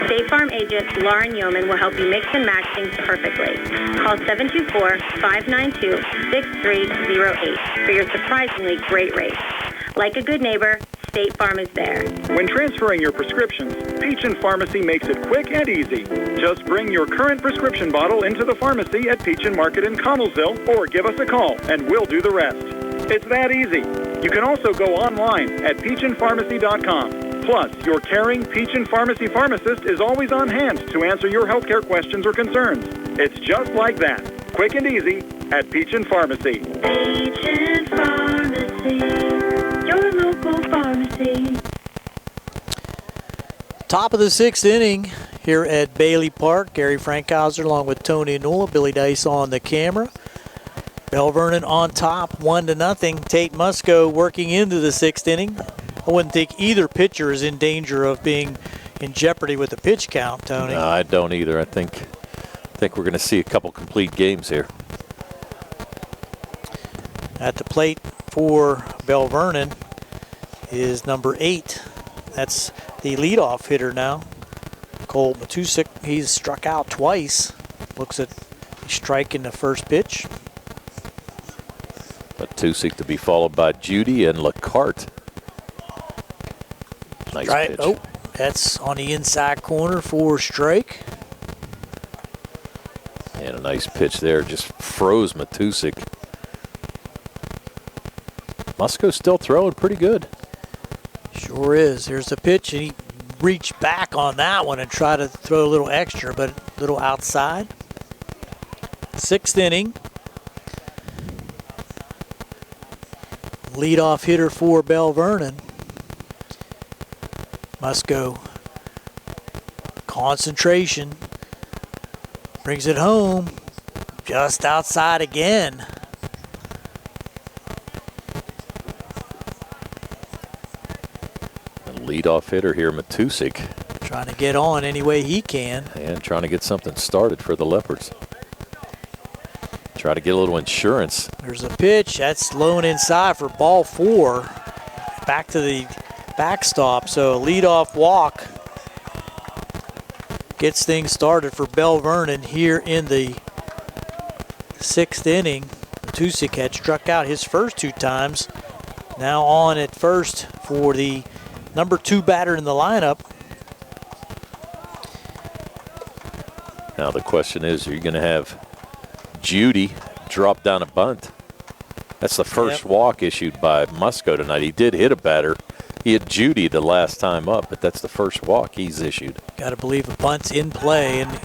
State Farm agent Lauren Yeoman will help you mix and match things perfectly. Call 724-592-6308 for your surprisingly great rates. Like a good neighbor, State Farm is there. When transferring your prescriptions, Peachin Pharmacy makes it quick and easy. Just bring your current prescription bottle into the pharmacy at Peachin Market in Connellsville or give us a call and we'll do the rest. It's that easy. You can also go online at peachinpharmacy.com. Plus, your caring Peachin Pharmacy pharmacist is always on hand to answer your healthcare questions or concerns. It's just like that. Quick and easy at Peachin Pharmacy. Peachin Pharmacy, your local pharmacy. Top of the 6th inning here at Bailey Park. Gary Frankhauser along with Tony Newell, Billy Dice on the camera. Belle Vernon on top, 1-0. Tate Musco working into the 6th inning. I wouldn't think either pitcher is in danger of being in jeopardy with the pitch count, Tony. No, I don't either. I think we're going to see a couple complete games here. At the plate for Belle Vernon is number 8. That's the leadoff hitter now. Cole Matusik, he's struck out twice. Looks at striking the first pitch. Matusik to be followed by Judy and LaCarte. Nice pitch. Oh, that's on the inside corner for strike. And a nice pitch there. Just froze Matusik. Musco's still throwing pretty good. Sure is. Here's the pitch, and he reached back on that one and tried to throw a little extra, but a little outside. 6th inning. Leadoff hitter for Belle Vernon. Musco. Concentration. Brings it home. Just outside again. Leadoff hitter here, Matusik. Trying to get on any way he can. And trying to get something started for the Leopards. Try to get a little insurance. There's a pitch. That's low and inside for ball 4. Back to the backstop. So a leadoff walk gets things started for Belle Vernon here in the 6th inning. Matusik had struck out his first 2 times. Now on at first for the number 2 batter in the lineup. Now the question is, are you going to have Judy drop down a bunt? That's the first walk issued by Musco tonight. He did hit a batter. He hit Judy the last time up, but that's the first walk he's issued. Got to believe a bunt's in play, and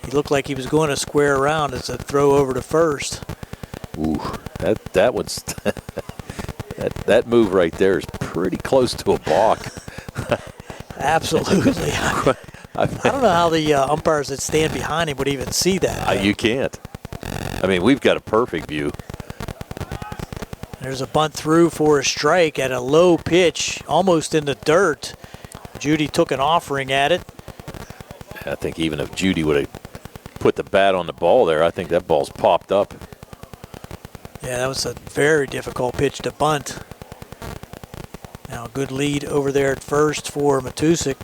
he looked like he was going to square around as a throw over to first. Ooh, that one's that move right there is pretty close to a balk. Absolutely. I don't know how the umpires that stand behind him would even see that. You can't. I mean, we've got a perfect view. There's a bunt through for a strike at a low pitch, almost in the dirt. Judy took an offering at it. I think even if Judy would have put the bat on the ball there, I think that ball's popped up. Yeah, that was a very difficult pitch to bunt. Now a good lead over there at first for Matusik.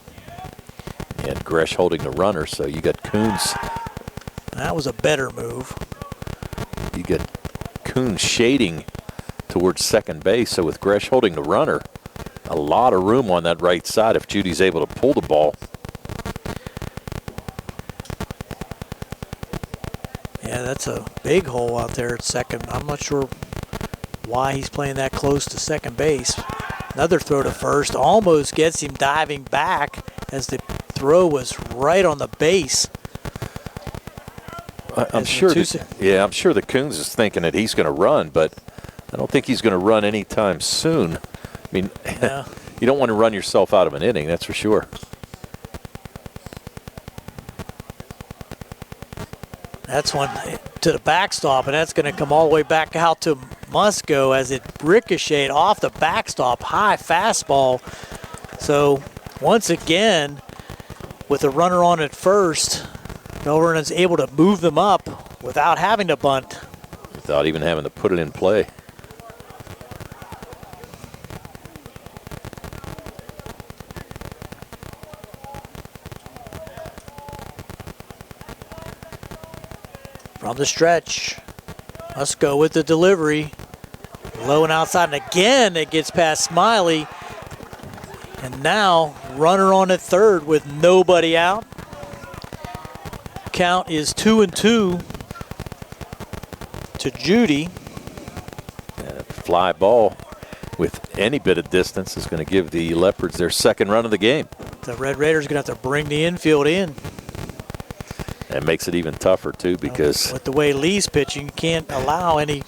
And Gresh holding the runner, so you got Coons. That was a better move. You got Coons shading towards second base, so with Gresh holding the runner, a lot of room on that right side if Judy's able to pull the ball. Yeah, that's a big hole out there at second. I'm not sure why he's playing that close to second base. Another throw to first almost gets him diving back as the throw was right on the base. I'm sure the Coons is thinking that he's going to run, but I don't think he's going to run anytime soon. I mean, yeah. You don't want to run yourself out of an inning, that's for sure. That's one to the backstop, and that's going to come all the way back out to Musco as it ricocheted off the backstop. High fastball. So once again, with a runner on at first, Belle Vernon's able to move them up without having to bunt. Without even having to put it in play. From the stretch, Musco with the delivery. Low and outside, and again it gets past Smiley. And now runner on at third with nobody out. Count is 2-2 to Judy. Fly ball with any bit of distance is going to give the Leopards their second run of the game. The Red Raiders are going to have to bring the infield in. That makes it even tougher, too, because with the way Lee's pitching, you can't allow any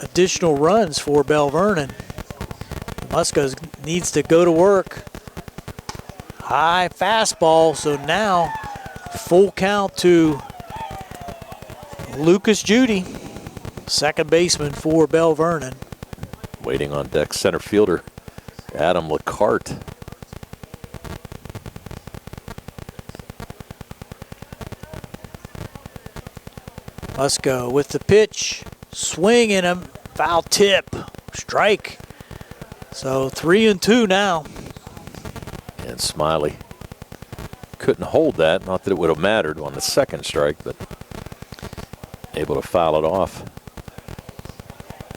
additional runs for Belle Vernon. Musco needs to go to work. High fastball, so now full count to Lucas Judy, second baseman for Belle Vernon. Waiting on deck, center fielder Adam LaCarte. Musco with the pitch, swing and a foul tip, strike. So 3-2 now. And Smiley couldn't hold that. Not that it would have mattered on the second strike, but able to foul it off.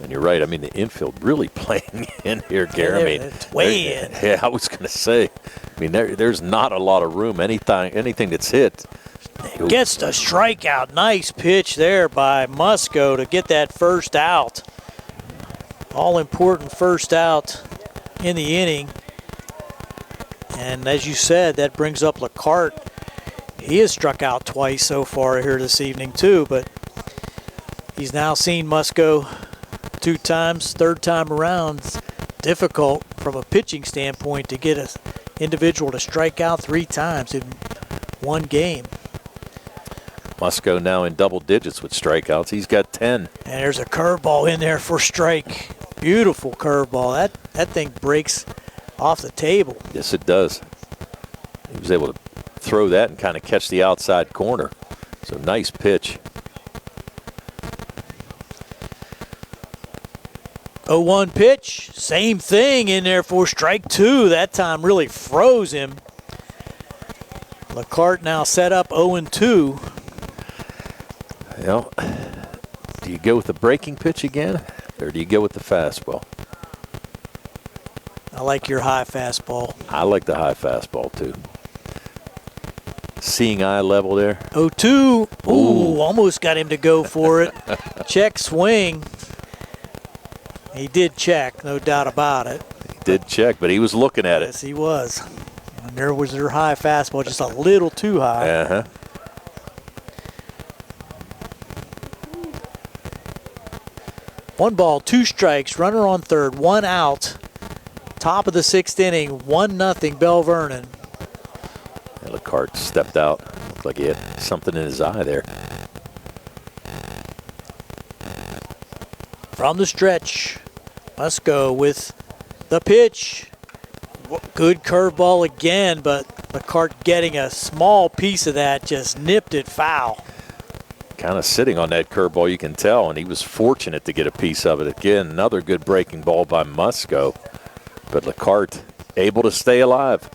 And you're right. I mean, the infield really playing in here, Gary. I mean, it's way in. Yeah, I was going to say. I mean, there's not a lot of room. Anything that's hit. Gets the strikeout. Nice pitch there by Musco to get that first out. All-important first out in the inning. And as you said, that brings up LeCarte. He has struck out twice so far here this evening too, but he's now seen Musco 2 times. Third time around, it's difficult from a pitching standpoint to get an individual to strike out 3 times in one game. Musco now in double digits with strikeouts. He's got 10. And there's a curveball in there for strike. Beautiful curveball. That thing breaks off the table. Yes, it does. He was able to throw that and kind of catch the outside corner. So nice pitch. 0-1 pitch. Same thing in there for strike 2. That time really froze him. LeCarte now set up 0-2. Well, do you go with the breaking pitch again, or do you go with the fastball? I like your high fastball. I like the high fastball, too. Seeing eye level there. 0-2. Ooh, almost got him to go for it. Check swing. He did check, no doubt about it. He did check, but he was looking at it. Yes, he was. And there was their high fastball, just a little too high. Uh-huh. One ball, 2 strikes, runner on third, 1 out. Top of the 6th inning, 1-0 Belle Vernon. And LeCarte stepped out. Looked like he had something in his eye there. From the stretch, Musco with the pitch. Good curveball again, but LeCarte getting a small piece of that, just nipped it foul. Kind of sitting on that curveball, you can tell, and he was fortunate to get a piece of it. Again, another good breaking ball by Musco, but LeCarte able to stay alive.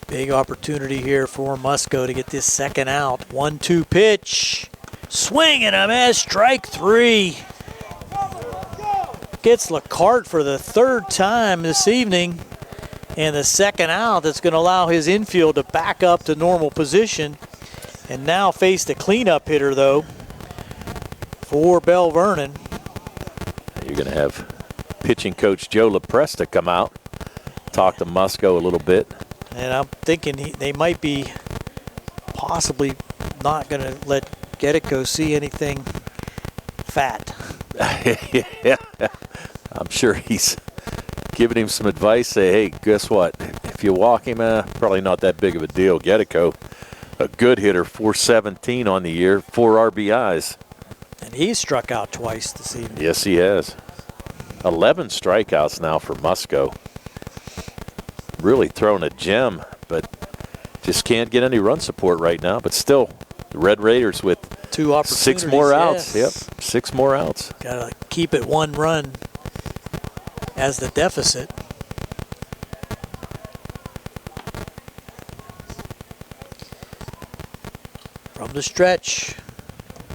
Big opportunity here for Musco to get this second out. 1-2 pitch. Swing and a miss. Strike 3. Gets LeCarte for the 3rd time this evening. And the second out that's going to allow his infield to back up to normal position. And now face the cleanup hitter, though, for Belle Vernon. You're going to have pitching coach Joe LaPresta come out, talk to Musco a little bit. And I'm thinking they might be possibly not going to let Gedico see anything fat. Yeah, I'm sure he's giving him some advice. Say, hey, guess what? If you walk him, probably not that big of a deal. Gedico, a good hitter, 417 on the year, 4 RBIs. And he's struck out twice this evening. Yes, he has. 11 strikeouts now for Musco. Really throwing a gem, but just can't get any run support right now. But still, the Red Raiders with 2 opportunities. 6 more outs. Yes. Yep, 6 more outs. Got to keep it 1 run as the deficit. From the stretch,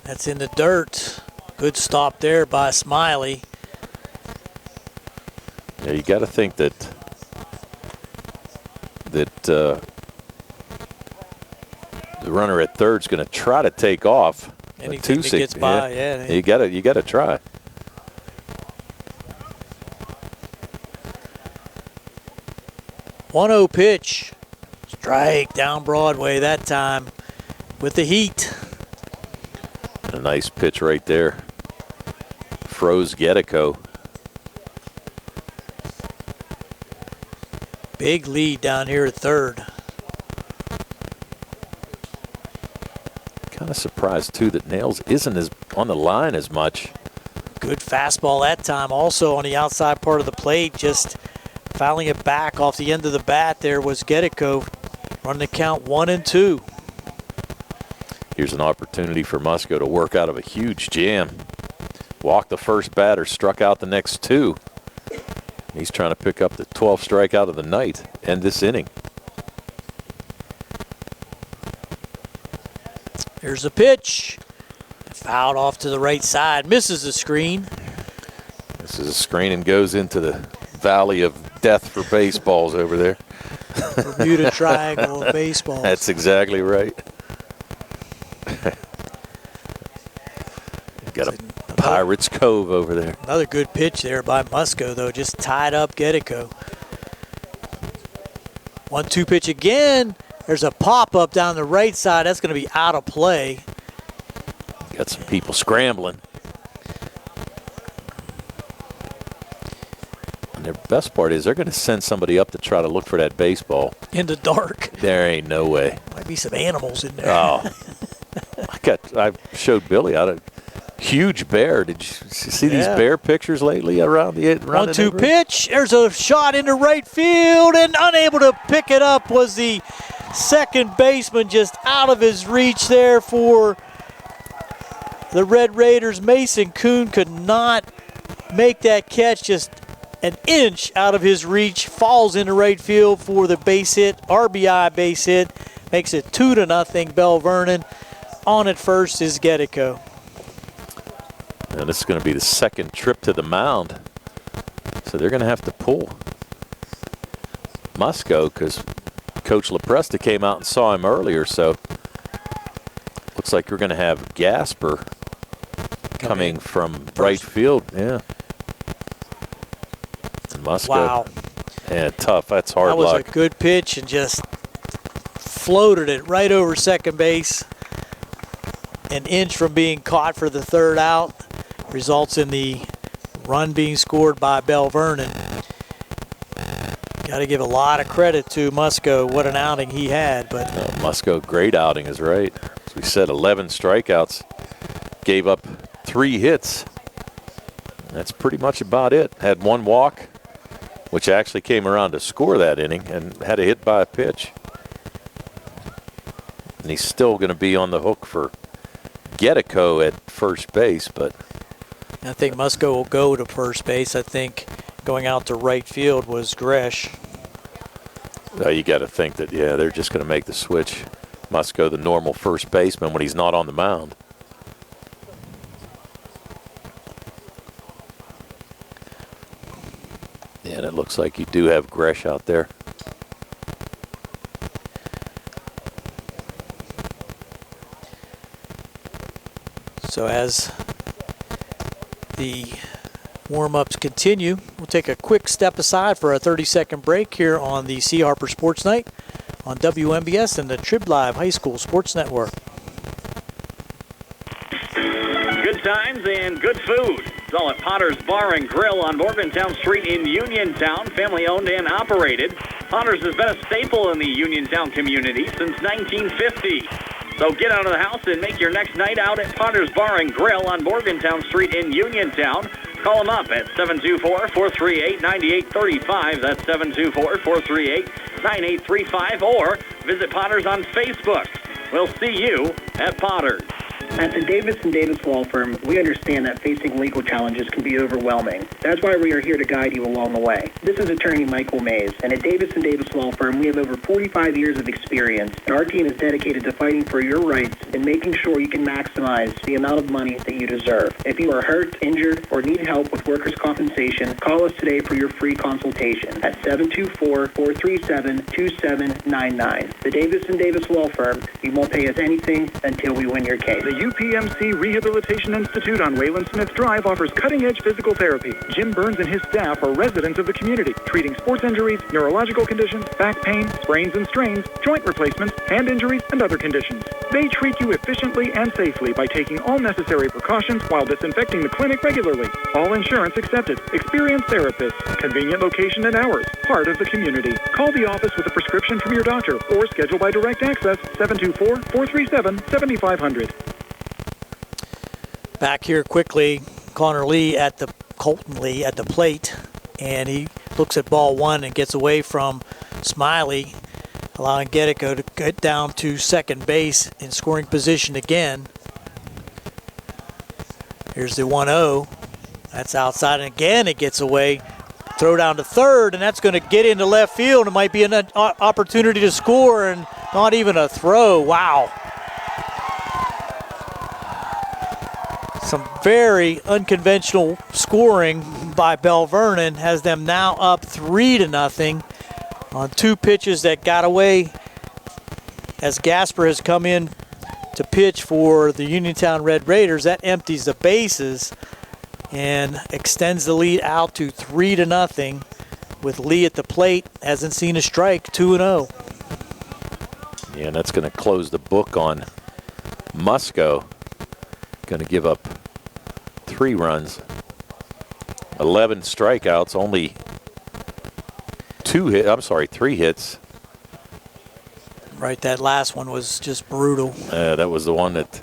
that's in the dirt. Good stop there by Smiley. Yeah, you got to think that the runner at third is going to try to take off. Anything that gets by, yeah. You got to try. One 0 pitch, strike down Broadway that time with the heat. A nice pitch right there. Froze Gedico. Big lead down here at third. Kind of surprised, too, that Nails isn't as on the line as much. Good fastball that time. Also on the outside part of the plate, just fouling it back off the end of the bat there was Gedico. Running the count 1-2. Here's an opportunity for Musco to work out of a huge jam. Walked the first batter, struck out the next 2. He's trying to pick up the 12th strikeout of the night and this inning. Here's the pitch. Fouled off to the right side. Misses the screen. This is a screen and goes into the valley of death for baseballs over there. Bermuda Triangle of baseballs. That's exactly right. Got a Pirates Cove over there. Another good pitch there by Musco, though. Just tied up Gedico. 1-2 pitch again. There's a pop-up down the right side. That's going to be out of play. Got some people scrambling. And the best part is they're going to send somebody up to try to look for that baseball. In the dark. There ain't no way. Might be some animals in there. Oh. I showed Billy out a huge bear. Did you see these bear pictures lately around the 1-2 pitch. There's a shot into right field, and unable to pick it up was the second baseman, just out of his reach there for the Red Raiders. Mason Kuhn could not make that catch, just an inch out of his reach. Falls into right field for the base hit, RBI base hit. Makes it 2-0 Belle Vernon. On at first is Gedico. And this is going to be the second trip to the mound. So they're going to have to pull Musco because Coach LaPresta came out and saw him earlier. So looks like you're going to have Gasper coming from right field. Yeah. And Musco. Wow. Yeah, tough. That's hard luck. That was luck. a good pitch and just floated it right over second base. An inch from being caught for the third out. Results in the run being scored by Belle Vernon. Got to give a lot of credit to Musco. What an outing he had. But Musco, great outing is right. As we said, 11 strikeouts. Gave up 3 hits. That's pretty much about it. Had 1 walk, which actually came around to score that inning, and had a hit by a pitch. And he's still going to be on the hook for Gedico at first base, but I think Musco will go to first base. I think going out to right field was Gresh. You got to think that, they're just going to make the switch. Musco, the normal first baseman when he's not on the mound. Yeah, and it looks like you do have Gresh out there. So as the warm-ups continue, we'll take a quick step aside for a 30-second break here on the C. Harper Sports Night on WMBS and the Trib Live High School Sports Network. Good times and good food. It's all at Potter's Bar and Grill on Morgantown Street in Uniontown, family-owned and operated. Potter's has been a staple in the Uniontown community since 1950. So get out of the house and make your next night out at Potter's Bar and Grill on Morgantown Street in Uniontown. Call them up at 724-438-9835. That's 724-438-9835. Or visit Potter's on Facebook. We'll see you at Potter's. At the Davis & Davis Law Firm, we understand that facing legal challenges can be overwhelming. That's why we are here to guide you along the way. This is attorney Michael Mays, and at Davis & Davis Law Firm, we have over 45 years of experience, and our team is dedicated to fighting for your rights and making sure you can maximize the amount of money that you deserve. If you are hurt, injured, or need help with workers' compensation, call us today for your free consultation at 724-437-2799. The Davis & Davis Law Firm, you won't pay us anything until we win your case. The UPMC Rehabilitation Institute on Wayland Smith Drive offers cutting-edge physical therapy. Jim Burns and his staff are residents of the community, treating sports injuries, neurological conditions, back pain, sprains and strains, joint replacements, hand injuries, and other conditions. They treat you efficiently and safely by taking all necessary precautions while disinfecting the clinic regularly. All insurance accepted. Experienced therapists. Convenient location and hours. Part of the community. Call the office with a prescription from your doctor or schedule by direct access 724-437-7500. Back here quickly, Colton Lee at the plate, and he looks at ball 1 and gets away from Smiley, allowing Gedico to get down to second base in scoring position again. Here's the 1-0. That's outside, and again it gets away. Throw down to third, and that's going to get into left field. It might be an opportunity to score, and not even a throw. Wow. Some very unconventional scoring by Belle Vernon has them now up 3-0 on 2 pitches that got away as Gasper has come in to pitch for the Uniontown Red Raiders. That empties the bases and extends the lead out to 3-0 with Lee at the plate. Hasn't seen a strike, 2-0. Yeah, and that's going to close the book on Musco. Going to give up 3 runs, 11 strikeouts, only 3 hits. Right, that last one was just brutal. That was the one that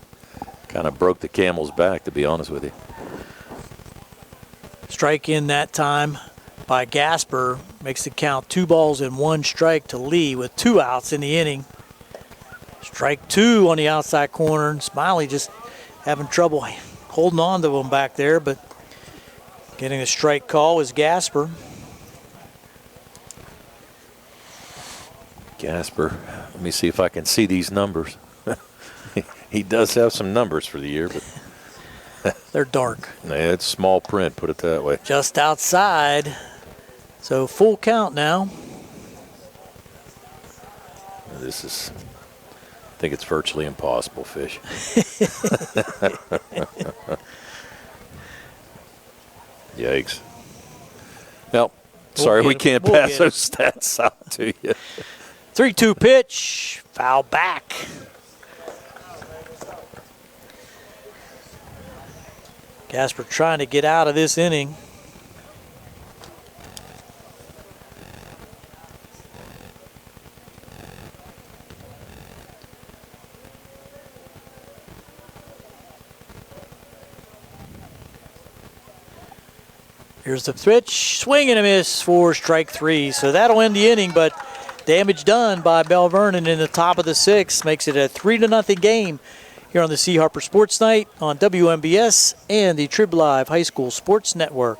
kind of broke the camel's back, to be honest with you. Strike in that time by Gasper makes the count 2 balls and 1 strike to Lee with 2 outs in the inning. Strike 2 on the outside corner, and Smiley just having trouble holding on to him back there, but getting a strike call was Gasper. Gasper, let me see if I can see these numbers. He does have some numbers for the year, but they're dark. It's small print, put it that way. Just outside, so full count now. This is, I think it's virtually impossible, Fish. Yikes. Well, sorry, we can't pass those stats out to you. 3-2 pitch, foul back. Gasper trying to get out of this inning. Here's the pitch, swing and a miss for strike 3. So that'll end the inning, but damage done by Belle Vernon in the top of the 6th makes it a 3-0 game here on the C. Harper Sports Night on WMBS and the Trib Live High School Sports Network.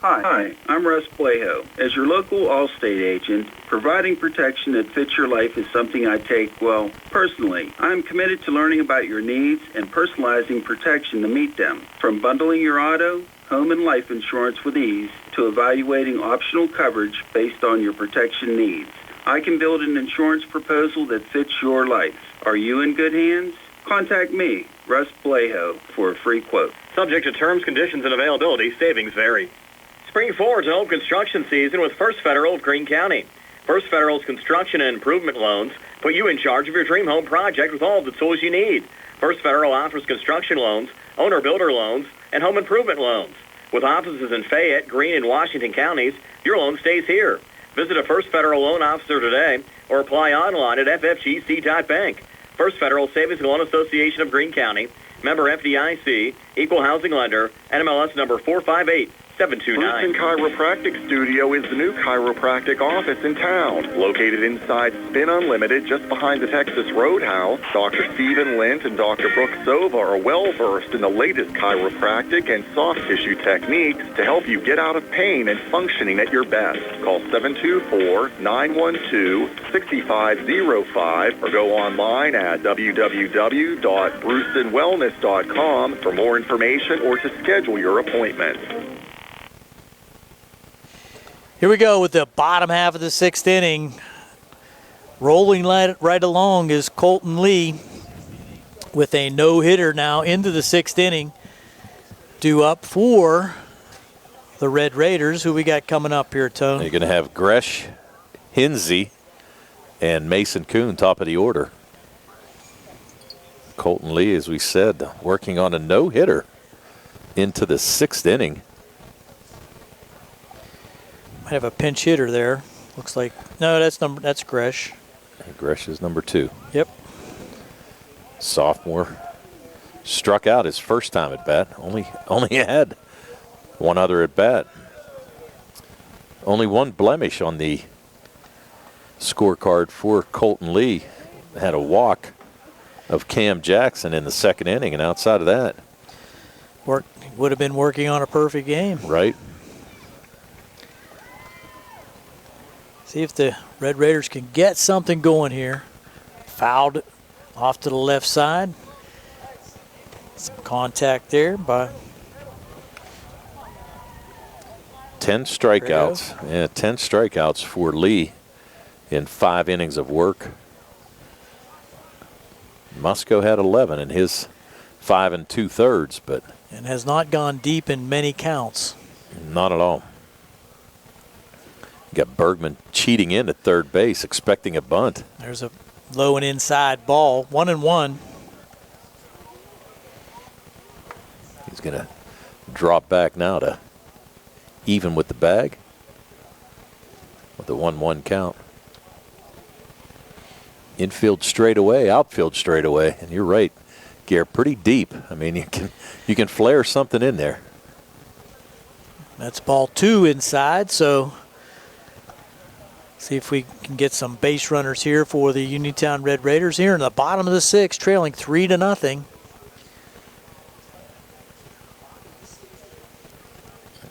Hi, I'm Russ Plaho. As your local Allstate agent, providing protection that fits your life is something I take, well, personally. I'm committed to learning about your needs and personalizing protection to meet them. From bundling your auto, home, and life insurance with ease to evaluating optional coverage based on your protection needs. I can build an insurance proposal that fits your life. Are you in good hands? Contact me, Russ Plaho, for a free quote. Subject to terms, conditions, and availability. Savings vary. Spring forward to home construction season with First Federal of Greene County. First Federal's construction and improvement loans put you in charge of your dream home project with all of the tools you need. First Federal offers construction loans, owner-builder loans, and home improvement loans. With offices in Fayette, Greene, and Washington counties, your loan stays here. Visit a First Federal loan officer today or apply online at ffgc.bank. First Federal Savings and Loan Association of Greene County, member FDIC, equal housing lender, NMLS number 458. 729. Bruce Chiropractic Studio is the new chiropractic office in town. Located inside Spin Unlimited, just behind the Texas Roadhouse, Dr. Stephen Lint and Dr. Brooke Sova are well-versed in the latest chiropractic and soft tissue techniques to help you get out of pain and functioning at your best. Call 724-912-6505 or go online at www.bruceandwellness.com for more information or to schedule your appointment. Here we go with the bottom half of the 6th inning. Rolling right along is Colton Lee with a no-hitter now into the 6th inning. Due up for the Red Raiders. Who we got coming up here, Tone? You're going to have Gresh, Hinsey, and Mason Kuhn top of the order. Colton Lee, as we said, working on a no-hitter into the 6th inning. Might have a pinch hitter there. Looks like no, that's Gresh. Gresh is number 2. Yep. Sophomore struck out his first time at bat. Only had one other at bat. Only one blemish on the scorecard for Colton Lee. Had a walk of Cam Jackson in the 2nd inning, and outside of that, would have been working on a perfect game. Right. See if the Red Raiders can get something going here. Fouled off to the left side. Some contact there by 10 strikeouts. Yeah, 10 strikeouts for Lee in 5 innings of work. Musco had 11 in his 5 2/3, but and has not gone deep in many counts. Not at all. You got Bergman cheating in at third base, expecting a bunt. There's a low and inside ball, 1-1. He's going to drop back now to even with the bag with the 1-1 count. Infield straight away, outfield straight away, and you're right, Gare, pretty deep. I mean, you can flare something in there. That's ball 2 inside, so see if we can get some base runners here for the Uniontown Red Raiders here in the bottom of the 6th, trailing 3-0.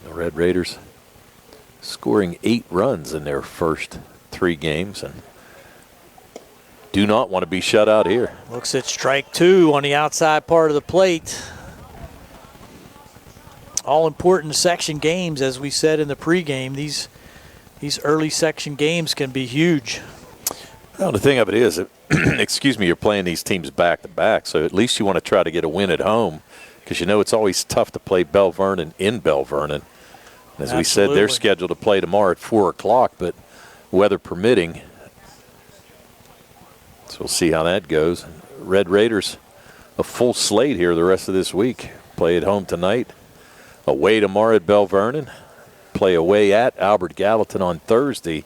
The Red Raiders scoring 8 runs in their first 3 games and do not want to be shut out here. Looks at strike 2 on the outside part of the plate. All important section games, as we said in the pregame. These early section games can be huge. Well, the thing of it is, excuse me, you're playing these teams back to back, so at least you want to try to get a win at home because you know it's always tough to play Belle Vernon in Belle Vernon. As we said, they're scheduled to play tomorrow at 4 o'clock, but weather permitting. So we'll see how that goes. Red Raiders, a full slate here the rest of this week. Play at home tonight, away tomorrow at Belle Vernon, play away at Albert Gallatin on Thursday,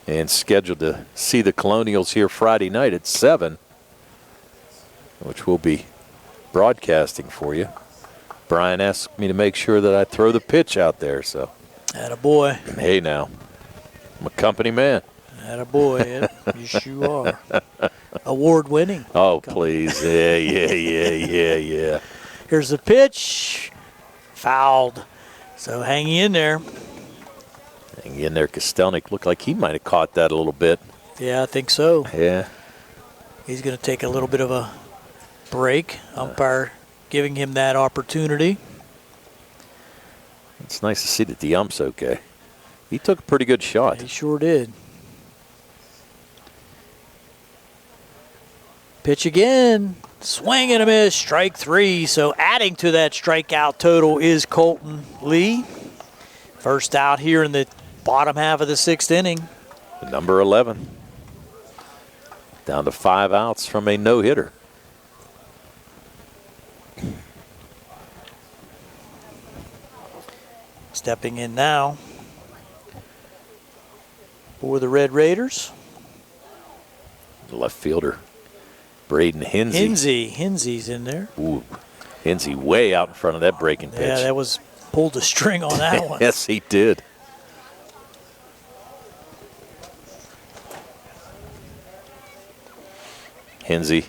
and scheduled to see the Colonials here Friday night at 7, which we'll be broadcasting for you. Brian asked me to make sure that I throw the pitch out there, so. Attaboy. Hey now, I'm a company man. Attaboy, yes you are. Award-winning. Oh, please. Yeah. Here's the pitch. Fouled. So hang in there. Hang in there. Kostelnik looked like he might have caught that a little bit. Yeah, I think so. Yeah. He's going to take a little bit of a break. Umpire giving him that opportunity. It's nice to see that the ump's okay. He took a pretty good shot. He sure did. Pitch again. Swing and a miss. Strike 3. So adding to that strikeout total is Colton Lee. First out here in the bottom half of the 6th inning. Number 11. Down to 5 outs from a no-hitter. Stepping in now for the Red Raiders. The left fielder, Braden Hinsey. Hinsey's in there. Ooh, Hinsey way out in front of that breaking pitch. Yeah, that was pulled the string on that one. Yes, he did. Hinsey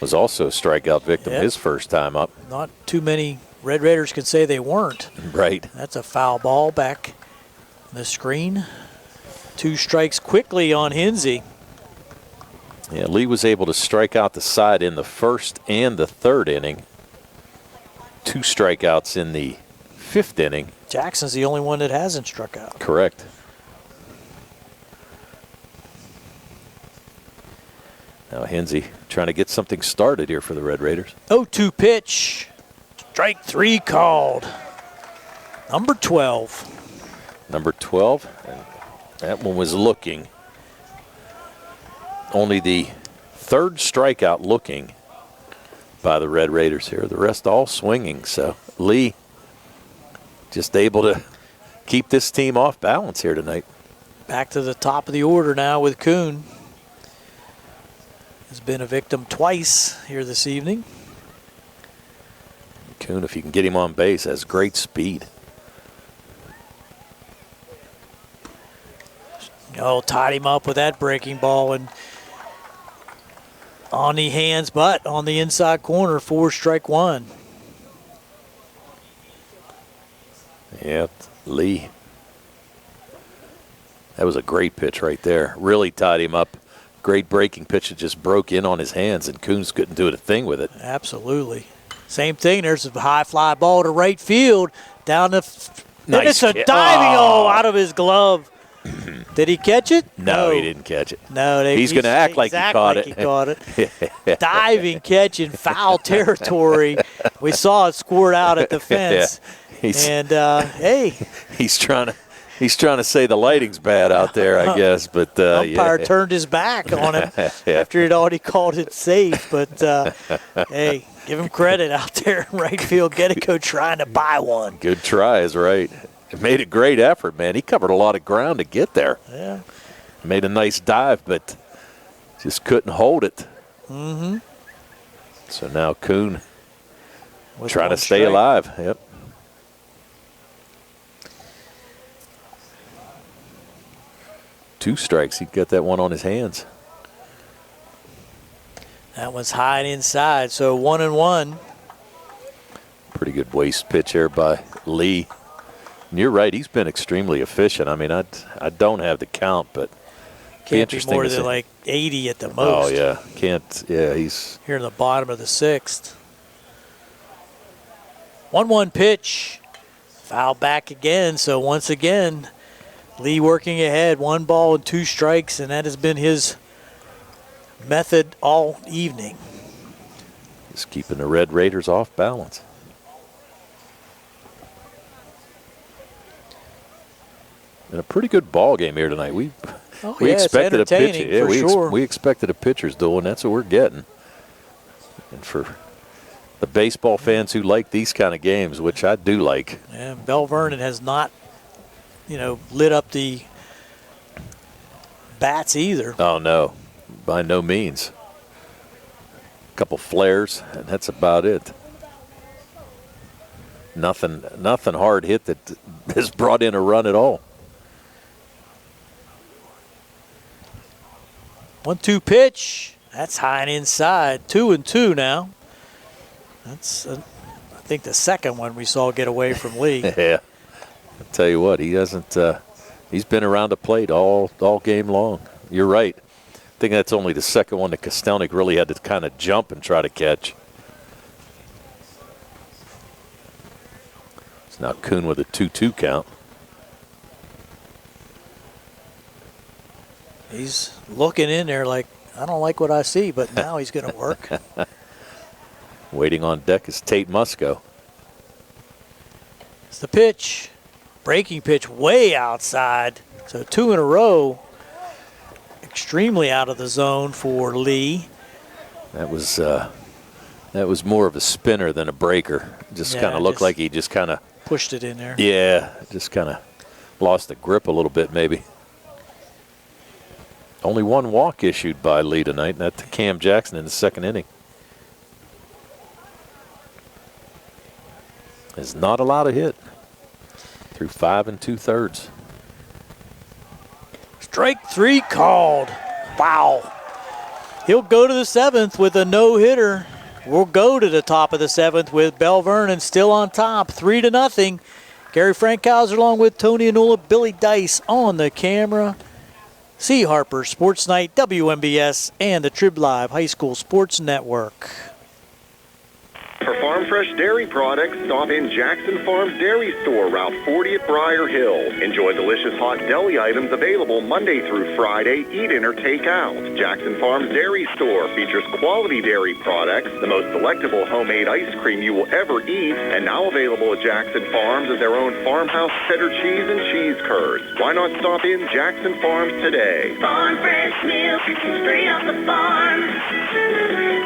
was also a strikeout victim his first time up. Not too many Red Raiders can say they weren't. Right. That's a foul ball back the screen. 2 strikes quickly on Hinsey. Yeah, Lee was able to strike out the side in the 1st and the 3rd inning. 2 strikeouts in the 5th inning. Jackson's the only one that hasn't struck out. Correct. Now Hinsey trying to get something started here for the Red Raiders. 0-2 pitch. Strike 3 called. Number 12. Number 12. And that one was looking. Only the 3rd strikeout looking by the Red Raiders here. The rest all swinging. So Lee just able to keep this team off balance here tonight. Back to the top of the order now with Kuhn. Has been a victim twice here this evening. Kuhn, if you can get him on base, has great speed. Oh, tied him up with that breaking ball and on the hands, but on the inside corner for strike 1. Yep, Lee. That was a great pitch right there. Really tied him up. Great breaking pitch that just broke in on his hands, and Coons couldn't do a thing with it. Absolutely. Same thing. There's a high fly ball to right field. Down the and Nice it's a catch. diving out of his glove. Did he catch it? No, he didn't catch it. No, he's going to act like he caught it. He caught it. Diving catch in foul territory. We saw it squirt out at the fence. Hey, he's trying to say the lighting's bad out there, I guess. But umpire turned his back on him after he'd already called it safe. But hey, give him credit out there in right field. Gettico trying to buy one. Good try is right. It made a great effort, man. He covered a lot of ground to get there. Yeah. Made a nice dive, but just couldn't hold it. Mm-hmm. So now Kuhn trying to stay alive. Yep. Two strikes. He'd got that one on his hands. That one's high and inside, so 1-1. Pretty good waist pitch there by Lee. And you're right. He's been extremely efficient. I mean, I don't have the count, but can't be more than like 80 at the most. Oh yeah, can't. Yeah, he's here in the bottom of the sixth. 1-1 pitch, foul back again. So once again, Lee working ahead. 1 ball and 2 strikes, and that has been his method all evening. Just keeping the Red Raiders off balance. And a pretty good ball game here tonight. We expected a pitcher. Yeah, we expected a pitcher's duel, and that's what we're getting. And for the baseball fans who like these kind of games, which I do like. Yeah, Belle Vernon has not, lit up the bats either. Oh no, by no means. A couple flares, and that's about it. Nothing hard hit that has brought in a run at all. 1-2 pitch. That's high and inside. 2-2 now. That's, I think, the second one we saw get away from Lee. Yeah. I'll tell you what, he hasn't. He's been around the plate all game long. You're right. I think that's only the second one that Kostelnik really had to kind of jump and try to catch. It's now Kuhn with a 2-2 count. He's looking in there like, I don't like what I see, but now he's going to work. Waiting on deck is Tate Musco. It's the pitch. Breaking pitch way outside. So 2 in a row. Extremely out of the zone for Lee. That was more of a spinner than a breaker. Just kind of looked like he just kind of pushed it in there. Yeah, just kind of lost the grip a little bit maybe. Only 1 walk issued by Lee tonight, and that's to Cam Jackson in the second inning. There's not a lot of hit through 5 2/3. Strike 3 called. Wow. He'll go to the 7th with a no-hitter. We'll go to the top of the 7th with Belle Vernon still on top, 3-0. Gary Frankhauser along with Tony Anula, Billy Dice on the camera. C. Harper Sports Night, WMBS, and the Trib Live High School Sports Network. For farm fresh dairy products, stop in Jackson Farms Dairy Store, Route 40 at Briar Hill. Enjoy delicious hot deli items available Monday through Friday, eat in or take out. Jackson Farms Dairy Store features quality dairy products, the most delectable homemade ice cream you will ever eat, and now available at Jackson Farms is their own farmhouse cheddar cheese and cheese curds. Why not stop in Jackson Farms today? Farm fresh milk, straight off the farm.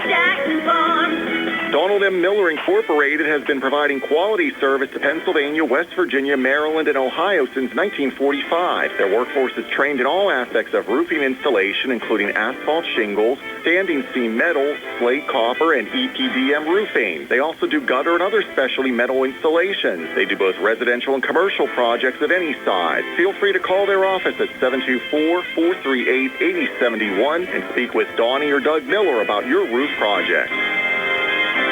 Jackson Farms. Donald M. Miller Incorporated has been providing quality service to Pennsylvania, West Virginia, Maryland, and Ohio since 1945. Their workforce is trained in all aspects of roofing installation, including asphalt shingles, standing seam metal, slate copper, and EPDM roofing. They also do gutter and other specialty metal installations. They do both residential and commercial projects of any size. Feel free to call their office at 724-438-8071 and speak with Donnie or Doug Miller about your roof project.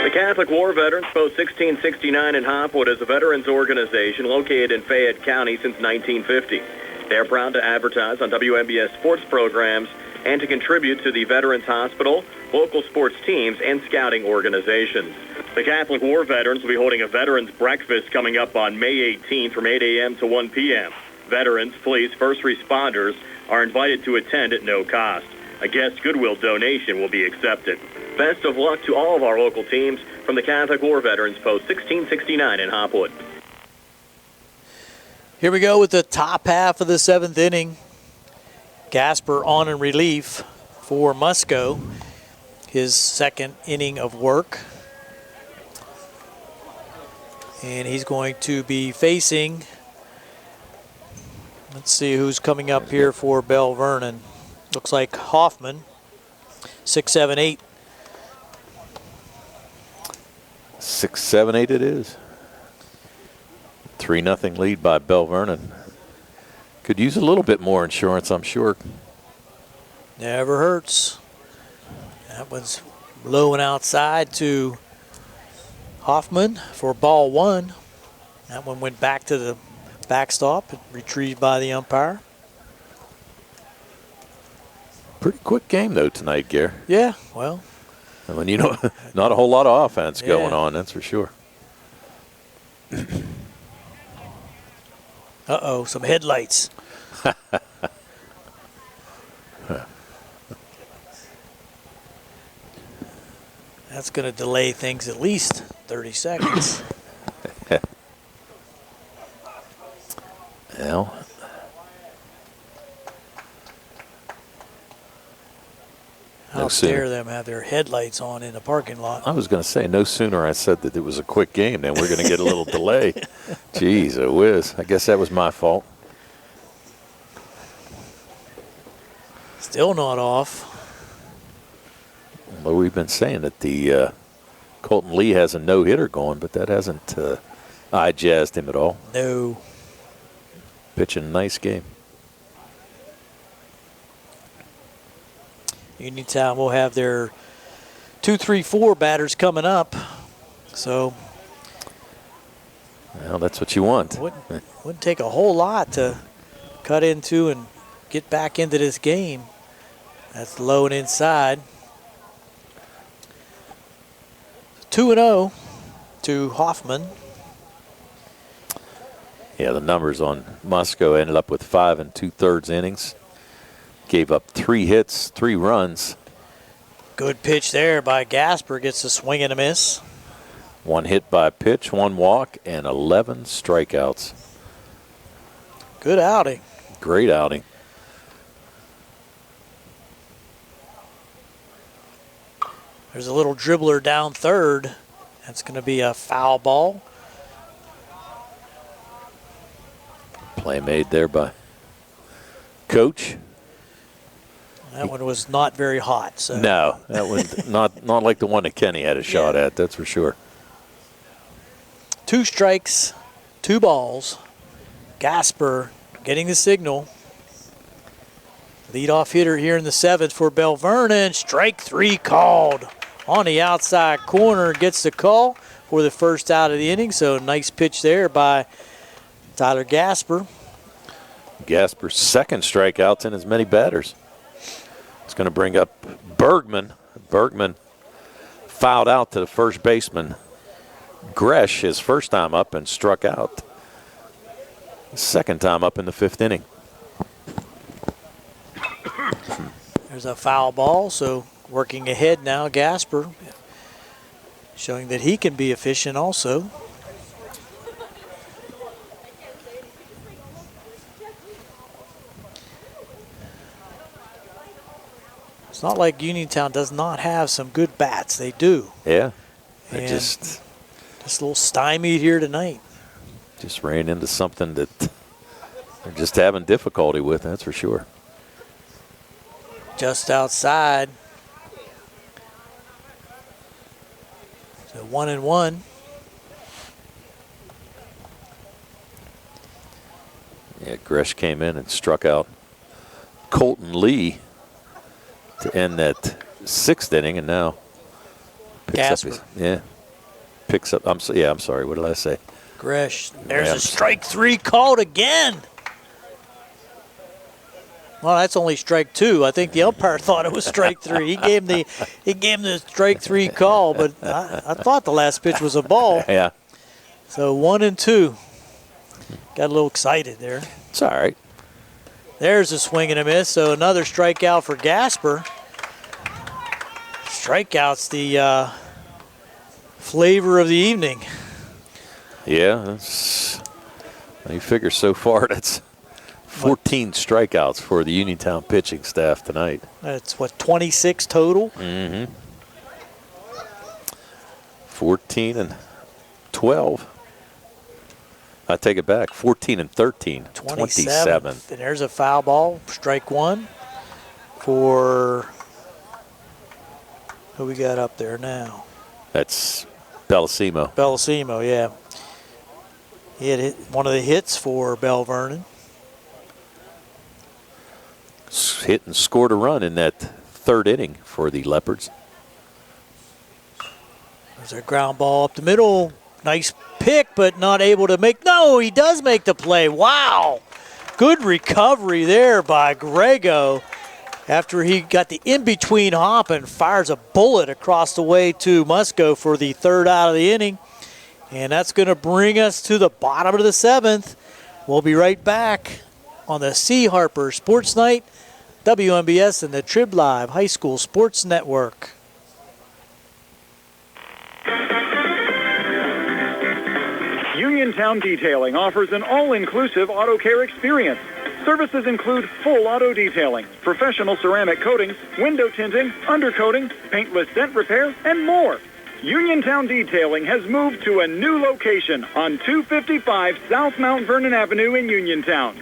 The Catholic War Veterans Post 1669 in Hopwood is a veterans organization located in Fayette County since 1950. They are proud to advertise on WMBS sports programs and to contribute to the Veterans Hospital, local sports teams, and scouting organizations. The Catholic War Veterans will be holding a Veterans Breakfast coming up on May 18th from 8 a.m. to 1 p.m. Veterans, police, first responders are invited to attend at no cost. A guest Goodwill donation will be accepted. Best of luck to all of our local teams from the Catholic War Veterans Post 1669 in Hopwood. Here we go with the top half of the 7th inning. Gasper on in relief for Musco, his 2nd inning of work. And he's going to be facing, let's see who's coming up here for Belle Vernon. Looks like Hoffman, 6, 7, 8. 6, 7, 8 it is. 3-0 lead by Belle Vernon. Could use a little bit more insurance, I'm sure. Never hurts. That one's low and outside to Hoffman for ball 1. That one went back to the backstop, retrieved by the umpire. Pretty quick game, though, tonight, Gare. Yeah, well. I mean, you know, not a whole lot of offense going on, that's for sure. Uh-oh, some headlights. That's going to delay things at least 30 seconds. Well, how dare them have their headlights on in the parking lot. I was going to say, no sooner I said that it was a quick game than we're going to get a little delay. Jeez, a whiz. I guess that was my fault. Still not off. Well, we've been saying that the Colton Lee has a no-hitter going, but that hasn't eye-jazzed him at all. No. Pitching a nice game. Uniontown will have their 2, 3, 4 batters coming up. So, well, that's what you want. Wouldn't take a whole lot to cut into and get back into this game. That's low and inside. 2-0 to Hoffman. Yeah, the numbers on Musco ended up with 5 2/3 innings. Gave up 3 hits, 3 runs. Good pitch there by Gasper. Gets a swing and a miss. 1 hit by pitch, 1 walk, and 11 strikeouts. Good outing. Great outing. There's a little dribbler down third. That's going to be a foul ball. Play made there by Coach. That one was not very hot. So. No, that was not like the one that Kinney had a shot at, that's for sure. 2 strikes, 2 balls. Gasper getting the signal. Leadoff hitter here in the 7th for Belle Vernon. Strike 3 called on the outside corner. Gets the call for the first out of the inning. So nice pitch there by Tyler Gasper. Gasper's 2nd strikeouts in as many batters. It's going to bring up Bergman. Bergman fouled out to the first baseman. Gresh, his first time up, and struck out. 2nd time up in the 5th inning. There's a foul ball, so working ahead now, Gasper, showing that he can be efficient also. It's not like Uniontown does not have some good bats. They do. Yeah. And just a little stymied here tonight. Just ran into something that they're just having difficulty with, that's for sure. Just outside. So 1-1. Yeah, Gresh came in and struck out Colton Lee to end that 6th inning, and now picks up. I'm sorry. What did I say? Gresh. There's a strike 3 called again. Well, that's only strike 2. I think the umpire thought it was strike 3. He gave him the strike 3 call, but I thought the last pitch was a ball. Yeah. So 1-2. Got a little excited there. It's all right. There's a swing and a miss, so another strikeout for Gasper. Strikeouts, the flavor of the evening. Yeah, you figure so far that's 14 strikeouts for the Uniontown pitching staff tonight. That's, 26 total? Mm-hmm. 14 and 12. I take it back. 14 and 13. 27. And there's a foul ball. Strike 1 for who we got up there now? That's Bellasimo. Bellasimo, yeah. He had hit one of the hits for Belle Vernon. Hit and scored a run in that third inning for the Leopards. There's a ground ball up the middle. Nice pick, but not able to make. No, he does make the play. Wow. Good recovery there by Grego. After he got the in-between hop and fires a bullet across the way to Musco for the third out of the inning. And that's going to bring us to the bottom of the 7th. We'll be right back on the C. Harper Sports Night, WMBS, and the Trib Live High School Sports Network. Uniontown Detailing offers an all-inclusive auto care experience. Services include full auto detailing, professional ceramic coatings, window tinting, undercoating, paintless dent repair, and more. Uniontown Detailing has moved to a new location on 255 South Mount Vernon Avenue in Uniontown.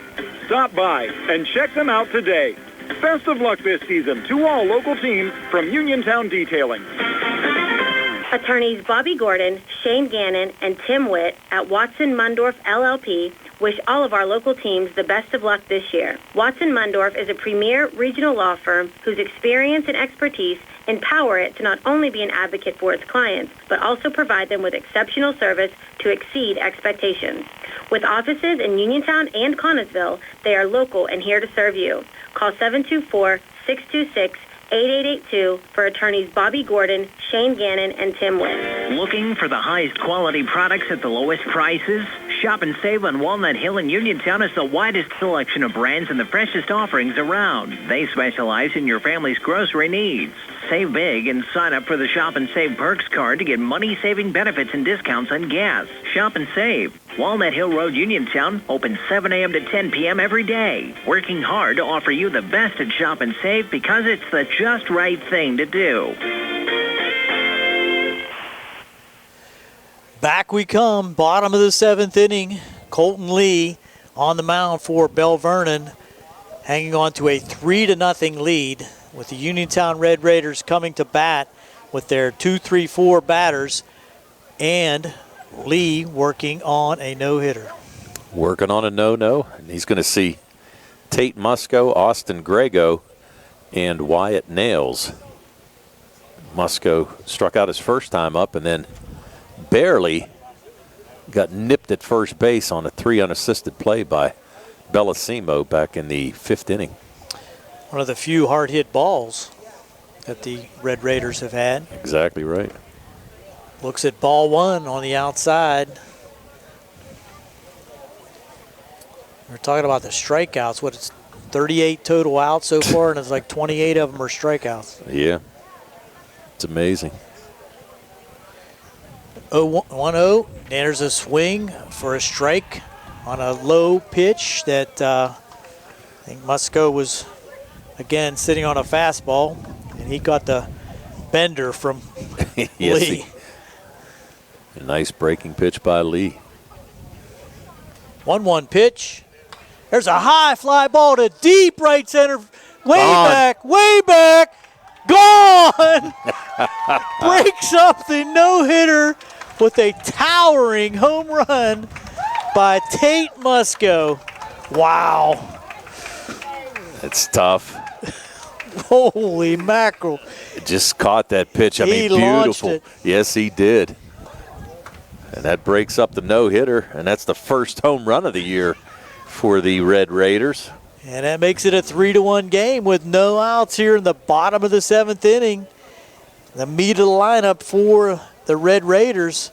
Stop by and check them out today. Best of luck this season to all local teams from Uniontown Detailing. Attorneys Bobby Gordon, Shane Gannon, and Tim Witt at Watson Mundorf LLP wish all of our local teams the best of luck this year. Watson Mundorf is a premier regional law firm whose experience and expertise empower it to not only be an advocate for its clients, but also provide them with exceptional service to exceed expectations. With offices in Uniontown and Connellsville, they are local and here to serve you. Call 724-626-8882 for attorneys Bobby Gordon, Shane Gannon, and Tim Witt. Looking for the highest quality products at the lowest prices? Shop and save on Walnut Hill in Uniontown has the widest selection of brands and the freshest offerings around. They specialize in your family's grocery needs. Save big and sign up for the Shop and Save Perks card to get money-saving benefits and discounts on gas. Shop and save. Walnut Hill Road, Uniontown, open 7 a.m. to 10 p.m. every day. Working hard to offer you the best at Shop and Save because it's the just right thing to do. Back we come, bottom of the 7th inning. Colton Lee on the mound for Belle Vernon, hanging on to a 3-0 lead with the Uniontown Red Raiders coming to bat with their 2-3-4 batters, and Lee working on a no-hitter. Working on a no-no, and he's going to see Tate Musco, Austin Grego, and Wyatt Nails. Musco struck out his first time up and then barely got nipped at first base on a 3 unassisted play by Bellasimo back in the 5th inning. One of the few hard-hit balls that the Red Raiders have had. Exactly right. Looks at ball 1 on the outside. We're talking about the strikeouts. What, it's 38 total outs so far, and it's like 28 of them are strikeouts. Yeah. It's amazing. 1-0. There's a swing for a strike on a low pitch that I think Musco was, again, sitting on a fastball, and he got the bender from Yes, Lee. A nice breaking pitch by Lee. 1-1 pitch. There's a high fly ball to deep right center. Way back. Gone! Breaks up the no-hitter with a towering home run by Tate Musco. Wow. It's tough. Holy mackerel. Just caught that pitch. I mean, beautiful. It. Yes, he did. And that breaks up the no-hitter, and that's the first home run of the year for the Red Raiders. And that makes it a 3-1 game with no outs here in the bottom of the 7th inning. The meat of the lineup for the Red Raiders.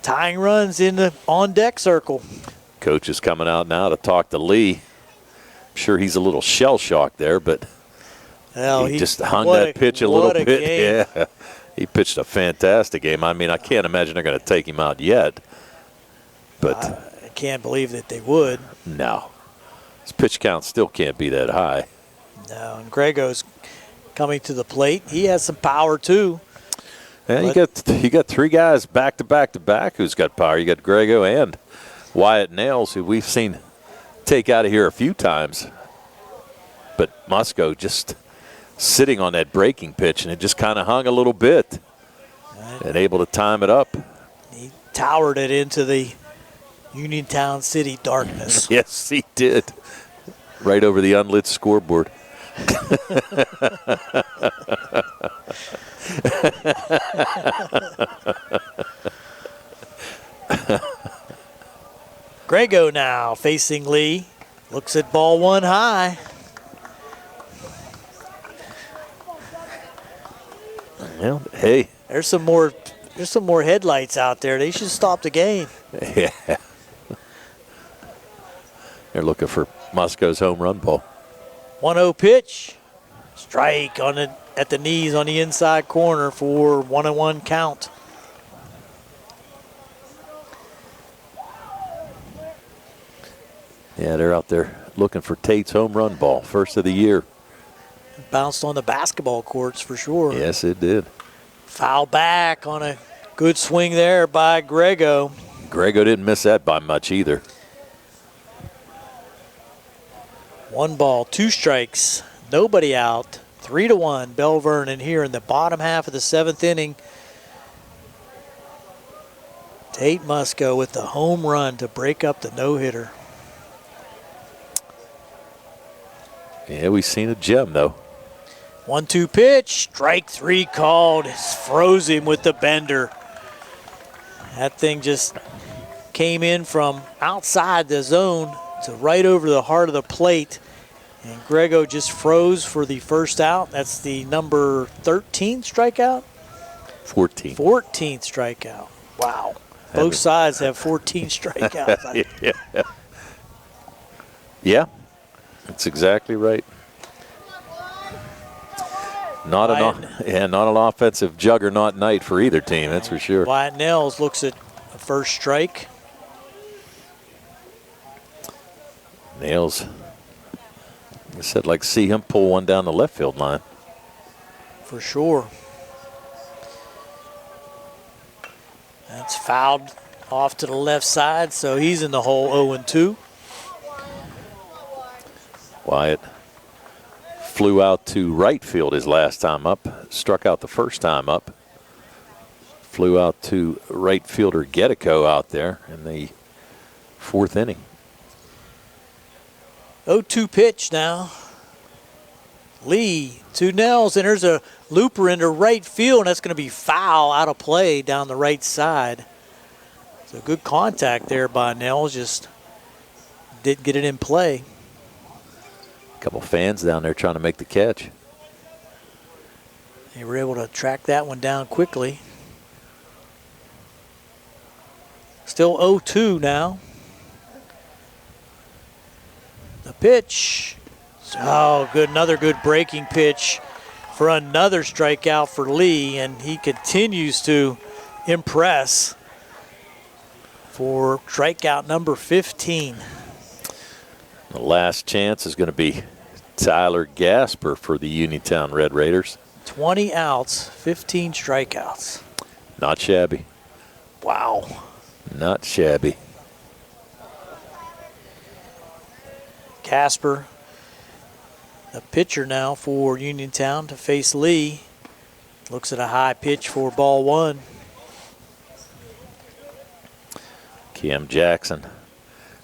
Tying runs in the on-deck circle. Coach is coming out now to talk to Lee. I'm sure he's a little shell-shocked there, but he just hung that pitch a little bit. Game. Yeah, he pitched a fantastic game. I mean, I can't imagine they're going to take him out yet. But I can't believe that they would. No. His pitch count still can't be that high. No, and Grego's coming to the plate. He has some power, too. Yeah, you got 3 guys back to back to back who's got power. You got Grego and Wyatt Nails, who we've seen take out of here a few times. But Musco just sitting on that breaking pitch, and it just kind of hung a little bit. And able to time it up. He towered it into the Uniontown City darkness. Yes, he did. Right over the unlit scoreboard. Grego now facing Lee. Looks at ball 1 high. Well, hey. There's some more headlights out there. They should stop the game. Yeah. They're looking for Musco's home run ball. 1-0 pitch. Strike at the knees on the inside corner for 1-1 count. Yeah, they're out there looking for Tate's home run ball, first of the year. Bounced on the basketball courts for sure. Yes, it did. Foul back on a good swing there by Grego. Grego didn't miss that by much either. 1 ball, 2 strikes, nobody out. 3-1, Belle Vernon here in the bottom half of the 7th inning. Tate Musco with the home run to break up the no-hitter. Yeah, we've seen a gem, though. 1-2 pitch, strike 3 called. Froze him with the bender. That thing just came in from outside the zone to right over the heart of the plate. And Grego just froze for the first out. That's the number 13 strikeout? 14. 14th strikeout. Wow. Both sides have 14 strikeouts. Yeah, that's exactly right. Not an offensive juggernaut night for either team, that's for sure. Wyatt Nels looks at a first strike. Nails, I said, like, see him pull one down the left field line. For sure. That's fouled off to the left side, so he's in the hole 0-2. Wyatt flew out to right field his last time up, struck out the first time up. Flew out to right fielder Getico out there in the 4th inning. 0-2 pitch now. Lee to Nels, and there's a looper into right field, and that's going to be foul out of play down the right side. So good contact there by Nels, just didn't get it in play. A couple fans down there trying to make the catch. They were able to track that one down quickly. Still 0-2 now. The pitch. Oh, good. Another good breaking pitch for another strikeout for Lee, and he continues to impress for strikeout number 15. The last chance is going to be Tyler Gasper for the Uniontown Red Raiders. 20 outs, 15 strikeouts. Not shabby. Wow. Not shabby. Gasper, the pitcher now for Uniontown to face Lee. Looks at a high pitch for ball 1. Cam Jackson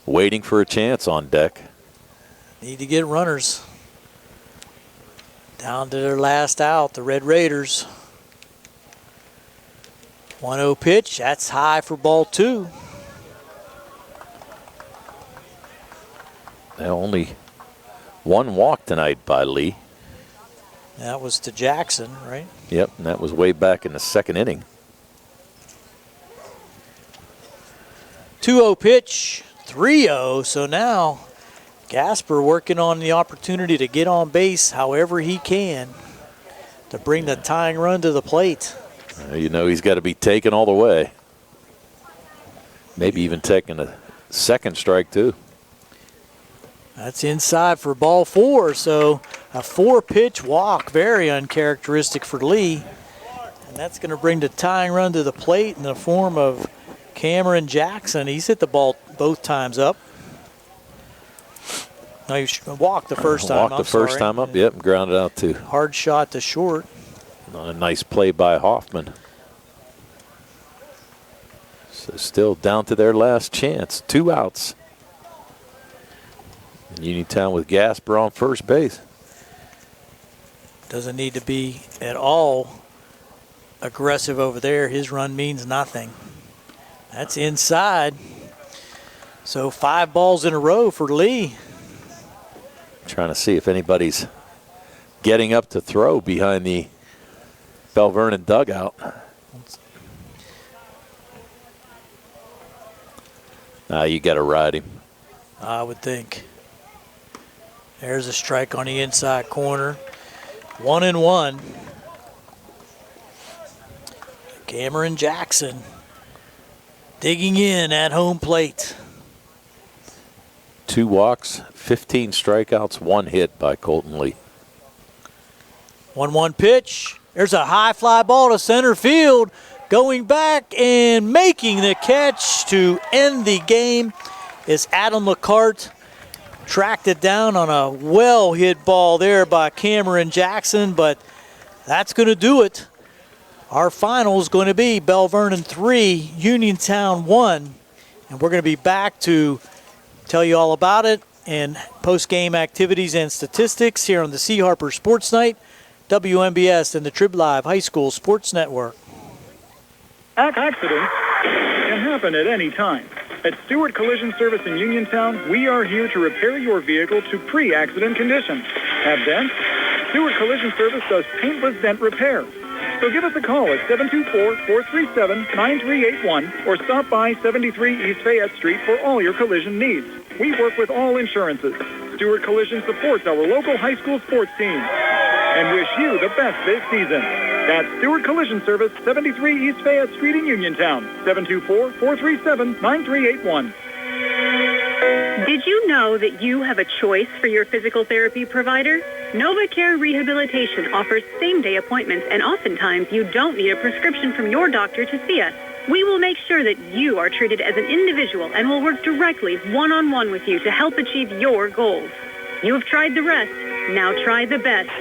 waiting for a chance on deck. Need to get runners. Down to their last out, the Red Raiders. 1-0 pitch, that's high for ball 2. Now only One walk tonight by Lee. That was to Jackson, right? Yep, and that was way back in the second inning. 2-0 pitch, 3-0. So now Gasper working on the opportunity to get on base however he can to bring the tying run to the plate. You know he's got to be taken all the way. Maybe even taking a second strike too. That's inside for ball 4. So a 4-pitch walk, very uncharacteristic for Lee. And that's going to bring the tying run to the plate in the form of Cameron Jackson. He's hit the ball both times up. No, he walked the first time. Walked the first time up, yep, grounded out too. Hard shot to short. A nice play by Hoffman. So still down to their last chance. 2 outs. And Uniontown with Gasper on first base. Doesn't need to be at all aggressive over there. His run means nothing. That's inside. So 5 balls in a row for Lee. Trying to see if anybody's getting up to throw behind the Belle Vernon dugout. You got to ride him. I would think. There's a strike on the inside corner. 1-1. Cameron Jackson digging in at home plate. 2 walks, 15 strikeouts, 1 hit by Colton Lee. 1-1 pitch. There's a high fly ball to center field. Going back and making the catch to end the game is Adam LeCarte. Tracked it down on a well-hit ball there by Cameron Jackson, but that's going to do it. Our final is going to be Belle Vernon 3, Uniontown 1, and we're going to be back to tell you all about it and post-game activities and statistics here on the C. Harper Sports Night, WMBS and the Trib Live High School Sports Network. Accidents can happen at any time. At Stewart Collision Service in Uniontown, we are here to repair your vehicle to pre-accident condition. Have dents? Stewart Collision Service does paintless dent repair. So give us a call at 724-437-9381 or stop by 73 East Fayette Street for all your collision needs. We work with all insurances. Stewart Collision supports our local high school sports team and wish you the best this season. That's Stewart Collision Service, 73 East Fayette Street in Uniontown, 724-437-9381. Did you know that you have a choice for your physical therapy provider? NovaCare Rehabilitation offers same-day appointments, and oftentimes you don't need a prescription from your doctor to see us. We will make sure that you are treated as an individual and will work directly one-on-one with you to help achieve your goals. You have tried the rest. Now try the best.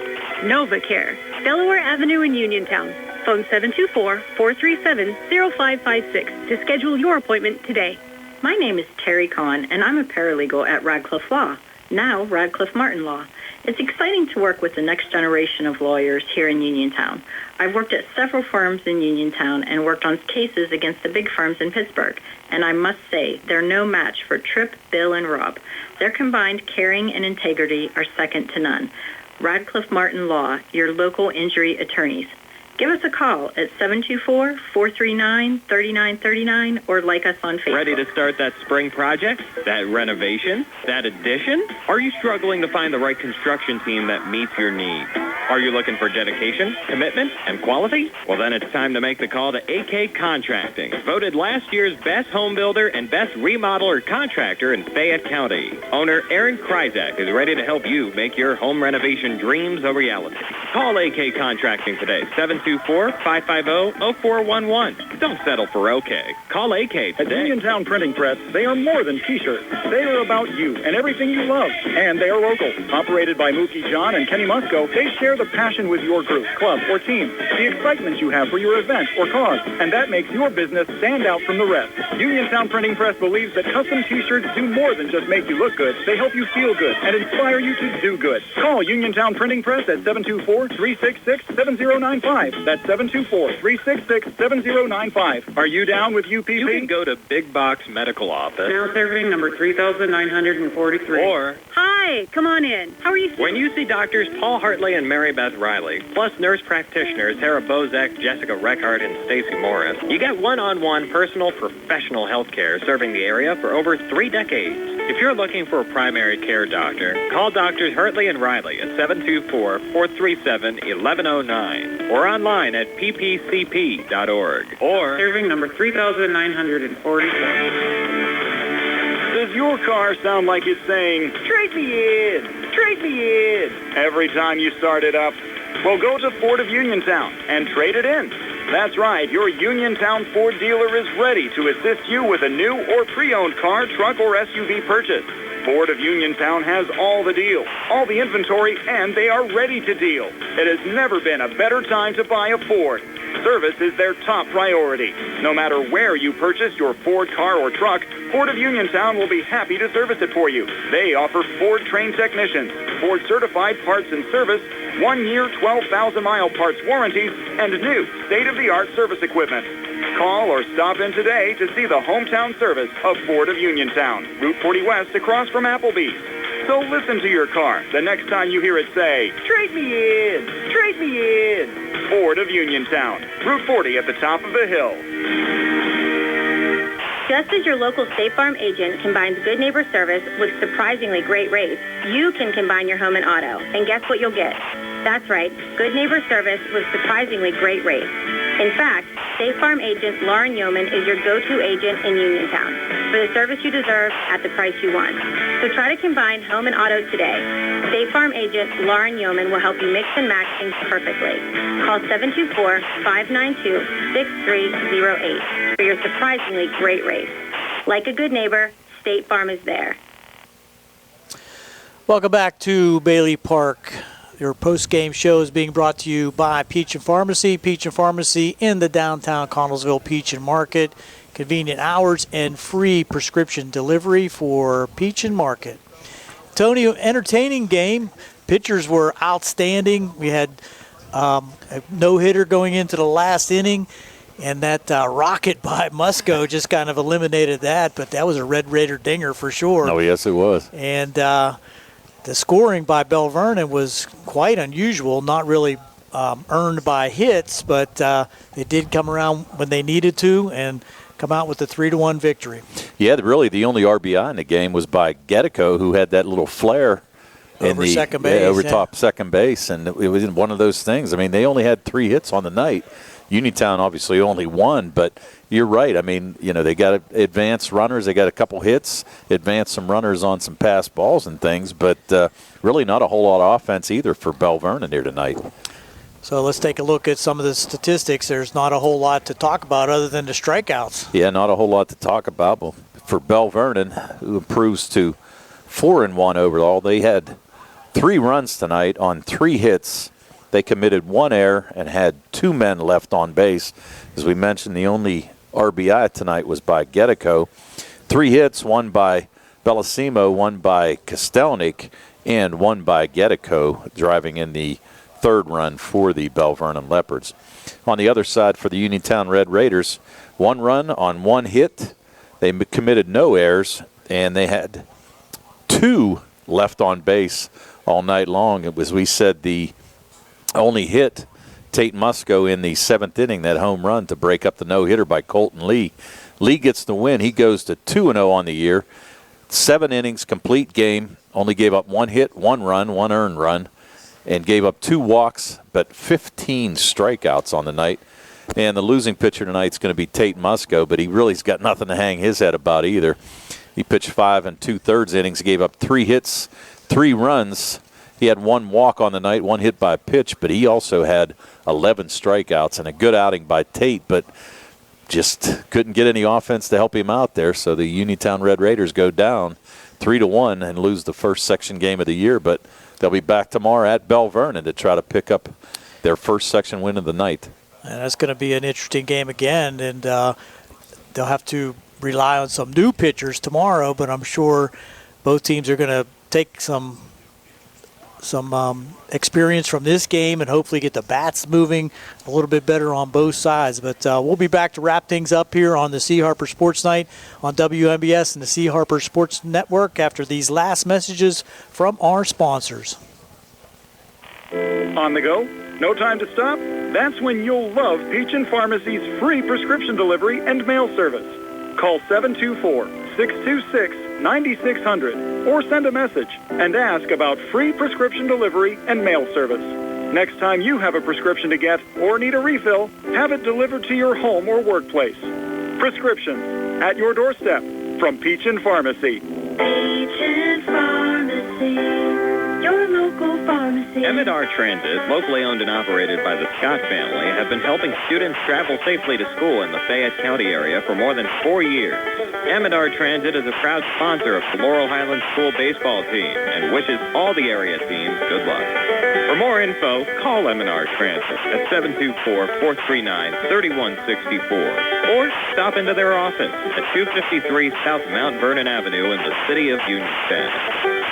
NovaCare, Delaware Avenue in Uniontown. Phone 724-437-0556 to schedule your appointment today. My name is Terry Kahn, and I'm a paralegal at Radcliffe Law, now Radcliffe Martin Law. It's exciting to work with the next generation of lawyers here in Uniontown. I've worked at several firms in Uniontown and worked on cases against the big firms in Pittsburgh, and I must say they're no match for Tripp, Bill, and Rob. Their combined caring and integrity are second to none. Radcliffe Martin Law, your local injury attorneys. Give us a call at 724-439-3939 or like us on Facebook. Ready to start that spring project? That renovation? That addition? Are you struggling to find the right construction team that meets your needs? Are you looking for dedication, commitment, and quality? Well, then it's time to make the call to AK Contracting, voted last year's best home builder and best remodeler contractor in Fayette County. Owner Aaron Kryzak is ready to help you make your home renovation dreams a reality. Call AK Contracting today, 724-550-0411. Don't settle for OK. Call AK today. At Uniontown Printing Press, they are more than T-shirts. They are about you and everything you love. And they are local. Operated by Mookie John and Kenny Musco, they share the passion with your group, club, or team, the excitement you have for your event or cause, and that makes your business stand out from the rest. Uniontown Printing Press believes that custom T-shirts do more than just make you look good. They help you feel good and inspire you to do good. Call Uniontown Printing Press at 724-366-7095. That's 724-366-7095. Are you down with UPP? You can go to Big Box Medical Office. Now serving number 3,943. Or... Hi, Hi, come on in. How are you? When you see doctors Paul Hartley and Mary Beth Riley, plus nurse practitioners Sarah Bozek, Jessica Reckart, and Stacy Morris, you get one-on-one personal professional health care serving the area for over 3 decades. If you're looking for a primary care doctor, call Doctors Hartley and Riley at 724-437-1109 or online at ppcp.org. Or Serving number 3,944. Does your car sound like it's saying, trade me in, trade me in, every time you start it up? Well, go to Ford of Uniontown and trade it in. That's right, your Uniontown Ford dealer is ready to assist you with a new or pre-owned car, truck, or SUV purchase. Ford of Uniontown has all the deals, all the inventory, and they are ready to deal. It has never been a better time to buy a Ford. Service is their top priority. No matter where you purchase your Ford car or truck, Ford of Uniontown will be happy to service it for you. They offer Ford-trained technicians, Ford-certified parts and service, 1-year, 12,000-mile parts warranties, and new state-of-the-art service equipment. Call or stop in today to see the hometown service of Ford of Uniontown, Route 40 West across from Applebee's. So listen to your car the next time you hear it say, trade me in, trade me in. Ford of Uniontown, Route 40 at the top of the hill. Just as your local State Farm agent combines good neighbor service with surprisingly great rates, you can combine your home and auto. And guess what you'll get? That's right, good neighbor service with surprisingly great rates. In fact, State Farm agent Lauren Yeoman is your go-to agent in Uniontown for the service you deserve at the price you want. So try to combine home and auto today. State Farm agent Lauren Yeoman will help you mix and match things perfectly. Call 724-592-6308 for your surprisingly great rates. Like a good neighbor, State Farm is there. Welcome back to Bailey Park. Your post-game show is being brought to you by Peach and Pharmacy. Peach and Pharmacy in the downtown Connellsville Peach and Market. Convenient hours and free prescription delivery for Peach and Market. Tony, entertaining game. Pitchers were outstanding. We had a no-hitter going into the last inning, and that rocket by Musco just kind of eliminated that, but that was a Red Raider dinger for sure. Oh, yes, it was. And the scoring by Belle Vernon was quite unusual, not really earned by hits, but they did come around when they needed to and come out with a 3-1 victory. Yeah, really the only RBI in the game was by Getico, who had that little flare over second base. Yeah, over top second base, and it was one of those things. I mean, they only had 3 hits on the night. Uniontown obviously only 1, but you're right. I mean, you know, they got advanced runners. They got a couple hits, advanced some runners on some pass balls and things, but really not a whole lot of offense either for Belle Vernon here tonight. So let's take a look at some of the statistics. There's not a whole lot to talk about other than the strikeouts. Yeah, not a whole lot to talk about. Well, for Belle Vernon, who improves to 4-1 overall, they had 3 runs tonight on 3 hits. They committed 1 error and had 2 men left on base. As we mentioned, the only RBI tonight was by Getico. 3 hits, 1 by Bellissimo, 1 by Kostelnik, and 1 by Getico, driving in the 3rd run for the Belle Vernon Leopards. On the other side for the Uniontown Red Raiders, 1 run on 1 hit. They committed no errors, and they had 2 left on base all night long. It was, we said, the only hit Tate Musco in the 7th inning, that home run to break up the no-hitter by Colton Lee. Lee gets the win. He goes to 2-0 on the year. 7 innings, complete game. Only gave up 1 hit, 1 run, 1 earned run, and gave up 2 walks, but 15 strikeouts on the night. And the losing pitcher tonight is going to be Tate Musco, but he really's got nothing to hang his head about either. He pitched 5 2/3 innings, gave up 3 hits, 3 runs. He had 1 walk on the night, 1 hit by pitch, but he also had 11 strikeouts and a good outing by Tate, but just couldn't get any offense to help him out there. So the Uniontown Red Raiders go down 3-1 and lose the first section game of the year, but they'll be back tomorrow at Belle Vernon to try to pick up their first section win of the night. And that's going to be an interesting game again, and they'll have to rely on some new pitchers tomorrow, but I'm sure both teams are going to take some some experience from this game and hopefully get the bats moving a little bit better on both sides. But we'll be back to wrap things up here on the C. Harper Sports Night on WMBS and the C. Harper Sports Network after these last messages from our sponsors. On the go? No time to stop? That's when you'll love Peachin Pharmacy's free prescription delivery and mail service. Call 724-626-9600 or send a message and ask about free prescription delivery and mail service. Next time you have a prescription to get or need a refill, have it delivered to your home or workplace. Prescriptions at your doorstep from Peachin Pharmacy. Peachin Pharmacy, your local pharmacy. M&R Transit, locally owned and operated by the Scott family, have been helping students travel safely to school in the Fayette County area for more than 4 years. M&R Transit is a proud sponsor of the Laurel Highlands School baseball team and wishes all the area teams good luck. For more info, call M&R Transit at 724-439-3164 or stop into their office at 253 South Mount Vernon Avenue in the city of Uniontown.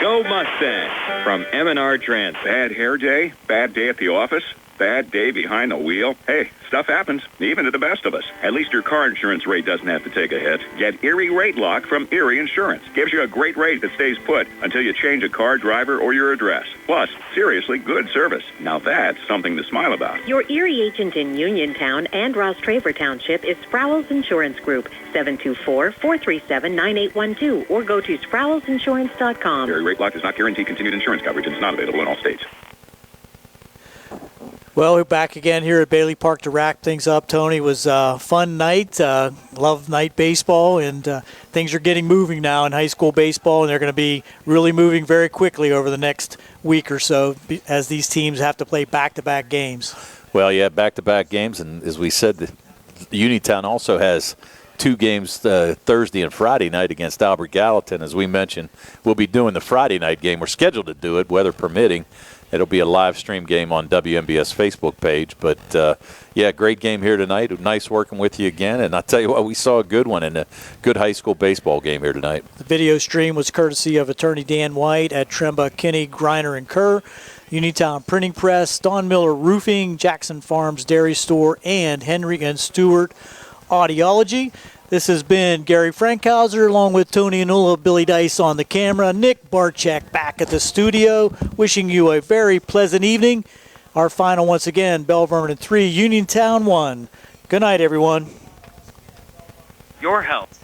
Go Mustangs from M&R Transit. Bad hair day? Bad day at the office? Bad day behind the wheel? Hey, stuff happens, even to the best of us. At least your car insurance rate doesn't have to take a hit. Get Erie Rate Lock from Erie Insurance. Gives you a great rate that stays put until you change a car, driver, or your address. Plus, seriously good service. Now that's something to smile about. Your Erie agent in Uniontown and Ross Traver Township is Sprowls Insurance Group, 724-437-9812, or go to SprowlsInsurance.com. Erie Rate Lock does not guarantee continued insurance coverage and is not available in all states. Well, we're back again here at Bailey Park to wrap things up. Tony, it was a fun night. Love night baseball, and things are getting moving now in high school baseball, and they're going to be really moving very quickly over the next week or so as these teams have to play back-to-back games. Well, yeah, back-to-back games, and as we said, Uniontown also has 2 games Thursday and Friday night against Albert Gallatin. As we mentioned, we'll be doing the Friday night game. We're scheduled to do it, weather permitting. It'll be a live stream game on WMBS Facebook page. But, yeah, great game here tonight. Nice working with you again. And I'll tell you what, we saw a good one and a good high school baseball game here tonight. The video stream was courtesy of attorney Dan White at Tremba, Kinney, Greiner, and Kerr, Uniontown Printing Press, Don Miller Roofing, Jackson Farms Dairy Store, and Henry and Stewart Audiology. This has been Gary Frankhauser along with Tony Anula, Billy Dice on the camera, Nick Barczyk back at the studio, wishing you a very pleasant evening. Our final once again, Belle Vernon 3, Uniontown 1. Good night, everyone. Your health